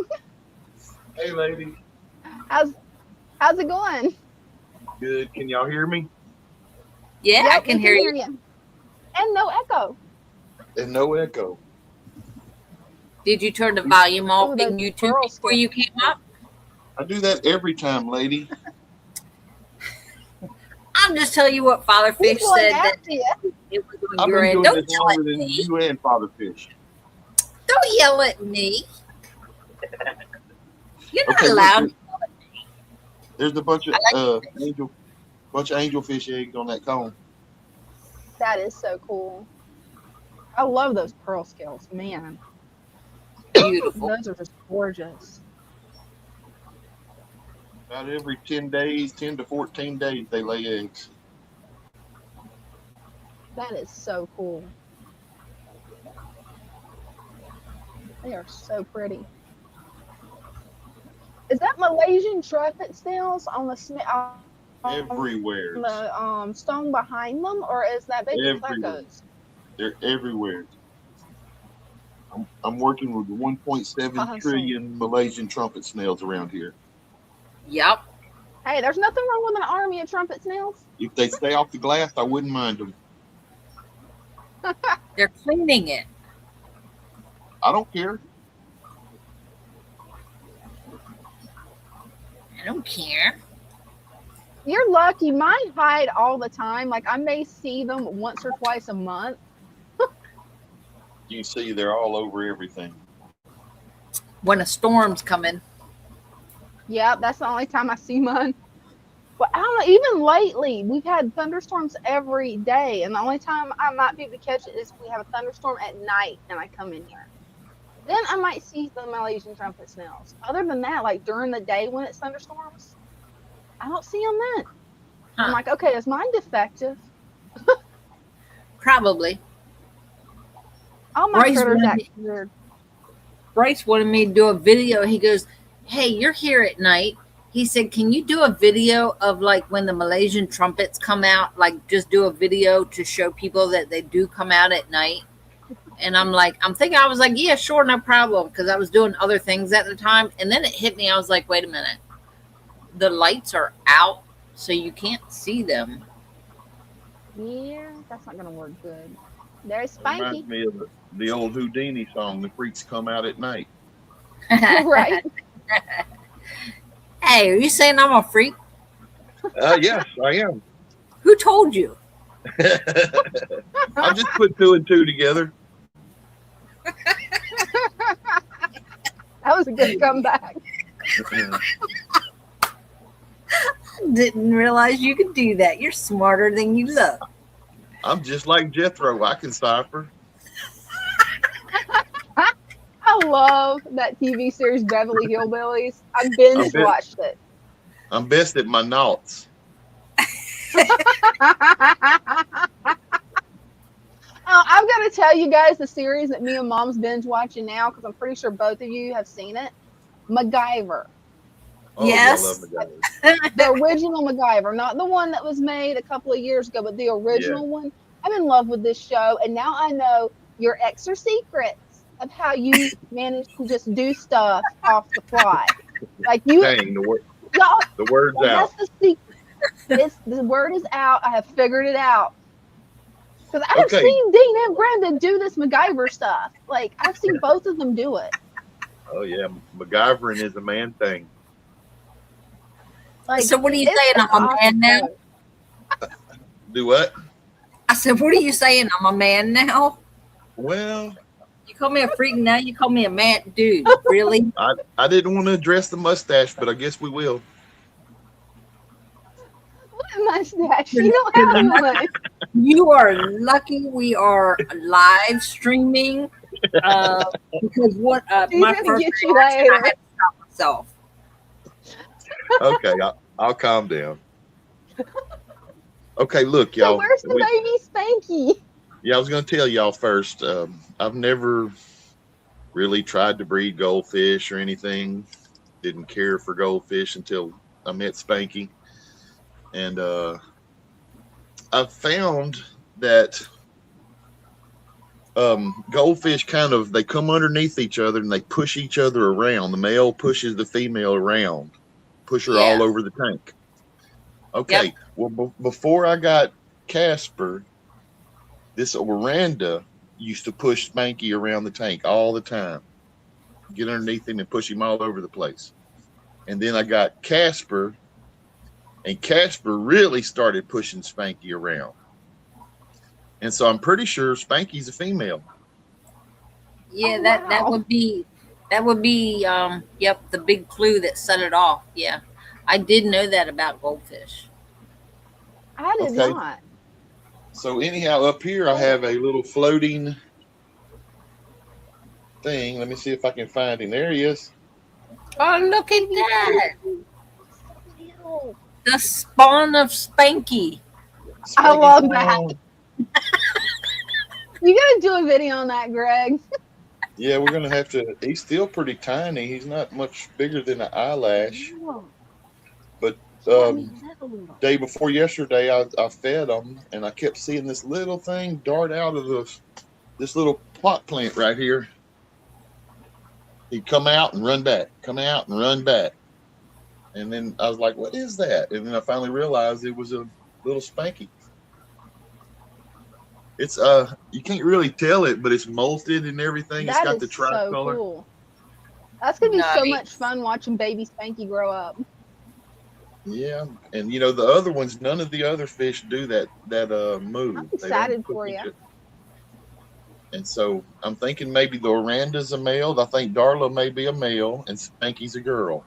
Hey, lady. How's it going? Good. Can y'all hear me? Yeah, Yep, I can we hear you. And no echo. And no echo. Did you turn the volume off Ooh, those in YouTube pearl before you came up? I do that every time, lady. I'm just telling you what Father Fish He's going said that after you. it was on I've your been end. doing Don't this yell at longer than me. you and Father Fish. Don't yell at me. You're not Okay, allowed. look, there's a bunch of I angelfish eggs on that cone. That is so cool. I love those pearl scales, man. Beautiful. Those are just gorgeous. About every 10 days, 10 to 14 days, they lay eggs. That is so cool. They are so pretty. Is that Malaysian trumpet snails on Everywhere. the stone behind them, or is that baby Everywhere. flecos? They're everywhere. I'm working with 1.7 Awesome. trillion Malaysian trumpet snails around here. Yep. Hey, there's nothing wrong with an army of trumpet snails. If they stay off the glass, I wouldn't mind them. They're cleaning it. I don't care. I don't care. You're lucky. Mine hide all the time. Like I may see them once or twice a month. You see, they're all over everything. When a storm's coming. Yep, that's the only time I see mine. But I don't know, even lately, we've had thunderstorms every day, and the only time I might be able to catch it is if we have a thunderstorm at night and I come in here. Then I might see the Malaysian trumpet snails. Other than that, like during the day when it's thunderstorms, I don't see them then. I'm like, okay, is mine defective? Probably. All my critters act weird. Bryce wanted me to do a video. He goes, hey, you're here at night. He said, can you do a video of like when the Malaysian trumpets come out? Like just do a video to show people that they do come out at night. And I was like, yeah, sure, no problem. Because I was doing other things at the time. And then it hit me. I was like, wait a minute. The lights are out, so you can't see them. Yeah, that's not going to work good. There's Reminds Spanky. me of the old Houdini song, The Freaks Come Out at Night. Right. Hey, are you saying I'm a freak? Yes, I am. Who told you? I just put two and two together. That was a good comeback. Didn't realize you could do that. You're smarter than you look. I'm just like Jethro. I can cipher. I love that TV series Beverly Hillbillies. I binge watched it. I'm best at my noughts. I've got to tell you guys the series that me and Mom's binge watching now because I'm pretty sure both of you have seen it. MacGyver. Oh, Yes. I love MacGyver. The original MacGyver, not the one that was made a couple of years ago, but the original one. I'm in love with this show, and now I know your extra secrets of how you manage to just do stuff off the fly. Like you, Dang, the word's well, out. that's the secret. The word is out. I have figured it out. Because I've Okay. seen Dean and Brenda do this MacGyver stuff. Like I've seen both of them do it. Oh yeah, MacGyvering is a man thing. Like, So what are you it's saying? an I'm a awesome man now? show. Do what? I said, what are you saying? I'm a man now? Well, You call me a freak now? You call me a man, dude? Really? I didn't want to address the mustache, but I guess we will. What mustache? You don't have one. You are lucky we are live streaming. Because what She's my gonna first get you reaction, I later. had to stop myself. Okay, I'll calm down. Okay, look, So y'all. where's the baby Spanky? Yeah, I was going to tell y'all first. I've never really tried to breed goldfish or anything. Didn't care for goldfish until I met Spanky, and I've found that goldfish they come underneath each other and they push each other around. The male pushes the female around, push her all Yeah. over the tank. Okay, Yep. well, before I got Casper, this Oranda used to push Spanky around the tank all the time, get underneath him and push him all over the place. And then I got Casper, and Casper really started pushing Spanky around. And so I'm pretty sure Spanky's a female. Yeah, Oh, that wow. would be yep, the big clue that set it off. Yeah. I did know that about goldfish. I did Okay. not. So anyhow, up here I have a little floating thing. Let me see if I can find him. There he is. Oh, look at that. Little. The spawn of Spanky. I Spanky's love going that. on. You gotta do a video on that, Greg. Yeah, we're gonna have to. He's still pretty tiny. He's not much bigger than an eyelash. But day before yesterday, I fed him, and I kept seeing this little thing dart out of this little pot plant right here. He'd come out and run back, come out and run back, and then I was like, "What is that?" And then I finally realized it was a little Spanky. It's you can't really tell it, but it's molted and everything. It's That got is the so tricolor. cool. That's gonna be so Nice. much fun watching baby Spanky grow up. Yeah, and the other ones, none of the other fish do that move. I'm They don't excited push for each you. other. And so I'm thinking maybe the Oranda's a male. I think Darla may be a male, and Spanky's a girl.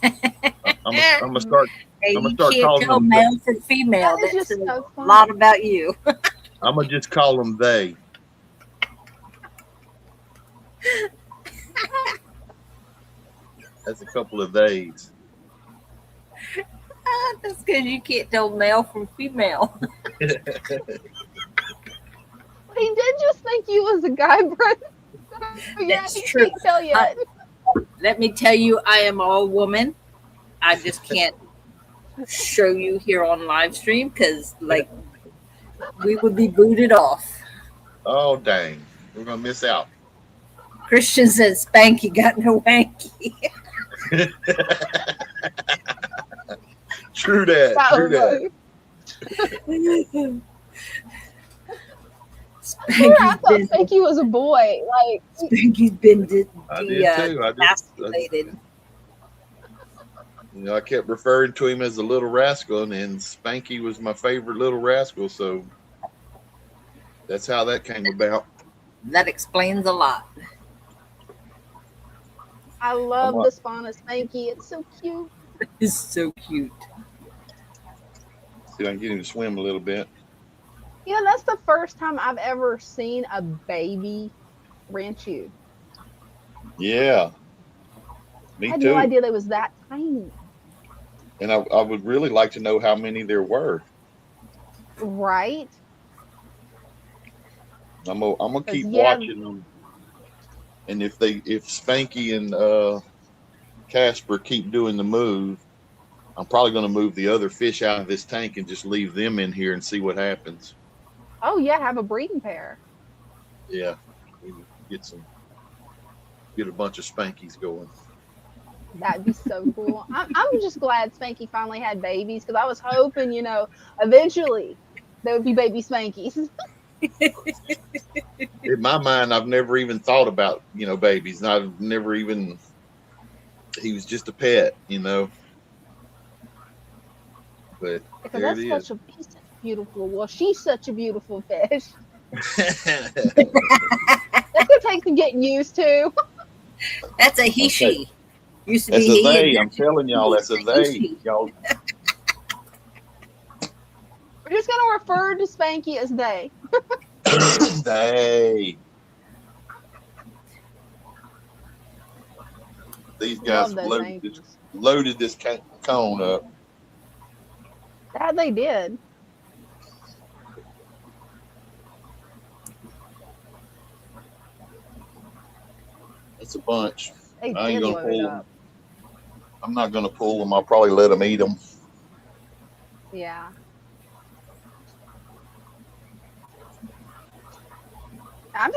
I'm gonna start. Hey, I'm gonna you start can't calling tell them. male from female. That is That's just a so fun. lot about you. I'm gonna just call them they. That's a couple of days. That's because you can't tell male from female. He did just think you was a guy, Brenda. Yeah, That's he true. can't tell yet. Let me tell you, I am all woman. I just can't show you here on live stream because, like, we would be booted off. Oh dang, we're gonna miss out. Christian said Spanky got no wanky. True that. True that. I thought Spanky was a boy. Like, Spanky's been I did too. emasculated. I kept referring to him as a little rascal, and Spanky was my favorite little rascal. So that's how that came about. That explains a lot. I love the spawn of Spanky. It's so cute. It's so cute. See if I can get him to swim a little bit. Yeah, that's the first time I've ever seen a baby Ranchu. Yeah. Me I had too. no idea they was that tiny. And I would really like to know how many there were. Right? I'm gonna keep Yeah. watching them. And if Spanky and Casper keep doing the move, I'm probably gonna move the other fish out of this tank and just leave them in here and see what happens. Oh yeah, have a breeding pair. Yeah. Get a bunch of Spankies going. That'd be so cool. I'm just glad Spanky finally had babies because I was hoping, eventually there would be baby Spankies. In my mind, I've never even thought about, babies. And I've never even, he was just a pet, but Because there it that's is. he's such a beautiful. Well, she's such a beautiful fish. That's gonna take some getting used to. That's a he, Okay. she. Used to That's be a he. they. I'm telling y'all, that's a they. He, Y'all, We're just gonna refer to Spanky as they. they. These guys Love those loaded angels. this cone up. That they did. It's a bunch. They I ain't did gonna load pull up. them. I'm not gonna pull them. I'll probably let them eat them. Yeah. I'm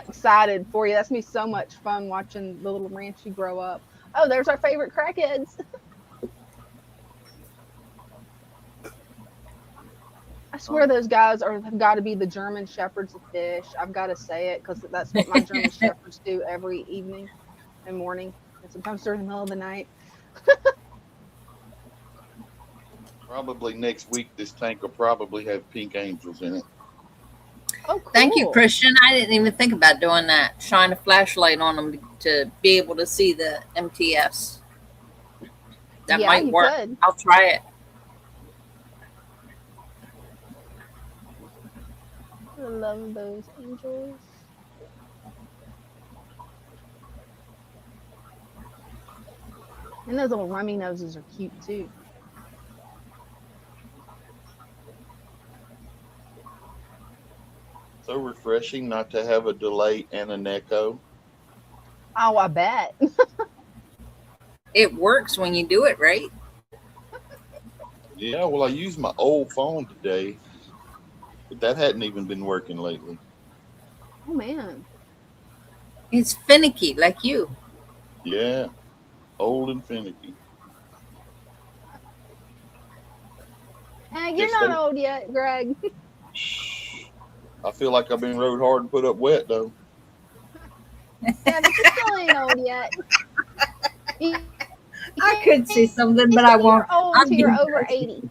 excited for you. That's gonna be so much fun watching the little Ranchi grow up. Oh, there's our favorite crackheads. I swear those guys have got to be the German shepherds of fish. I've got to say it because that's what my German shepherds do every evening and morning, and sometimes during the middle of the night. Probably next week, this tank will probably have pink angels in it. Oh, cool. Thank you, Christian. I didn't even think about doing that. Shine a flashlight on them to be able to see the MTS. That Yeah, might you work. could. I'll try it. I love those angels. And those little rummy noses are cute too. So refreshing not to have a delay and an echo. Oh, I bet. It works when you do it right. Yeah, well, I used my old phone today, but that hadn't even been working lately. Oh man. It's finicky like you. Yeah, old and finicky. You're not old yet, Greg. I feel like I've been rode hard and put up wet though. Yeah, but you still ain't old yet. I could say something, but I won't. You're old until you're over 80.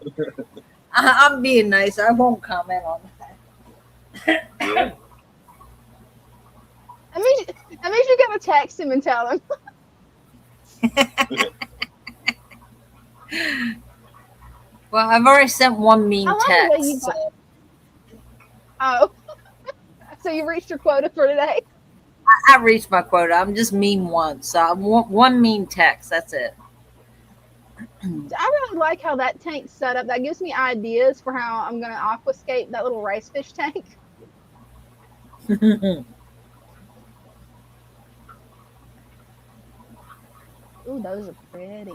I'm being nice. I won't comment on that. Yeah. That means you gotta text him and tell him. Well, I've already sent one mean I love the way text. you Oh. So you reached your quota for today? I reached my quota. I'm just mean once. So I want one mean text. That's it. I really like how that tank's set up. That gives me ideas for how I'm gonna aquascape that little rice fish tank. Ooh, those are pretty.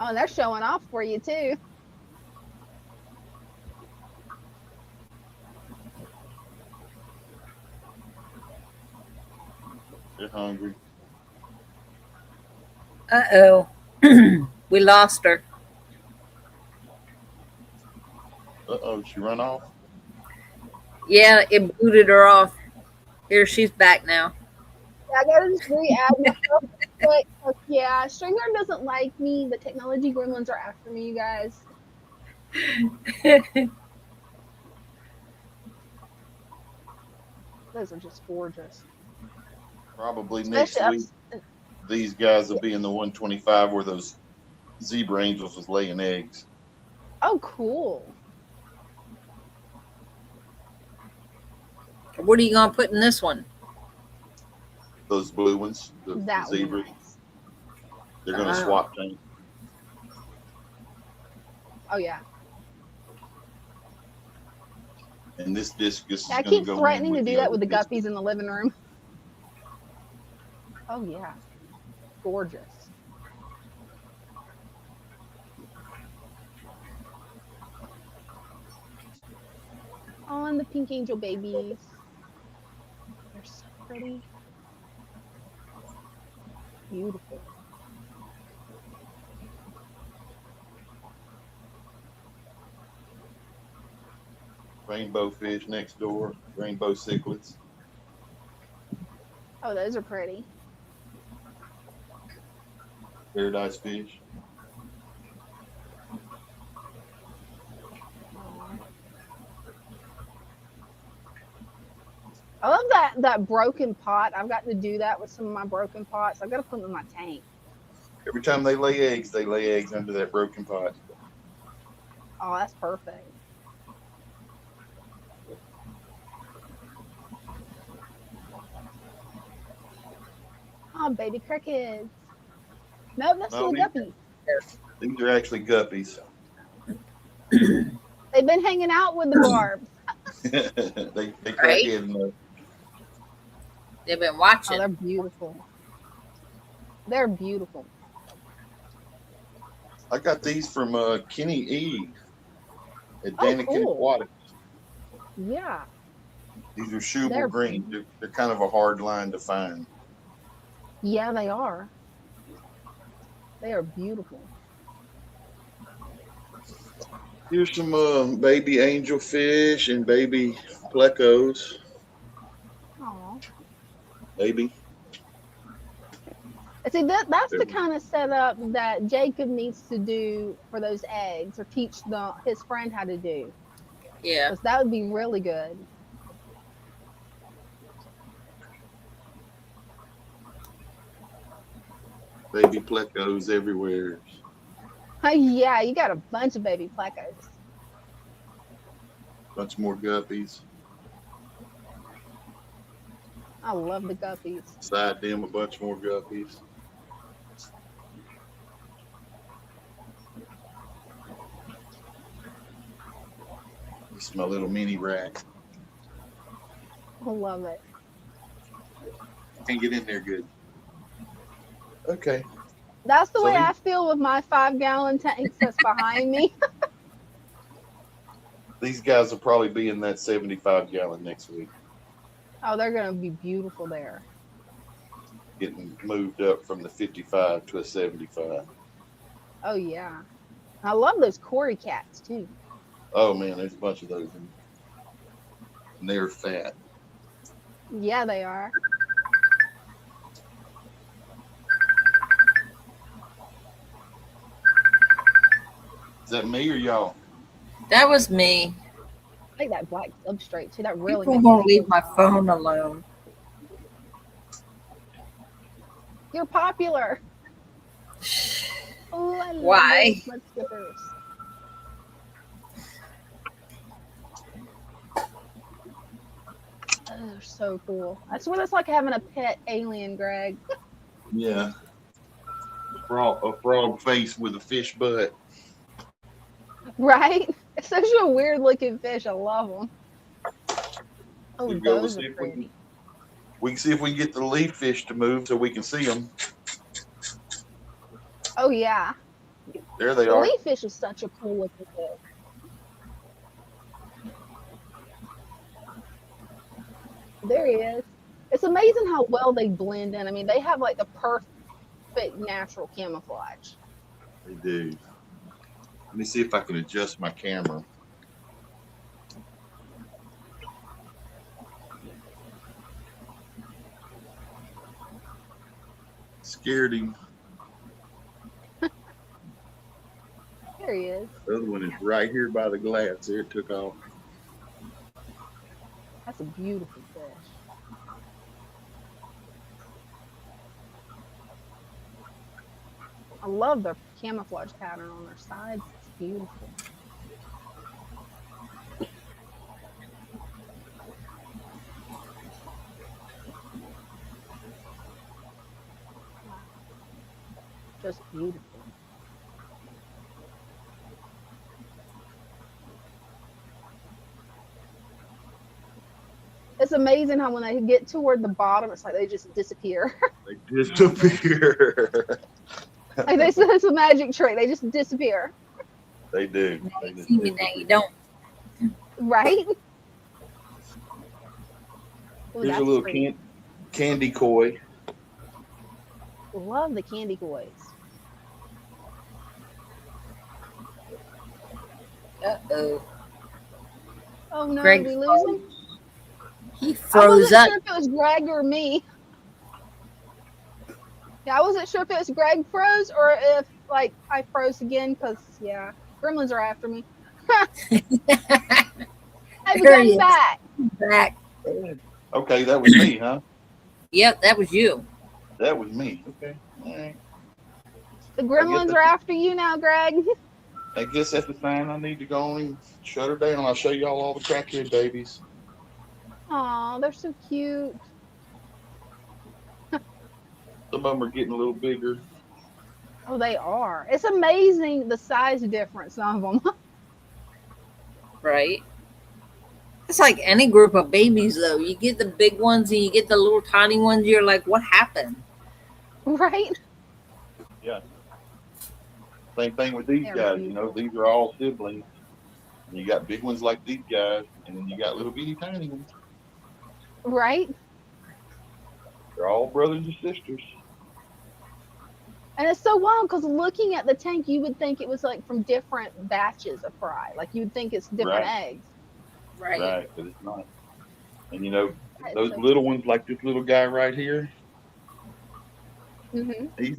Oh, they're showing off for you too. They're hungry. Uh-oh. We lost her. Uh-oh, she run off? Yeah, it booted her off. Here, she's back now. I gotta just re-add myself quick. Yeah, StreamYard doesn't like me. The technology gremlins are after me, you guys. Those are just gorgeous. Probably Especially next week, these guys will be in the 125 where those zebra angels was laying eggs. Oh, cool. What are you going to put in this one? Those blue ones, the That would be zebras. nice. They're going to swap tank. Oh, yeah. And this discus is I going to keep go threatening to do that with the discus. guppies in the living room. Oh, yeah. Gorgeous. Oh, and the pink angel babies. They're so pretty. Beautiful. Rainbow fish next door. Rainbow cichlids. Oh, those are pretty. Paradise fish. Aw. I love that broken pot. I've got to do that with some of my broken pots. I've got to put them in my tank. Every time they lay eggs under that broken pot. Oh, that's perfect. Oh, baby crickets. Nope, that's No, little guppies. these are actually guppies. They've been hanging out with the barbs. they crack in though. They've been Oh, watching. they're beautiful. They're beautiful. I got these from Kenny E at Oh, Danikin cool. Aquatics. Yeah. These are shoeable They're- green. They're kind of a hard line to find. Yeah, they are. They are beautiful. Here's some baby angelfish and baby plecos. Aw. Baby. See, that's the kind of setup that Jacob needs to do for those eggs, or teach his friend how to do. Yeah. 'Cause that would be really good. Baby plecos everywhere. Yeah, you got a bunch of baby plecos. Bunch more guppies. I love the guppies. Beside them, a bunch more guppies. This is my little mini rack. I love it. Can't get in there good. Okay. That's the So way he- I feel with my 5-gallon tanks that's behind me. These guys will probably be in that 75-gallon next week, Oh, they're gonna be beautiful there. getting moved up from the 55 to a 75. Oh yeah. I love those Cory cats too. Oh man, there's a bunch of those in there. And they're fat. Yeah, they are. Is that me or y'all? That was me. I like that black substrate too. That really People makes won't me leave my feel phone alone. You're popular. Oh, I love Why? those mud skippers. Oh, they're so cool. I swear that's like having a pet alien, Greg. Yeah. A frog face with a fish butt. Right? It's such a weird looking fish. I love them. Oh, Here you go. those Let's see are if we can- pretty. We can see if we can get the leaf fish to move so we can see them. Oh yeah. There they The are. leaf fish is such a cool looking fish. There he is. It's amazing how well they blend in. I mean, they have like the perfect natural camouflage. They do. Let me see if I can adjust my camera. Scared him. There he is. The other one is right here by the glass. There it took off. That's a beautiful fish. I love the camouflage pattern on their sides. It's beautiful. Just beautiful. It's amazing how when they get toward the bottom, it's like they just disappear. They disappear. Like it's a magic trick. They just disappear. They do. Now They you just see me, now you don't. Right? Ooh, Here's a that's little pretty. candy koi. Love the candy kois. Uh-oh. Oh no, Greg, did we lose him? he I froze wasn't up. sure if it was Greg or me. Yeah, I wasn't sure if it was Greg froze or if like I froze again because yeah, gremlins are after me. Hey, we There got he him is. back. Back. Okay, that was me, huh? Yep, that was you. That was me. Okay. All right. The I guess gremlins that's are after you now, Greg. I guess that's the sign I need to go on and shut her down. I'll show y'all all the crackhead babies. Aw, they're so cute. Some of them are getting a little bigger. Oh, they are. It's amazing the size difference of them. Right. It's like any group of babies, though. You get the big ones and you get the little tiny ones. You're like, what happened? Right? Yeah. Same thing with these They're guys. You beautiful. know, these are all siblings. You got big ones like these guys, and then you got little bitty tiny ones. Right? They're all brothers and sisters. And it's so wild because looking at the tank, you would think it was like from different batches of fry. Like you would think it's different Right. eggs. Right. Right, but it's not. And you know, That's those so little ones like this little guy right here, hmm he's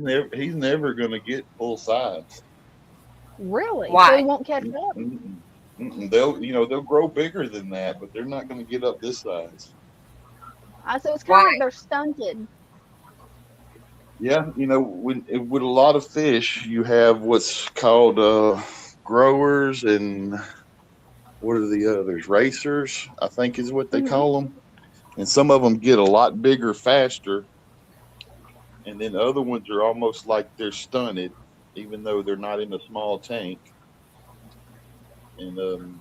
never gonna get full size. Really? So Why? it won't catch up. Mm-mm. They'll grow bigger than that, but they're not gonna get up this size. So it's kind Why? of like they're stunted. Yeah, with a lot of fish, you have what's called growers, and what are the others? Racers, I think is what they hmm call them. And some of them get a lot bigger faster, and then other ones are almost like they're stunted, even though they're not in a small tank, and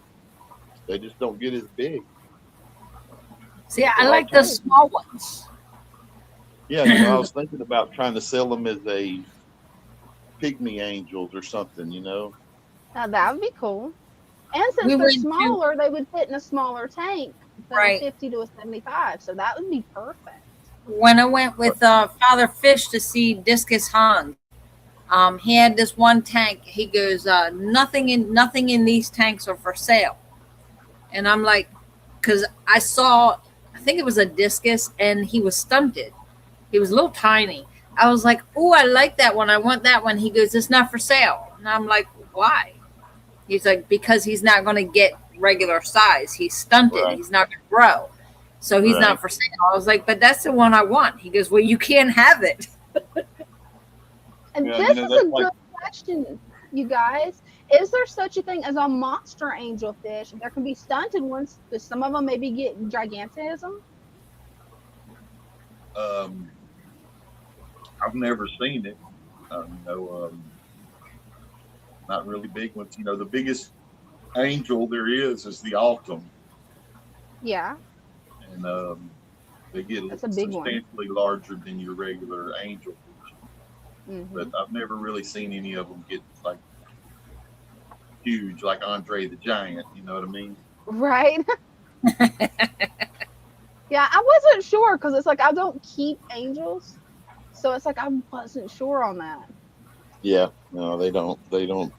they just don't get as big. See, A I lot of like the times, small ones. yeah, I was thinking about trying to sell them as a pygmy angels or something, Now that would be cool. And We since they're went to, smaller, they would fit in a smaller tank than a right. 50 to a 75. So that would be perfect. When I went with Father Fish to see Discus Hans, he had this one tank. He goes, nothing in these tanks are for sale. And I'm like, because I think it was a discus, and he was stunted. He was a little tiny. I was like, oh, I like that one. I want that one. He goes, it's not for sale. And I'm like, why? He's like, because he's not going to get regular size. He's stunted. Right, He's not going to grow. So he's right. not for sale. I was like, but that's the one I want. He goes, well, you can't have it. And Yeah, this is that's a like, good question, you guys. Is there such a thing as a monster angelfish? There can be stunted ones, but some of them maybe get gigantism. I've never seen it. Not really big ones. The biggest angel there is the autumn, Yeah, and they get that's a big one. substantially larger than your regular angel. hmm But I've never really seen any of them get like huge, like Andre the Giant. You know what I mean? Right? Yeah, I wasn't sure because it's like I don't keep angels. So it's like I wasn't sure on that. Yeah, no, they don't. They don't.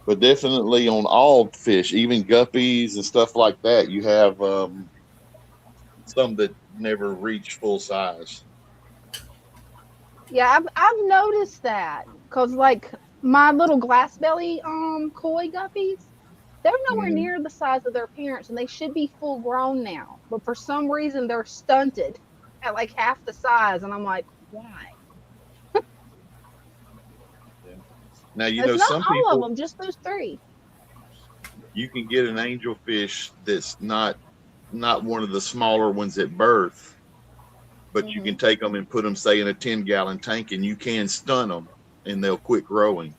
But definitely on all fish, even guppies and stuff like that, you have some that never reach full size. Yeah, I've noticed that because like my little glass belly koi guppies, they're nowhere Mhm. near the size of their parents, and they should be full grown now. But for some reason, they're stunted at like half the size, and I'm like, why? Now It's not some all of people, them, just those three. you can get an angelfish that's not one of the smaller ones at birth, but you hmm can take them and put them, say, in a 10-gallon tank, and you can stun them, and they'll quit growing.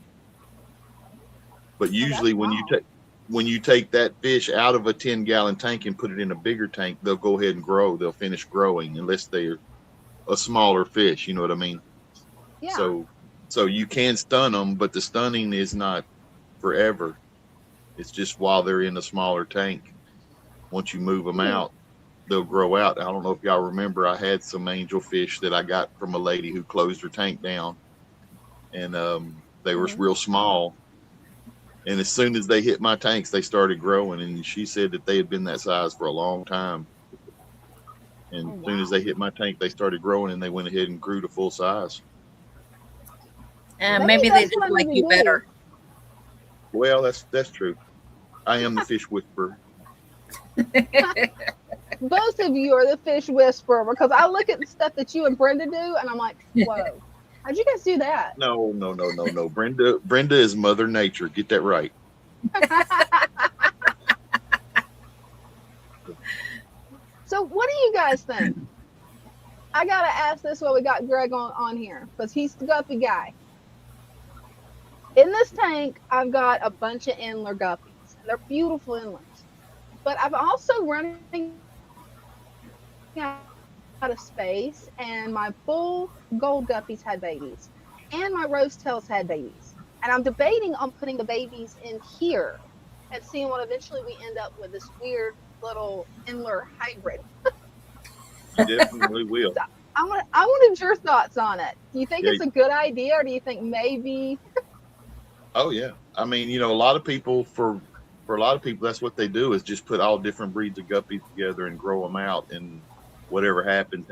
But Oh, usually, that's wild. when you take that fish out of a 10-gallon tank and put it in a bigger tank, they'll go ahead and grow. They'll finish growing unless they're a smaller fish. You know what I mean? Yeah. So you can stun them, but the stunning is not forever. It's just while they're in a smaller tank. Once you move them Hmm. out, they'll grow out. I don't know if y'all remember, I had some angelfish that I got from a lady who closed her tank down, and they were hmm real small. And as soon as they hit my tanks, they started growing. And she said that they had been that size for a long time. And Oh, as soon as wow. they hit my tank, they started growing, and they went ahead and grew to full size. And Maybe maybe they that's just what I like need you to do. better. Well, that's true. I am the fish whisperer. Both of you are the fish whisperer because I look at the stuff that you and Brenda do, and I'm like, whoa, how'd you guys do that? No. Brenda is Mother Nature. Get that right. So, what do you guys think? I gotta ask this while we got Greg on here because he's the guppy guy. In this tank, I've got a bunch of Endler guppies. They're beautiful Endlers, but I'm also running out of space, and my bull gold guppies had babies, and my rose tails had babies, and I'm debating on putting the babies in here and seeing what eventually we end up with this weird little Endler hybrid. You definitely will. So I wanted your thoughts on it. Do you think Yeah. it's a good idea, or do you think maybe? Oh yeah. I mean, a lot of people for a lot of people, that's what they do is just put all different breeds of guppies together and grow them out, and whatever happens.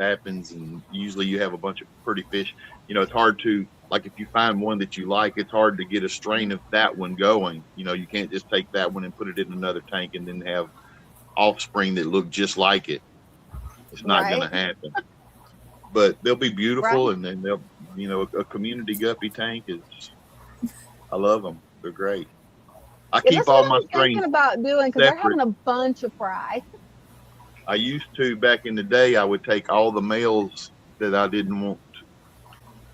And usually you have a bunch of pretty fish. It's hard to, like, if you find one that you like, it's hard to get a strain of that one going. You can't just take that one and put it in another tank and then have offspring that look just like it. It's not going Right, to happen. But they'll be beautiful, right. and then they'll, a community guppy tank is. I love them. They're great. I Yeah, keep that's all what my I'm thinking strains about doing because they're separate. having a bunch of fry. I used to, back in the day, I would take all the males that I didn't want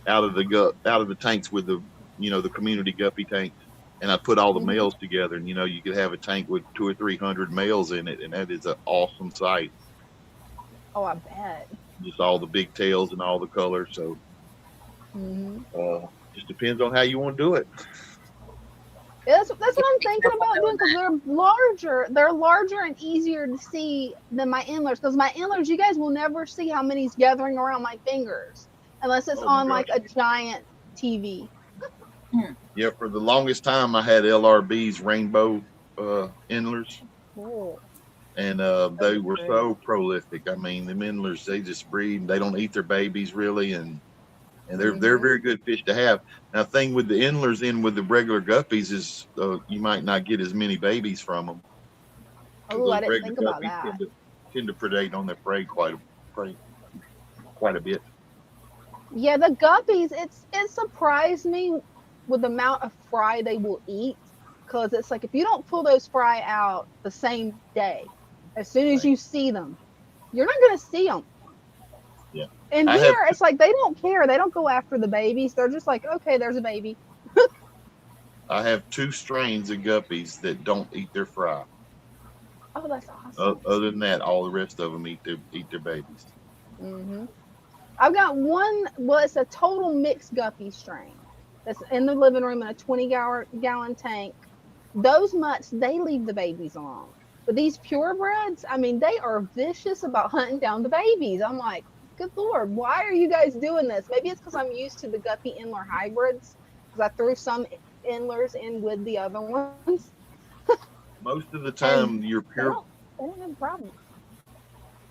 out of the tanks with the community guppy tanks, and I put all the Hmm. males together. And you could have a tank with 200 or 300 males in it, and that is an awesome sight. Oh, I bet. Just all the big tails and all the colors. So Hmm. just depends on how you want to do it. Yeah, that's what I'm Be thinking careful about doing doing because they're larger. They're larger and easier to see than my Endlers. Because my Endlers, you guys will never see how many's gathering around my fingers unless it's Oh my on like gosh. a giant TV. that. Yeah, for the longest time, I had LRB's rainbow endlers, Cool. and they were so prolific. I mean, the endlers, they just breed. They don't eat their babies really, and they're Hmm. very good fish to have. Now, the thing with the endlers in with the regular guppies is you might not get as many babies from them because Oh, I those didn't regular think about guppies that. tend to predate on their prey quite a bit. Yeah, the guppies, it surprised me with the amount of fry they will eat. Because it's like if you don't pull those fry out the same day, as soon as Right. you see them, you're not going to see them. Yeah. And I have here, it's like they don't care. They don't go after the babies. They're just like, okay, there's a baby. I have two strains of guppies that don't eat their fry. Oh, that's awesome. Other than that, all the rest of them eat their babies. Hmm. I've got one, well, it's a total mixed guppy strain that's in the living room in a 20-gallon tank. Those mutts, they leave the babies alone. But these purebreds, I mean, they are vicious about hunting down the babies. I'm like, good Lord, why are you guys doing this? Maybe it's because I'm used to the guppy Endler hybrids because I threw some Endlers in with the other ones. Most of the And time, your they pure. don't have a problem.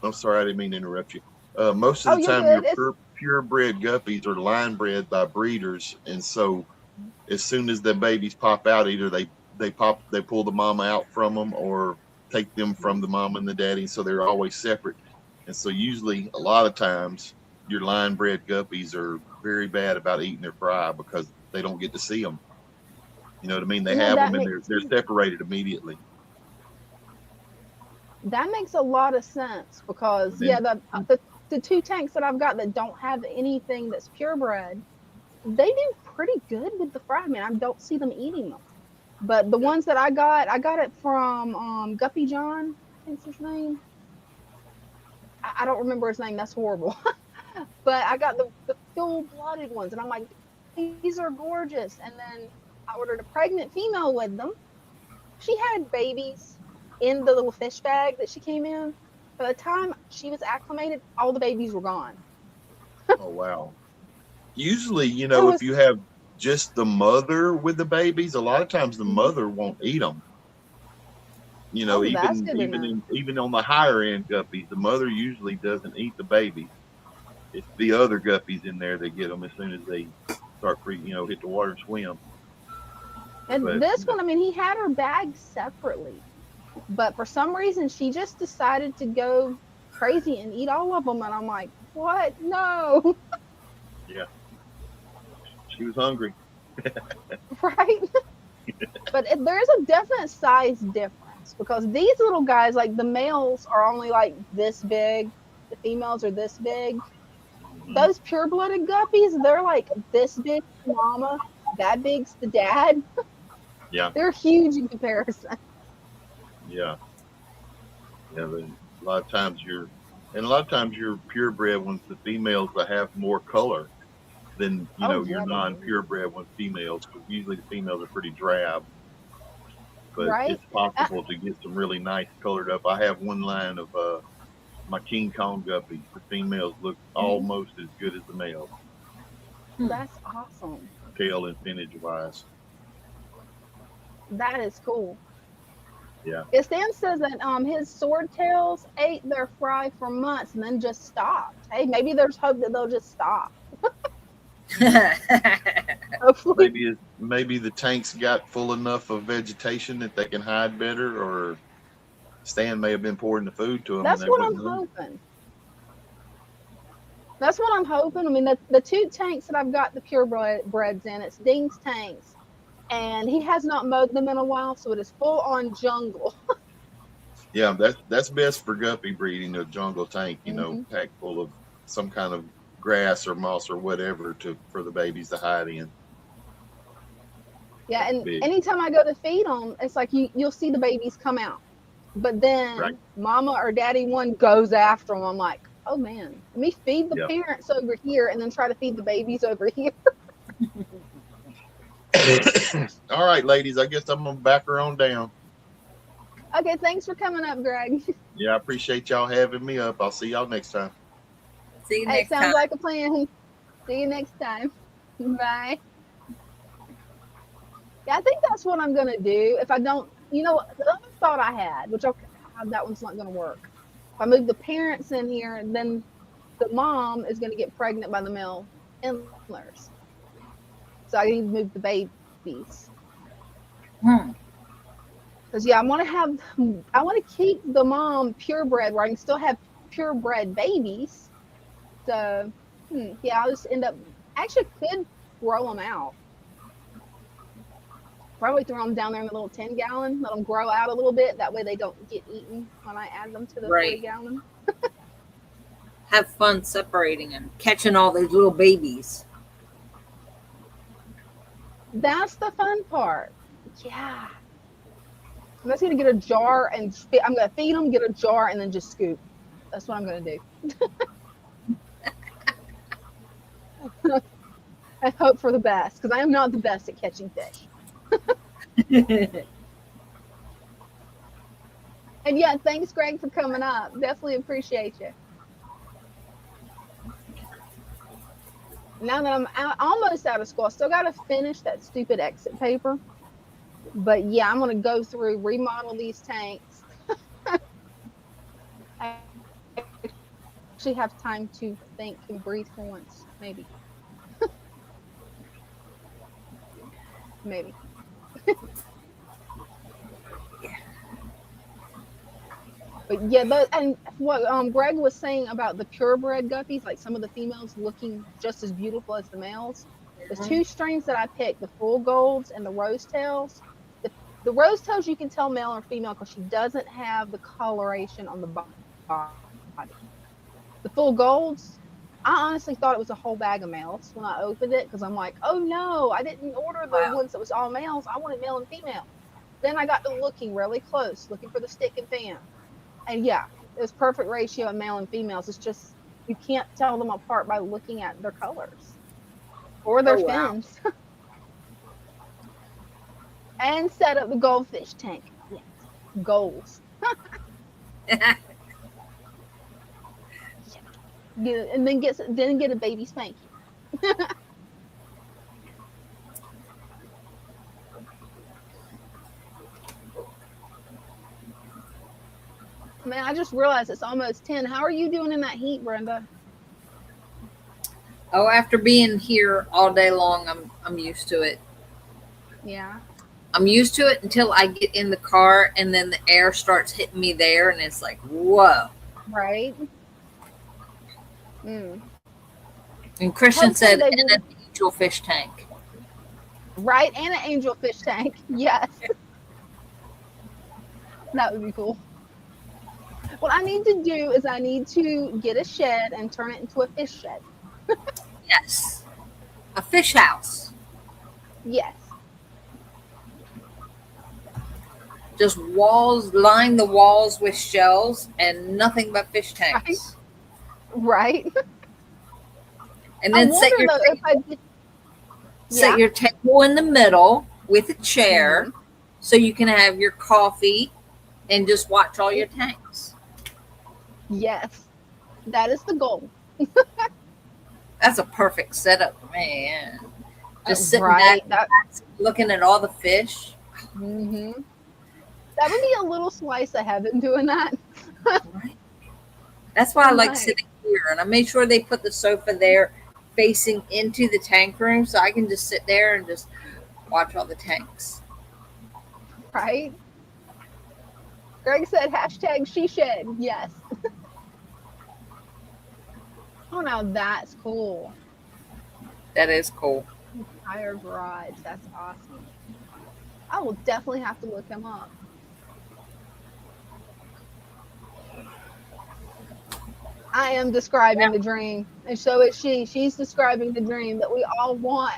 I'm sorry, I didn't mean to interrupt you. Most of Oh, the you're time, your good. It's purebred guppies are line bred by breeders, and so as soon as the babies pop out, either they pull the mama out from them or take them from the mom and the daddy, so they're always separate. And so usually, a lot of times, your line bred guppies are very bad about eating their fry because they don't get to see them. You know what I mean? They no, have them and they're separated immediately. that makes a lot of sense because And yeah, then the two tanks that I've got that don't have anything that's purebred, they do pretty good with the fry. I mean, I don't see them eating them. But the yeah, ones that I got it from Guppy John, I think's his name. I don't remember his name. That's horrible. But I got the full blooded ones, and I'm like, these are gorgeous. And then I ordered a pregnant female with them. She had babies in the little fish bag that she came in. By the time she was acclimated, all the babies were gone. oh wow. Usually, It if was you have just the mother with the babies, a lot of times the mother won't eat them. You know, Oh, that's good to even know. even on the higher end guppies, the mother usually doesn't eat the babies. It's the other guppies in there that get them as soon as they start hit the water and swim. And But this one, I mean, he had her bagged separately, but for some reason, she just decided to go crazy and eat all of them. And I'm like, what? No, yeah, she was hungry. right? But there's a definite size difference because these little guys, like the males, are only like this big, the females are this big. Mhm. Those pure blooded guppies, they're like this big, mama, that big's the dad. Yeah, They're huge in comparison. yeah, yeah. But a lot of times a lot of times your purebred ones, the females that have more color than Oh your yeah, they do. non-purebred one females, because usually the females are pretty drab. But Right? it's possible to get some really nice colored up. I have one line of my King Kong guppies. The females look Mhm. almost as good as the males, That's awesome. tail and finnage wise. That is cool. Yeah. Yeah, Stan says that his swordtails ate their fry for months and then just stopped. Hey, maybe there's hope that they'll just stop. Hopefully. Maybe the tanks got full enough of vegetation that they can hide better, or Stan may have been pouring the food to them and That's they what I'm wasn't hungry. hoping. That's what I'm hoping. I mean, the two tanks that I've got the purebreds in, it's Ding's tanks, and he has not mowed them in a while, so it is full on jungle. Yeah, that's best for guppy breeding, a jungle tank, Hmm. packed full of some kind of grass or moss or whatever for the babies to hide in. Yeah, That's and big. anytime I go to feed them, it's like you'll see the babies come out, but Right. then mama or daddy one goes after them. I'm like, oh man, let me feed the Yeah. parents over here and then try to feed the babies over here. All right, ladies, I guess I'm gonna back her on down. Okay, thanks for coming up, Greg. Yeah, I appreciate y'all having me up. I'll see y'all next time. See you Hey, next sounds time. like a plan. See you next time. Bye. Yeah, I think that's what I'm gonna do. If I don't, the other thought I had, which okay, that one's not gonna work. If I move the parents in here, then the mom is gonna get pregnant by the male endlers. So I need to move the babies. Hmm. Because yeah, I want to keep the mom purebred where I can still have purebred babies. So yeah, I'll just end up actually could grow them out. Probably throw them down there in the little 10-gallon, let them grow out a little bit. That way they don't get eaten when I add them to the Right. 40-gallon. Have fun separating and catching all these little babies. That's the fun part. Yeah. I'm just going to get a jar and I'm going to feed them, get a jar, and then just scoop. That's what I'm going to do. I hope for the best because I am not the best at catching fish. And yeah, thanks, Greg, for coming up. Definitely appreciate you. Now that I'm almost out of school, I still got to finish that stupid exit paper. But yeah, I'm going to go through, remodel these tanks. I actually have time to think and breathe for once. Maybe. Maybe. But yeah, and what Greg was saying about the purebred guppies, like some of the females looking just as beautiful as the males. The two strains that I picked, the full golds and the rose tails. The rose tails you can tell male or female because she doesn't have the coloration on the body. The full golds, I honestly thought it was a whole bag of males when I opened it because I'm like, oh no, I didn't order the Wow. ones that was all males. I wanted male and female. Then I got to looking really close, looking for the stick and fan. And yeah, it was perfect ratio of male and females. It's just you can't tell them apart by looking at their colors or their Oh, wow. fins. And set up the goldfish tank. Yes, goals. And then get a baby spanky. Man, I just realized it's almost 10. How are you doing in that heat, Brenda? Oh, after being here all day long, I'm used to it. Yeah. I'm used to it until I get in the car and then the air starts hitting me there and it's like, whoa. Right. Mm. And Christian Hopefully said, they and will. an angel fish tank. Right, and an angel fish tank. Yes. That would be cool. What I need to do is I need to get a shed and turn it into a fish shed. Yes. A fish house. Yes. Just walls, line the walls with shells and nothing but fish tanks. Right. And I then set wonder your though if I did. set Yeah. your table in the middle with a chair Mhm. so you can have your coffee and just watch all your tanks. Yes. That is the goal. That's a perfect setup, man. Just sitting Right. back, looking at all the fish. Mm-hmm. That would be a little slice of heaven doing that. Right. That's why I like Right. sitting here. And I made sure they put the sofa there facing into the tank room so I can just sit there and just watch all the tanks. Right. Greg said hashtag she shed. Yes. Oh, now that's cool. That is cool. Entire garage. That's awesome. I will definitely have to look him up. I am describing the dream, and so is she. She's describing the dream that we all want.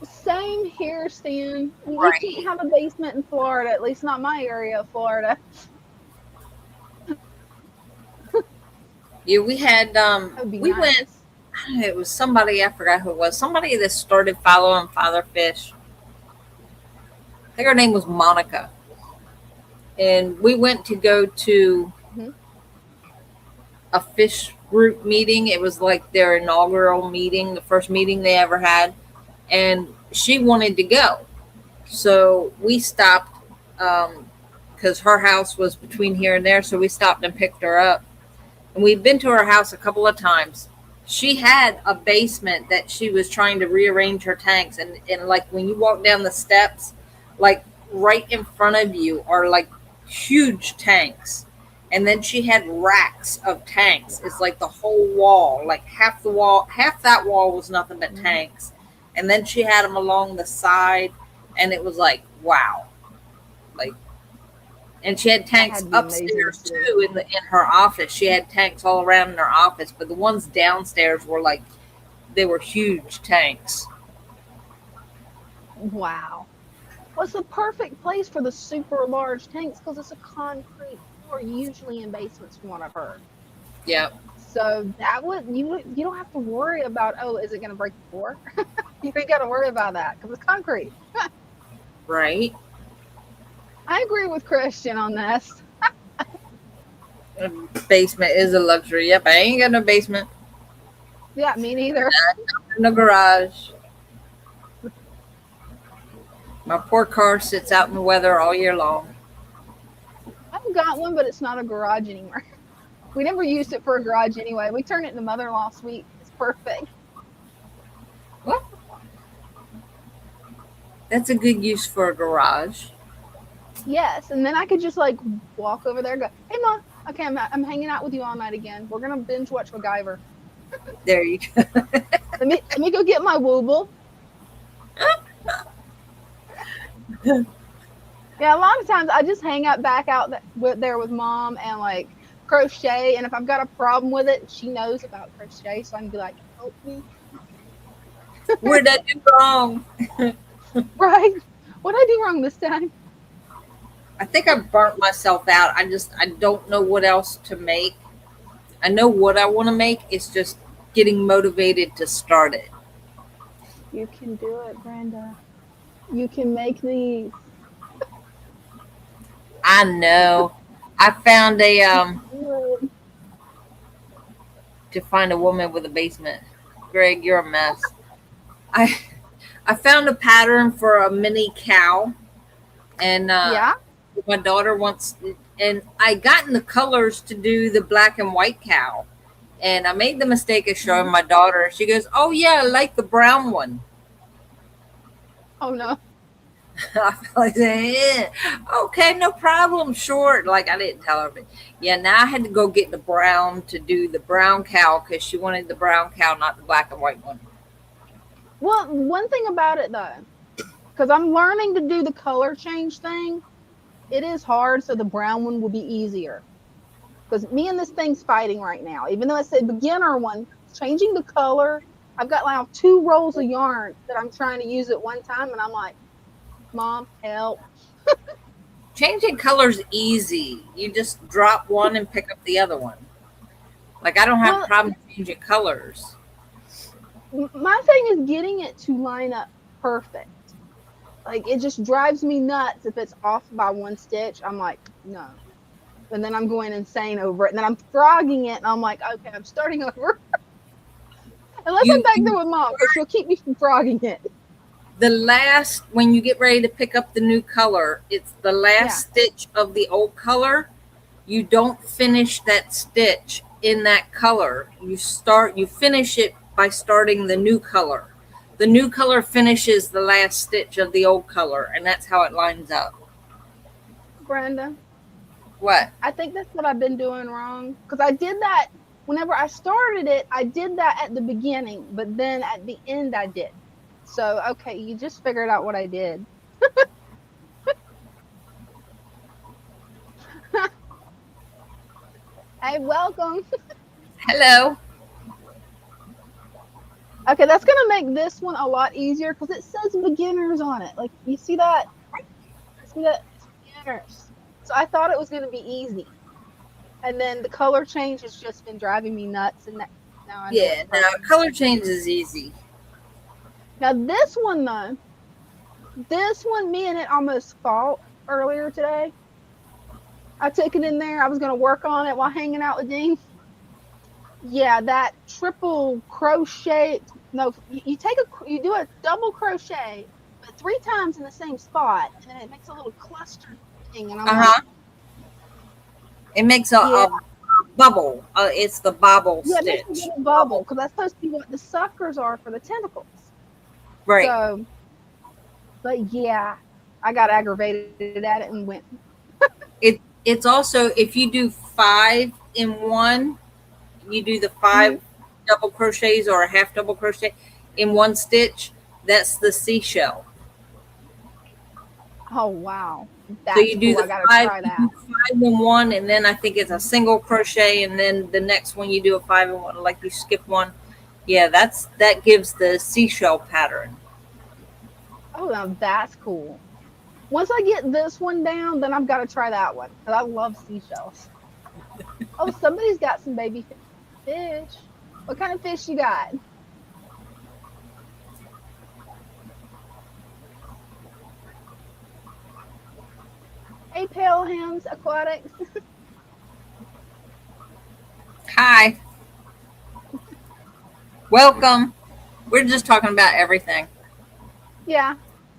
Same here, Stan. We Right. can't have a basement in Florida, at least not my area of Florida. Yeah, we had That would be we nice. went, it was somebody, I forgot who it was, somebody that started following Father Fish. I think her name was Monica. And we went to go to Mhm. a fish group meeting. It was like their inaugural meeting, the first meeting they ever had. And she wanted to go. So we stopped because her house was between here and there. So we stopped and picked her up. And we've been to her house a couple of times. She had a basement that she was trying to rearrange her tanks. And like when you walk down the steps, like right in front of you are like huge tanks. And then she had racks of tanks. It's like the whole wall, like half the wall, half that wall was nothing but tanks. And then she had them along the side. And it was like, wow. Like, and she had tanks had to be amazing upstairs to see. too in her office. She had tanks all around in her office, but the ones downstairs were like, they were huge tanks. Wow. Well, it's the perfect place for the super large tanks because it's a concrete floor, usually in basements, from what I've heard. Yep. So that you don't have to worry about, oh, is it going to break the floor? You ain't got to worry about that because it's concrete. Right. I agree with Christian on this. A basement is a luxury. Yep. I ain't got no basement. Yeah, me neither. No garage. My poor car sits out in the weather all year long. I've got one, but it's not a garage anymore. We never used it for a garage anyway. We turned it into mother-in-law suite. It's perfect. What? That's a good use for a garage. Yes, and then I could just like walk over there and go, hey, Ma, okay, I'm hanging out with you all night again. We're going to binge watch MacGyver. There you go. Let me go get my wooble. Yeah, a lot of times I just hang out back out there with Mom and like crochet. And if I've got a problem with it, she knows about crochet, so I can be like, help me. Where did I do wrong? Right? What did I do wrong this time? I think I burnt myself out. I don't know what else to make. I know what I want to make. It's just getting motivated to start it. You can do it, Brenda. You can make these. I know. I found to find a woman with a basement. Greg, you're a mess. I I found a pattern for a mini cow, and Yeah. my daughter wants, and I gotten the colors to do the black and white cow, and I made the mistake of showing my daughter. She goes, "Oh yeah, I like the brown one." Oh no. I feel like saying, yeah, okay, no problem, sure. Like I didn't tell her, but yeah, now I had to go get the brown to do the brown cow because she wanted the brown cow, not the black and white one. Well, one thing about it though, because I'm learning to do the color change thing, it is hard. So the brown one will be easier. Because me and this thing's fighting right now. Even though I said beginner one, changing the color. I've got now 2 rolls of yarn that I'm trying to use at one time, and I'm like, Mom, help. Changing colors easy. You just drop one and pick up the other one. Like I don't have a problem changing colors. My thing is getting it to line up perfect. Like it just drives me nuts if it's off by 1 stitch. I'm like, no. And then I'm going insane over it. And then I'm frogging it, and I'm like, okay, I'm starting over. Unless I'm back there with Mom, because she'll keep me from frogging it. The last, when you get ready to pick up the new color, it's the last stitch of the old color. You don't finish that stitch in that color. You finish it by starting the new color. The new color finishes the last stitch of the old color, and that's how it lines up. Brenda. What? I think that's what I've been doing wrong. Because I did that whenever I started it, I did that at the beginning, but then at the end I did. So, okay, you just figured out what I did. Hey, welcome. Hello. Okay, that's going to make this one a lot easier because it says beginners on it. Like, you see that? See that? It's beginners. So I thought it was going to be easy. And then the color change has just been driving me nuts. And now I know. Yeah, no, color change is easy. Now this one though, me and it almost fought earlier today. I took it in there. I was going to work on it while hanging out with Dean. Yeah, that triple crochet. No, you do a double crochet, but 3 times in the same spot, and then it makes a little cluster thing. And I'm like, it makes a bubble. It's the bobble stitch. Yeah, it makes a little bubble because that's supposed to be what the suckers are for the tentacles. Right. So, but yeah, I got aggravated at it and went. It's also, if you do 5 in 1, you do the 5 double crochets or a half double crochet in 1 stitch, that's the seashell. Oh wow. That's so you do cool. the I gotta 5, try that. 5 in 1, and then I think it's a single crochet, and then the next one you do a 5 in 1, like you skip 1. Yeah, that gives the seashell pattern. Oh, now that's cool. Once I get this one down, then I've got to try that one because I love seashells. Oh, somebody's got some baby fish. What kind of fish you got? Hey, Pale Hands Aquatics. Hi. Welcome. We're just talking about everything. Yeah,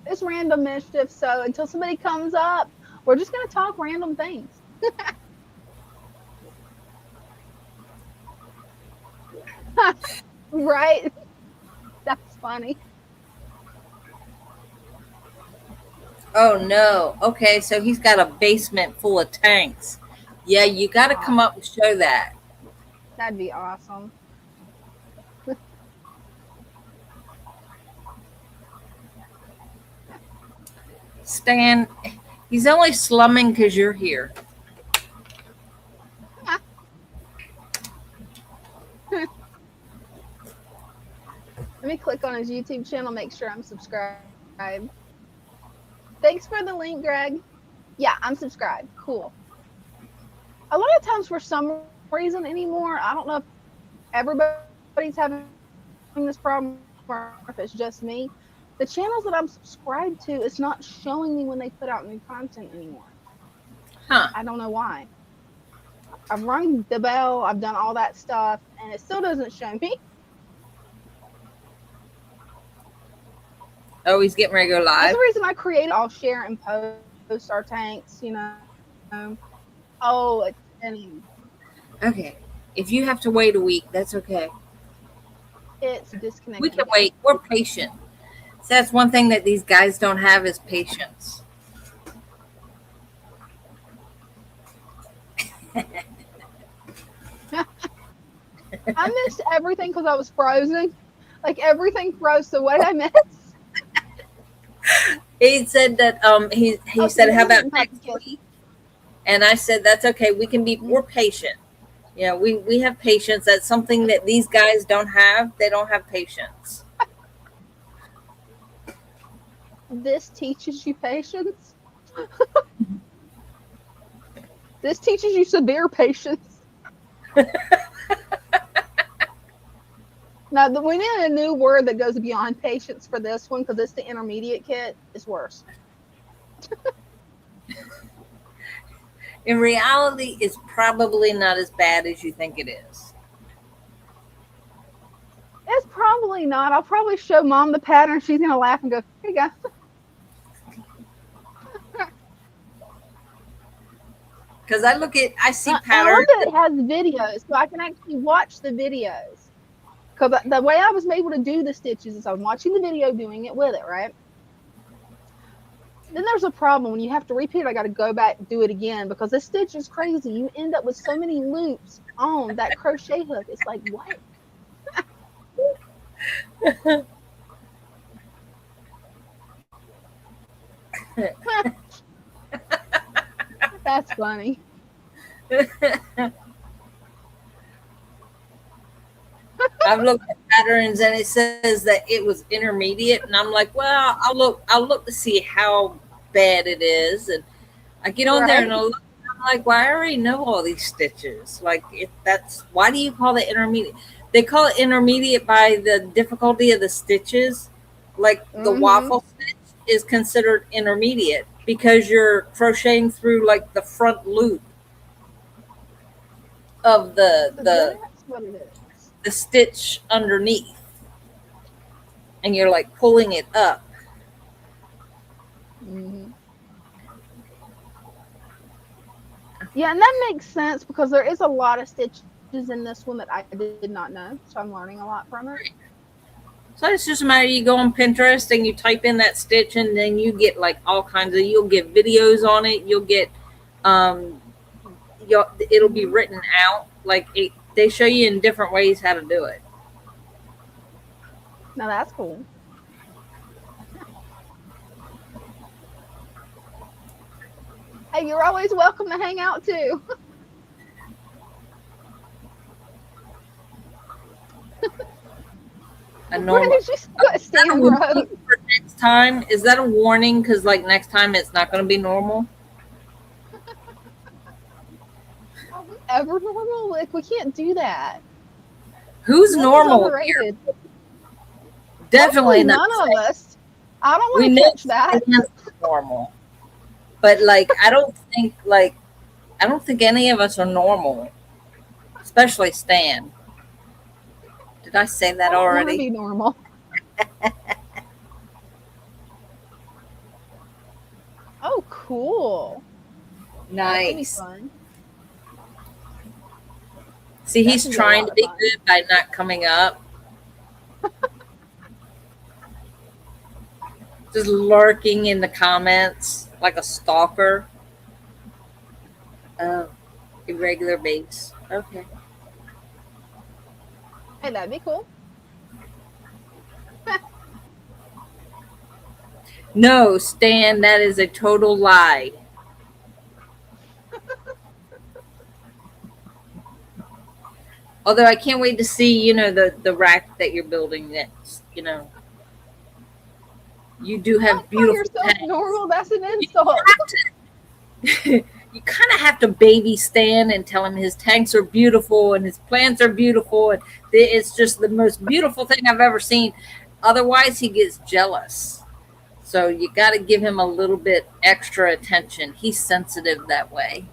it's random mischief. So until somebody comes up, we're just going to talk random things. Right? That's funny. Oh no. Okay, so he's got a basement full of tanks. Yeah, you got to come up and show that. That'd be awesome. Stan, he's only slumming because you're here. Let me click on his YouTube channel, make sure I'm subscribed. Thanks for the link, Greg. Yeah, I'm subscribed. Cool. A lot of times, for some reason anymore, I don't know if everybody's having this problem or if it's just me. The channels that I'm subscribed to, it's not showing me when they put out new content anymore. Huh. I don't know why. I've rung the bell, I've done all that stuff, and it still doesn't show me. Oh, he's getting ready to go That's live. the reason I created. I'll share and post our tanks. You know. Oh, it's spinning. Okay. If you have to wait a week, that's okay. It's We disconnecting can again. wait. We're patient. So that's one thing that these guys don't have is patience. I missed everything because I was frozen. Like everything froze. So what did I miss? He said that he Oh, said, so how maybe about not next kiss. week? And I said, that's okay. We're patient. Yeah, we have patience. That's something that these guys don't have. They don't have patience. This teaches you patience. This teaches you severe patience. Now, we need a new word that goes beyond patience for this one because it's the intermediate kit. It's worse. In reality, it's probably not as bad as you think it is. It's probably not. I'll probably show Mom the pattern. She's going to laugh and go, here you go. Because I see And I love patterns. that it has videos, so I can actually watch the videos. Because the way I was able to do the stitches is I'm watching the video, doing it with it, right? Then there's a problem when you have to repeat it. I got to go back and do it again because this stitch is crazy. You end up with so many loops on that crochet hook. It's like, what? That's funny. I've looked at patterns and it says that it was intermediate, and I'm like, well, I'll look to see how bad it is, and I get on there and I'll look, and I'm like, well, I already know all these stitches. Like, why do you call it intermediate? They call it intermediate by the difficulty of the stitches. Like the waffle stitch is considered intermediate because you're crocheting through like the front loop of That's what it is. the stitch underneath, and you're like pulling it up. Yeah, and that makes sense because there is a lot of stitches in this one that I did not know, so I'm learning a lot from it. So it's just a matter, you go on Pinterest and you type in that stitch, and then you get like all kinds of, you'll get videos on it, you'll get it'll be written out, like they show you in different ways how to do it. Now that's cool. Hey, you're always welcome to hang out too. Normal. Where did you stand, bro? For next time, is that a warning? Because like next time it's not going to be normal. Are we ever normal? Like, we can't do that. Who's normal here? Definitely none of us. I don't want to catch that. Normal, but like I don't think any of us are normal, especially Stan. Did I say that already? Be normal. Oh, cool. Nice. Fun. See, he's trying to be good by not coming up. Just lurking in the comments like a stalker. Oh, irregular base. Okay. Hey, that'd be cool. No, Stan, that is a total lie. Although I can't wait to see, the rack that you're building next, You do have beautiful tanks. Normal, that's an insult. You kind of have to baby Stan and tell him his tanks are beautiful and his plants are beautiful, and it's just the most beautiful thing I've ever seen. Otherwise, he gets jealous. So you got to give him a little bit extra attention. He's sensitive that way.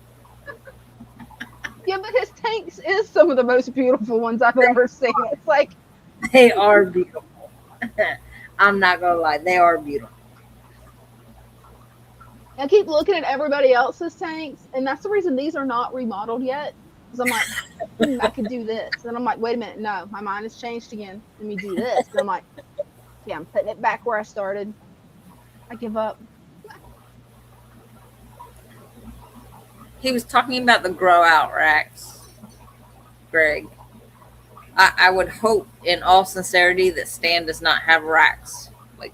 Yeah, but his tanks is some of the most beautiful ones I've ever seen. It's like they are beautiful. I'm not gonna lie, they are beautiful. I keep looking at everybody else's tanks, and that's the reason these are not remodeled yet. Because I'm like, I could do this. And I'm like, wait a minute, no, my mind has changed again. Let me do this. And I'm like, yeah, I'm putting it back where I started. I give up. He was talking about the grow out racks, Greg. I would hope, in all sincerity, that Stan does not have racks like.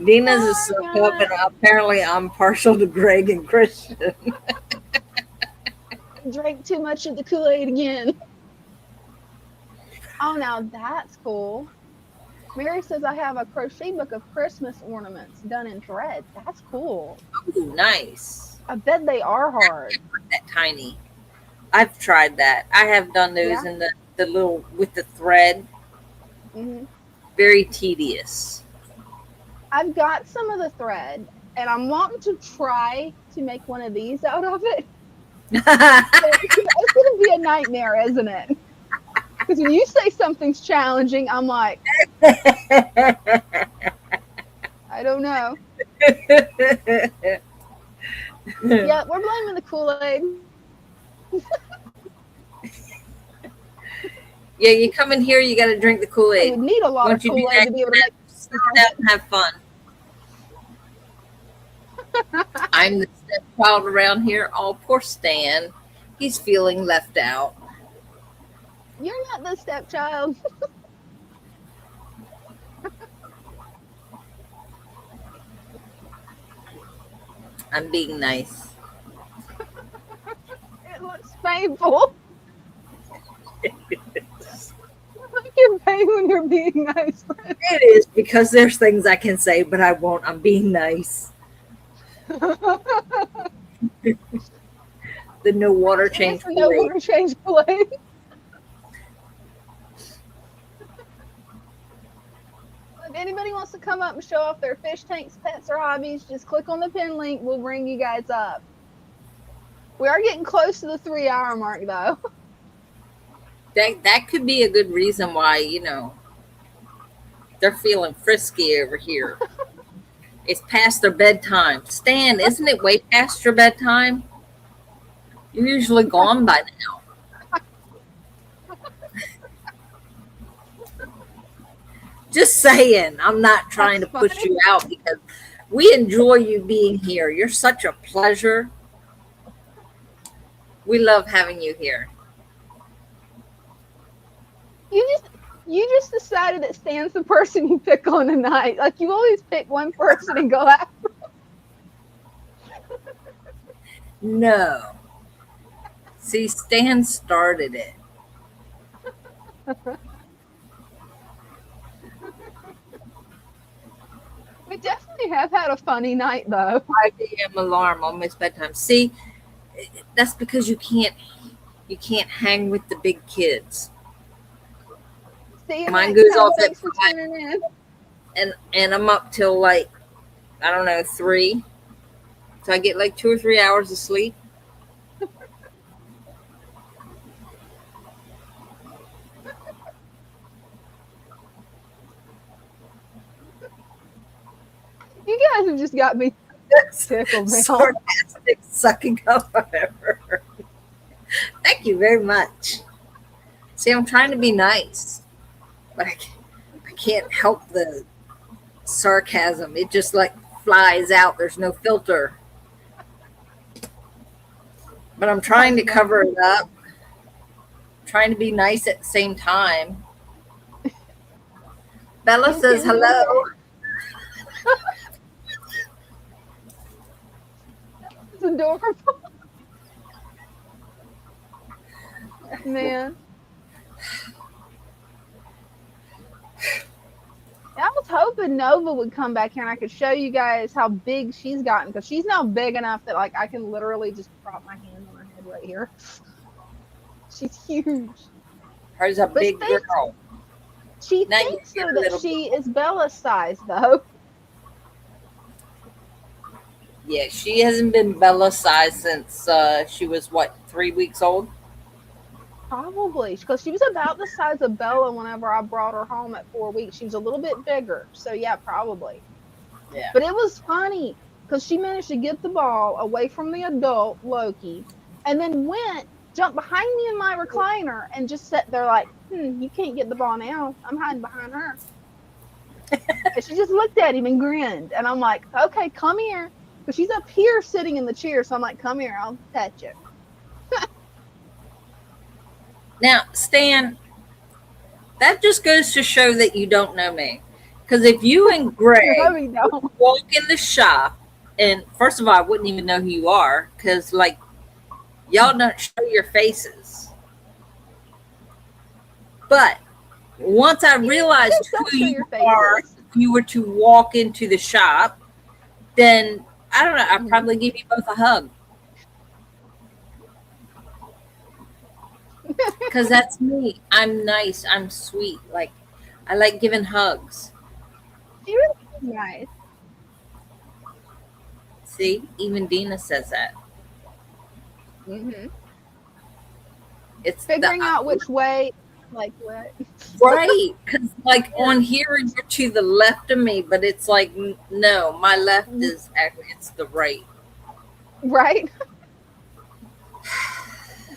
Dina's is so up, and apparently I'm partial to Greg and Christian. Drank too much of the Kool-Aid again. Oh, now that's cool. Mary says I have a crochet book of Christmas ornaments done in thread. That's cool. Ooh, nice. I bet they are hard. That tiny. I've tried that. I have done those in the little with the thread. Mm-hmm. Very tedious. I've got some of the thread, and I'm wanting to try to make one of these out of it. It's going to be a nightmare, isn't it? Because when you say something's challenging, I'm like, I don't know. Yeah, we're blaming the Kool-Aid. Yeah, you come in here, you got to drink the Kool-Aid. You would need a lot of Kool-Aid to be able to make. Sit down and have fun. I'm the stepchild around here. Oh, poor Stan. He's feeling left out. You're not the stepchild. I'm being nice. It looks painful. You're pain when you're being nice. It is, because there's things I can say, but I won't. I'm being nice. The no water change Kool-Aid. No water change Kool-Aid. If anybody wants to come up and show off their fish tanks, pets, or hobbies, just click on the pin link. We'll bring you guys up. We are getting close to the 3-hour mark, though. That could be a good reason why, they're feeling frisky over here. It's past their bedtime. Stan, isn't it way past your bedtime? You're usually gone by now. Just saying. I'm not trying to push you out, because we enjoy you being here. You're such a pleasure. We love having you here. You just decided that Stan's the person you pick on tonight. Like, you always pick one person and go after them. No. See, Stan started it. We definitely have had a funny night, though. 5 a.m. alarm, almost bedtime. See, that's because you can't hang with the big kids. See, mine goes off at for 5, tuning in. and I'm up till like, I don't know, 3. So I get like 2 or 3 hours of sleep. You guys have just got me tickled. Sarcastic, sucking up whatever. Thank you very much. See, I'm trying to be nice, but I can't help the sarcasm. It just like flies out. There's no filter. But I'm trying to cover it up. Trying to be nice at the same time. Bella says hello. It's adorable. Man. I was hoping Nova would come back here and I could show you guys how big she's gotten, because she's now big enough that like I can literally just prop my hand on her head right here. She's huge. Her's a big girl. She thinks though that she is Bella's size though. Yeah, she hasn't been Bella size since she was what, 3 weeks old. Probably because she was about the size of Bella whenever I brought her home at 4 weeks. She was a little bit bigger, so yeah, probably. Yeah. But it was funny because she managed to get the ball away from the adult Loki, and then jumped behind me in my recliner, and just sat there like, you can't get the ball now. I'm hiding behind her. And she just looked at him and grinned, and I'm like, okay, come here, because she's up here sitting in the chair. So I'm like, come here, I'll pet you. Now, Stan, that just goes to show that you don't know me. Because if you and Greg No, we don't. walk in the shop, and first of all, I wouldn't even know who you are because, like, y'all don't show your faces. But once I realized don't who show you your are, faces. if you were to walk into the shop, then I don't know, I'd probably give you both a hug. Because that's me. I'm nice. I'm sweet. Like, I like giving hugs. She really is nice. See, even Dina says that. Mm-hmm. It's Figuring out which way, like what? right. Because, like, on here, you're to the left of me, but it's like, no, my left is actually, it's the right. Right?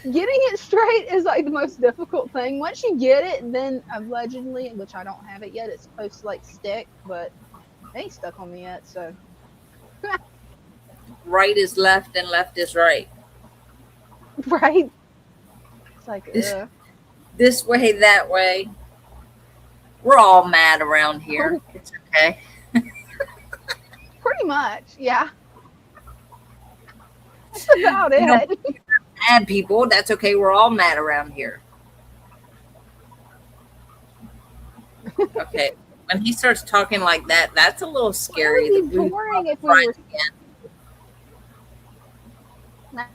Getting it straight is like the most difficult thing. Once you get it, then allegedly, which I don't have it yet, it's supposed to like stick, but it ain't stuck on me yet. So Right is left and left is right. right, it's like This way, that way. We're all mad around here. It's okay. pretty much, yeah. That's about You know, it. mad people, that's okay. We're all mad around here. Okay. When he starts talking like that, that's a little scary. It would be boring if we were.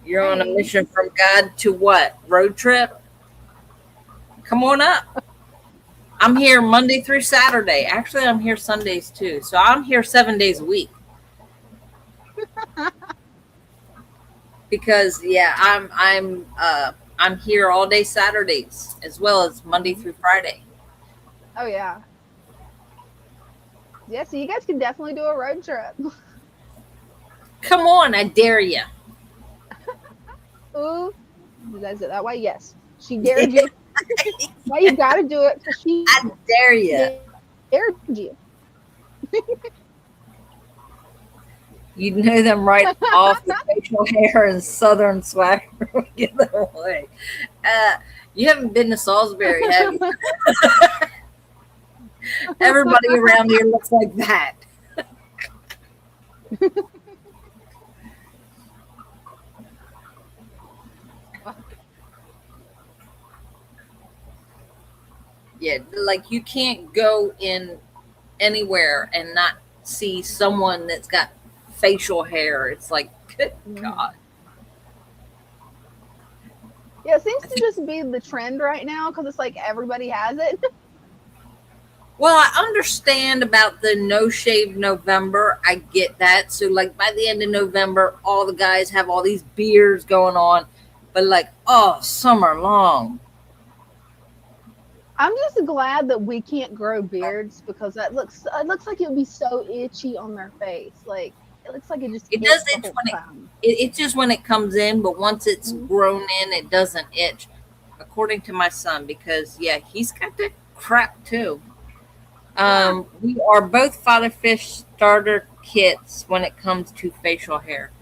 You're on a mission from God to what? Road trip? Come on up. I'm here Monday through Saturday. Actually, I'm here Sundays too. So I'm here 7 days a week. Because yeah, I'm here all day Saturdays as well as Monday through Friday. Oh yeah. Yeah, so you guys can definitely do a road trip. Come on, I dare you. Ooh, you guys it that way? Yes. She dared you. Well, you gotta do it because she I dare you. dared you. You know them right off the facial hair and southern swagger. Get them away. You haven't been to Salisbury, have you? Everybody around here looks like that. Yeah, like you can't go in anywhere and not see someone that's got facial hair. It's like, good God. Yeah, it seems to just be the trend right now because it's like everybody has it. Well, I understand about the no shave November. I get that. So, like, by the end of November, all the guys have all these beards going on. But, like, oh, summer long. I'm just glad that we can't grow beards because it looks like it would be so itchy on their face. Like it looks like it just It does itch itch the whole when time. it's just when it comes in, but once it's grown in, it doesn't itch. According to my son, because yeah, he's got that crap too. We are both father fish starter kits when it comes to facial hair.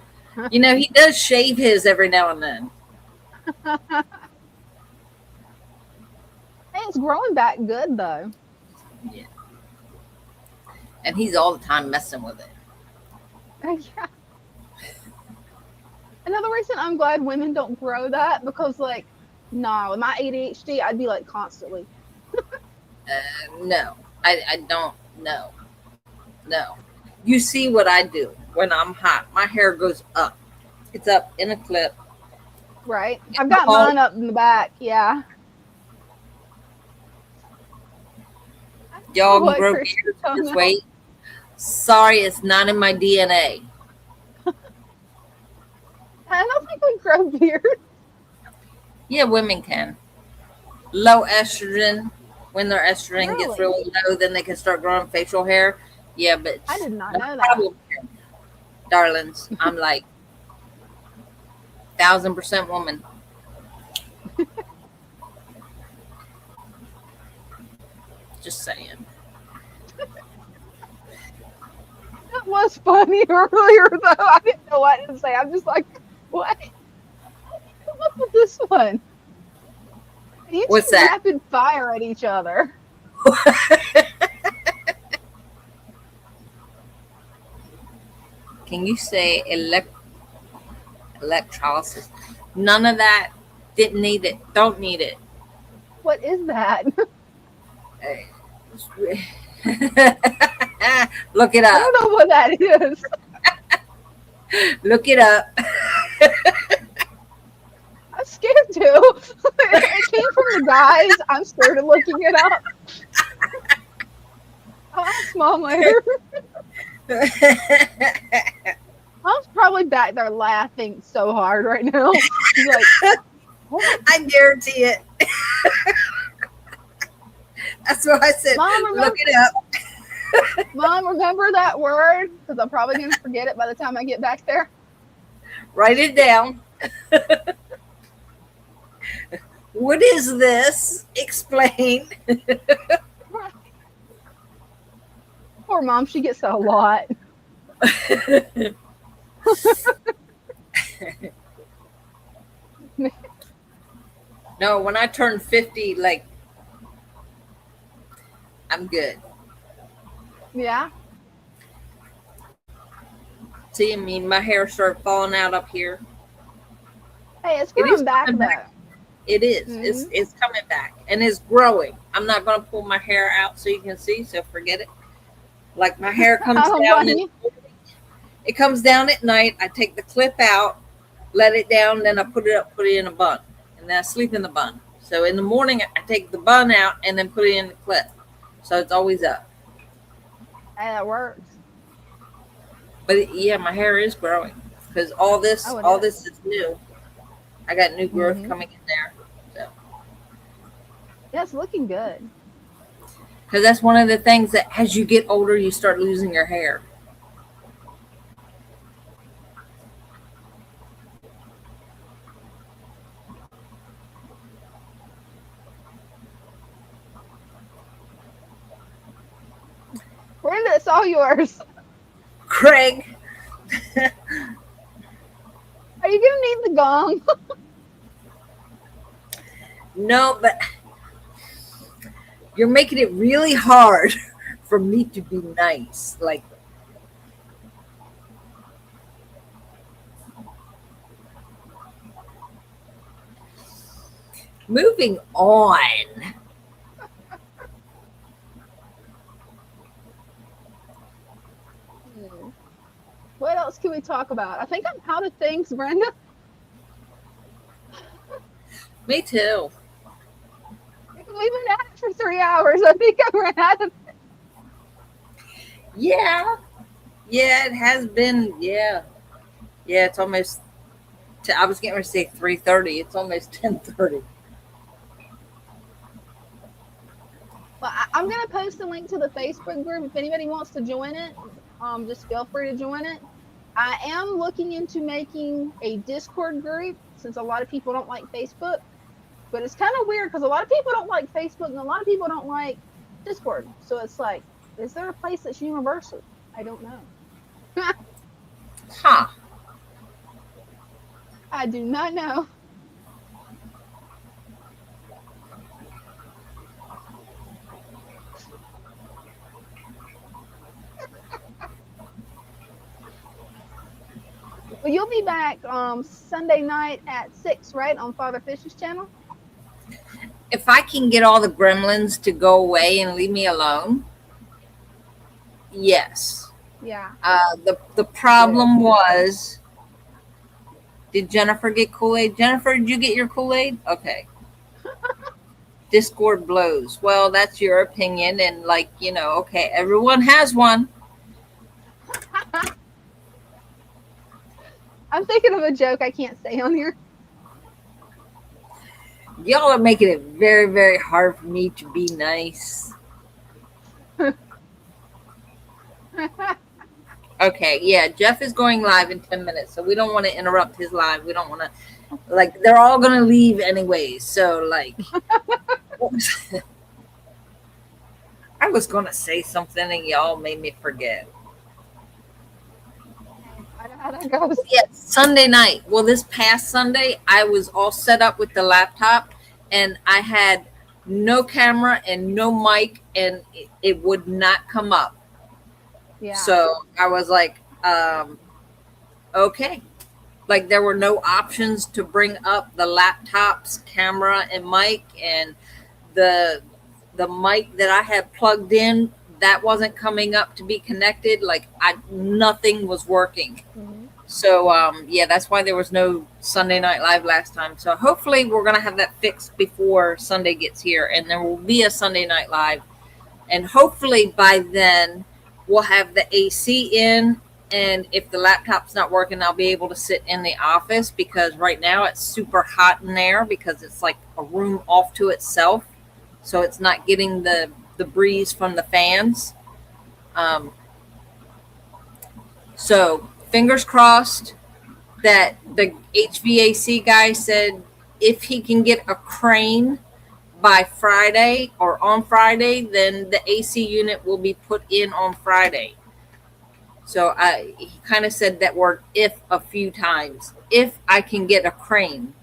You know, he does shave his every now and then. Hey, it's growing back good though. Yeah. And he's all the time messing with it. Yeah. Another reason I'm glad women don't grow that because like, no, with my ADHD, I'd be like constantly. No, I don't. No. You see what I do when I'm hot. My hair goes up. It's up in a clip. Right. I've got mine up in the back. Yeah. Y'all can grow beards this way. Sorry, it's not in my DNA. I don't think we grow beard. Yeah, women can. Low estrogen. When their estrogen gets Really? really low, then they can start growing facial hair. Yeah, but I did not no know that. problem, darlings. I'm like 1000% woman. Just saying. That was funny earlier, though. I didn't know what to say. I'm just like, what? Come up with this one. You What's two that? rapid fire at each other. Can you say electrolysis? None of that. Didn't need it. Don't need it. What is that? Look it I up. don't know what that is. Look it up. I'm scared to. It came from the guys. I'm scared of looking it up. I'll ask Mom later. Mom's probably back there laughing so hard right now. She's like, what? I guarantee it. That's what I said. Mom, remember, Look it up. Mom, remember that word? Because I'm probably going to forget it by the time I get back there. Write it down. What is this? Explain. Poor Mom, she gets that a lot. No, when I turned 50, like, I'm good. Yeah. See, I mean, my hair started falling out up here. Hey, it's It is growing back coming though. back. It is. It's coming back and it's growing. I'm not going to pull my hair out so you can see. So forget it. Like my hair comes I don't down. blame you. It comes down at night. I take the clip out, let it down, then I put it up, put it in a bun, and then I sleep in the bun. So in the morning, I take the bun out and then put it in the clip. So it's always up. Hey, that works. But yeah, my hair is growing because all this is new. I got new growth coming in there. So Yeah, it's looking good. because that's one of the things that as you get older, you start losing your hair. Brenda, it's all yours. Craig. Are you gonna need the gong? No, but you're making it really hard for me to be nice. Like, moving on. What else can we talk about? I think I'm out of things, Brenda. Me too. We've been at it for 3 hours. I think I ran out of. Yeah. Yeah, it has been. Yeah. Yeah, it's almost. I was getting ready to say 3:30. It's almost 10:30. Well, I'm gonna post a link to the Facebook group if anybody wants to join it. Just feel free to join it. I am looking into making a Discord group since a lot of people don't like Facebook. But it's kind of weird because a lot of people don't like Facebook and a lot of people don't like Discord. So it's like, is there a place that's universal? I don't know. Huh. I do not know. Well, you'll be back Sunday night at 6, right, on Father Fish's channel? If I can get all the gremlins to go away and leave me alone, yes. Yeah. The problem was, did Jennifer get Kool-Aid? Jennifer, did you get your Kool-Aid? Okay. Discord blows. Well, that's your opinion. And like, okay, everyone has one. I'm thinking of a joke I can't say on here. Y'all are making it very, very hard for me to be nice. Okay, yeah, Jeff is going live in 10 minutes, so we don't want to interrupt his live. We don't want to, like, they're all going to leave anyways. So, like, I was going to say something and y'all made me forget. I know how that goes. Yeah, Sunday night. Well, this past Sunday, I was all set up with the laptop and I had no camera and no mic and it would not come up. Yeah. So I was like, okay. Like there were no options to bring up the laptop's camera and mic, and the mic that I had plugged in, that wasn't coming up to be connected. Like nothing was working. Mm-hmm. So yeah, that's why there was no Sunday Night Live last time. So hopefully we're gonna have that fixed before Sunday gets here, and there will be a Sunday Night Live, and hopefully by then we'll have the AC in, and if the laptop's not working, I'll be able to sit in the office because right now it's super hot in there because it's like a room off to itself. So it's not getting the breeze from the fans. So fingers crossed that the HVAC guy said if he can get a crane by Friday or on Friday, then the AC unit will be put in on Friday. So he kind of said that word "if" a few times. If I can get a crane,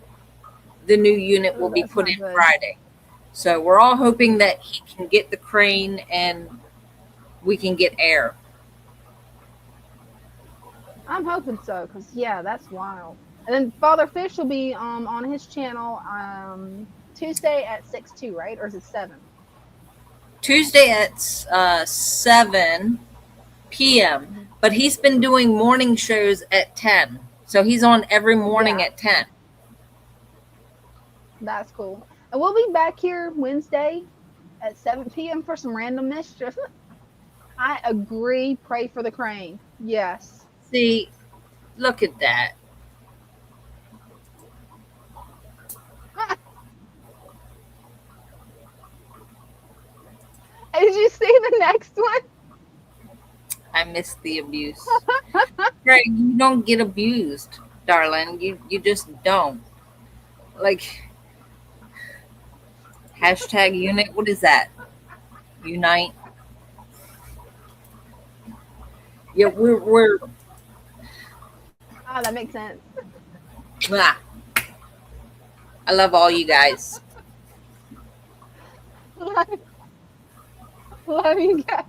the new unit will be put in Friday. So we're all hoping that he can get the crane and we can get air. I'm hoping so, because, yeah, that's wild. And then Father Fish will be on his channel Tuesday at 6 too, right? Or is it 7? Tuesday at 7 p.m. But he's been doing morning shows at 10. So he's on every morning at 10. That's cool. And we'll be back here Wednesday at 7 p.m. for some random mischief. I agree. Pray for the crane. Yes. See, look at that. Did you see the next one? I missed the abuse. Greg, you don't get abused, darling. You just don't. Like, hashtag unit, what is that? Unite. Yeah, we're Oh, that makes sense. I love all you guys. Love you guys.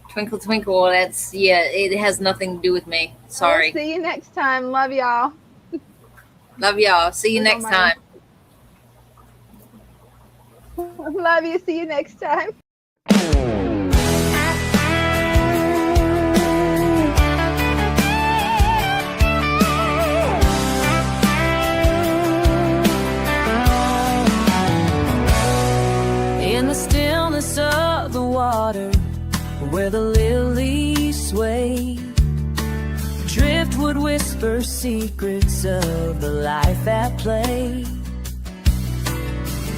Twinkle, twinkle. That's, yeah, it has nothing to do with me. Sorry. I'll see you next time. Love y'all. Love y'all. See you next time. Love you. See you next time. In the stillness of the water, where the lilies sway, driftwood whisper secrets of the life at play.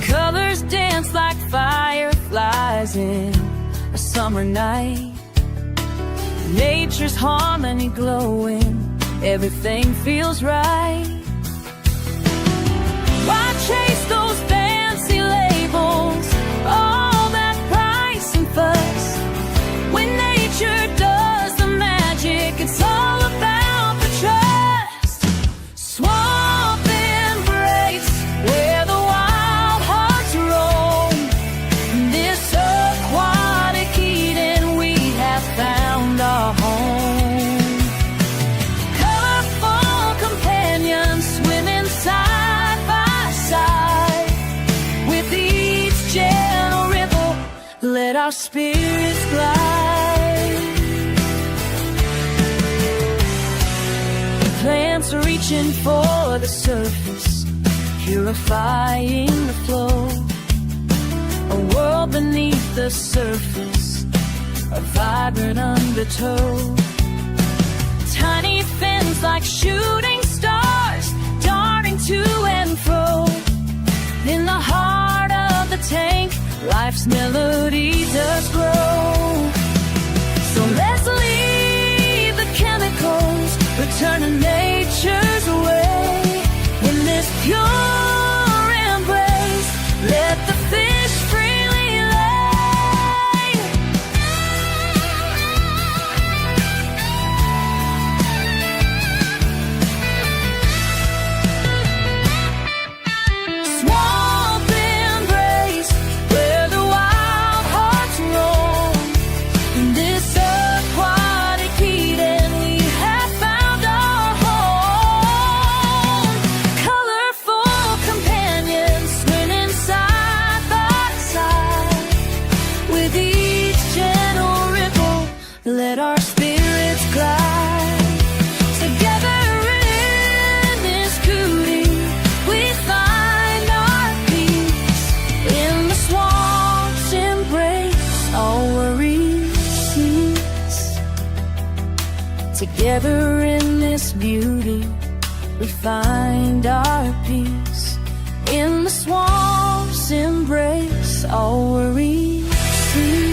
Colors dance like fireflies in a summer night. Nature's harmony glowing, everything feels right. Why chase those fancy labels, all that price and fuss, when nature does the magic? It's all about the trust. Swamp embrace where the wild hearts roam. This aquatic Eden, we have found our home. Colorful companions swimming side by side. With each gentle ripple, let our spirits glide. Plants are reaching for the surface, purifying the flow. A world beneath the surface, a vibrant undertow. Time like shooting stars, darting to and fro. In the heart of the tank, life's melody does grow. So let's leave the chemicals, return to nature's way. In this pure embrace, let the fish freely lay. Swamp embrace, where the wild hearts roam. In this aquatic Eden, we have found our home. Colorful companions, swimming side by side. With each gentle ripple, let our spirits glide. Together in this cootie, we find our peace. In the swamp's embrace, all worries cease. Together in this beauty, we find our peace. In the swamp's embrace, all worries cease.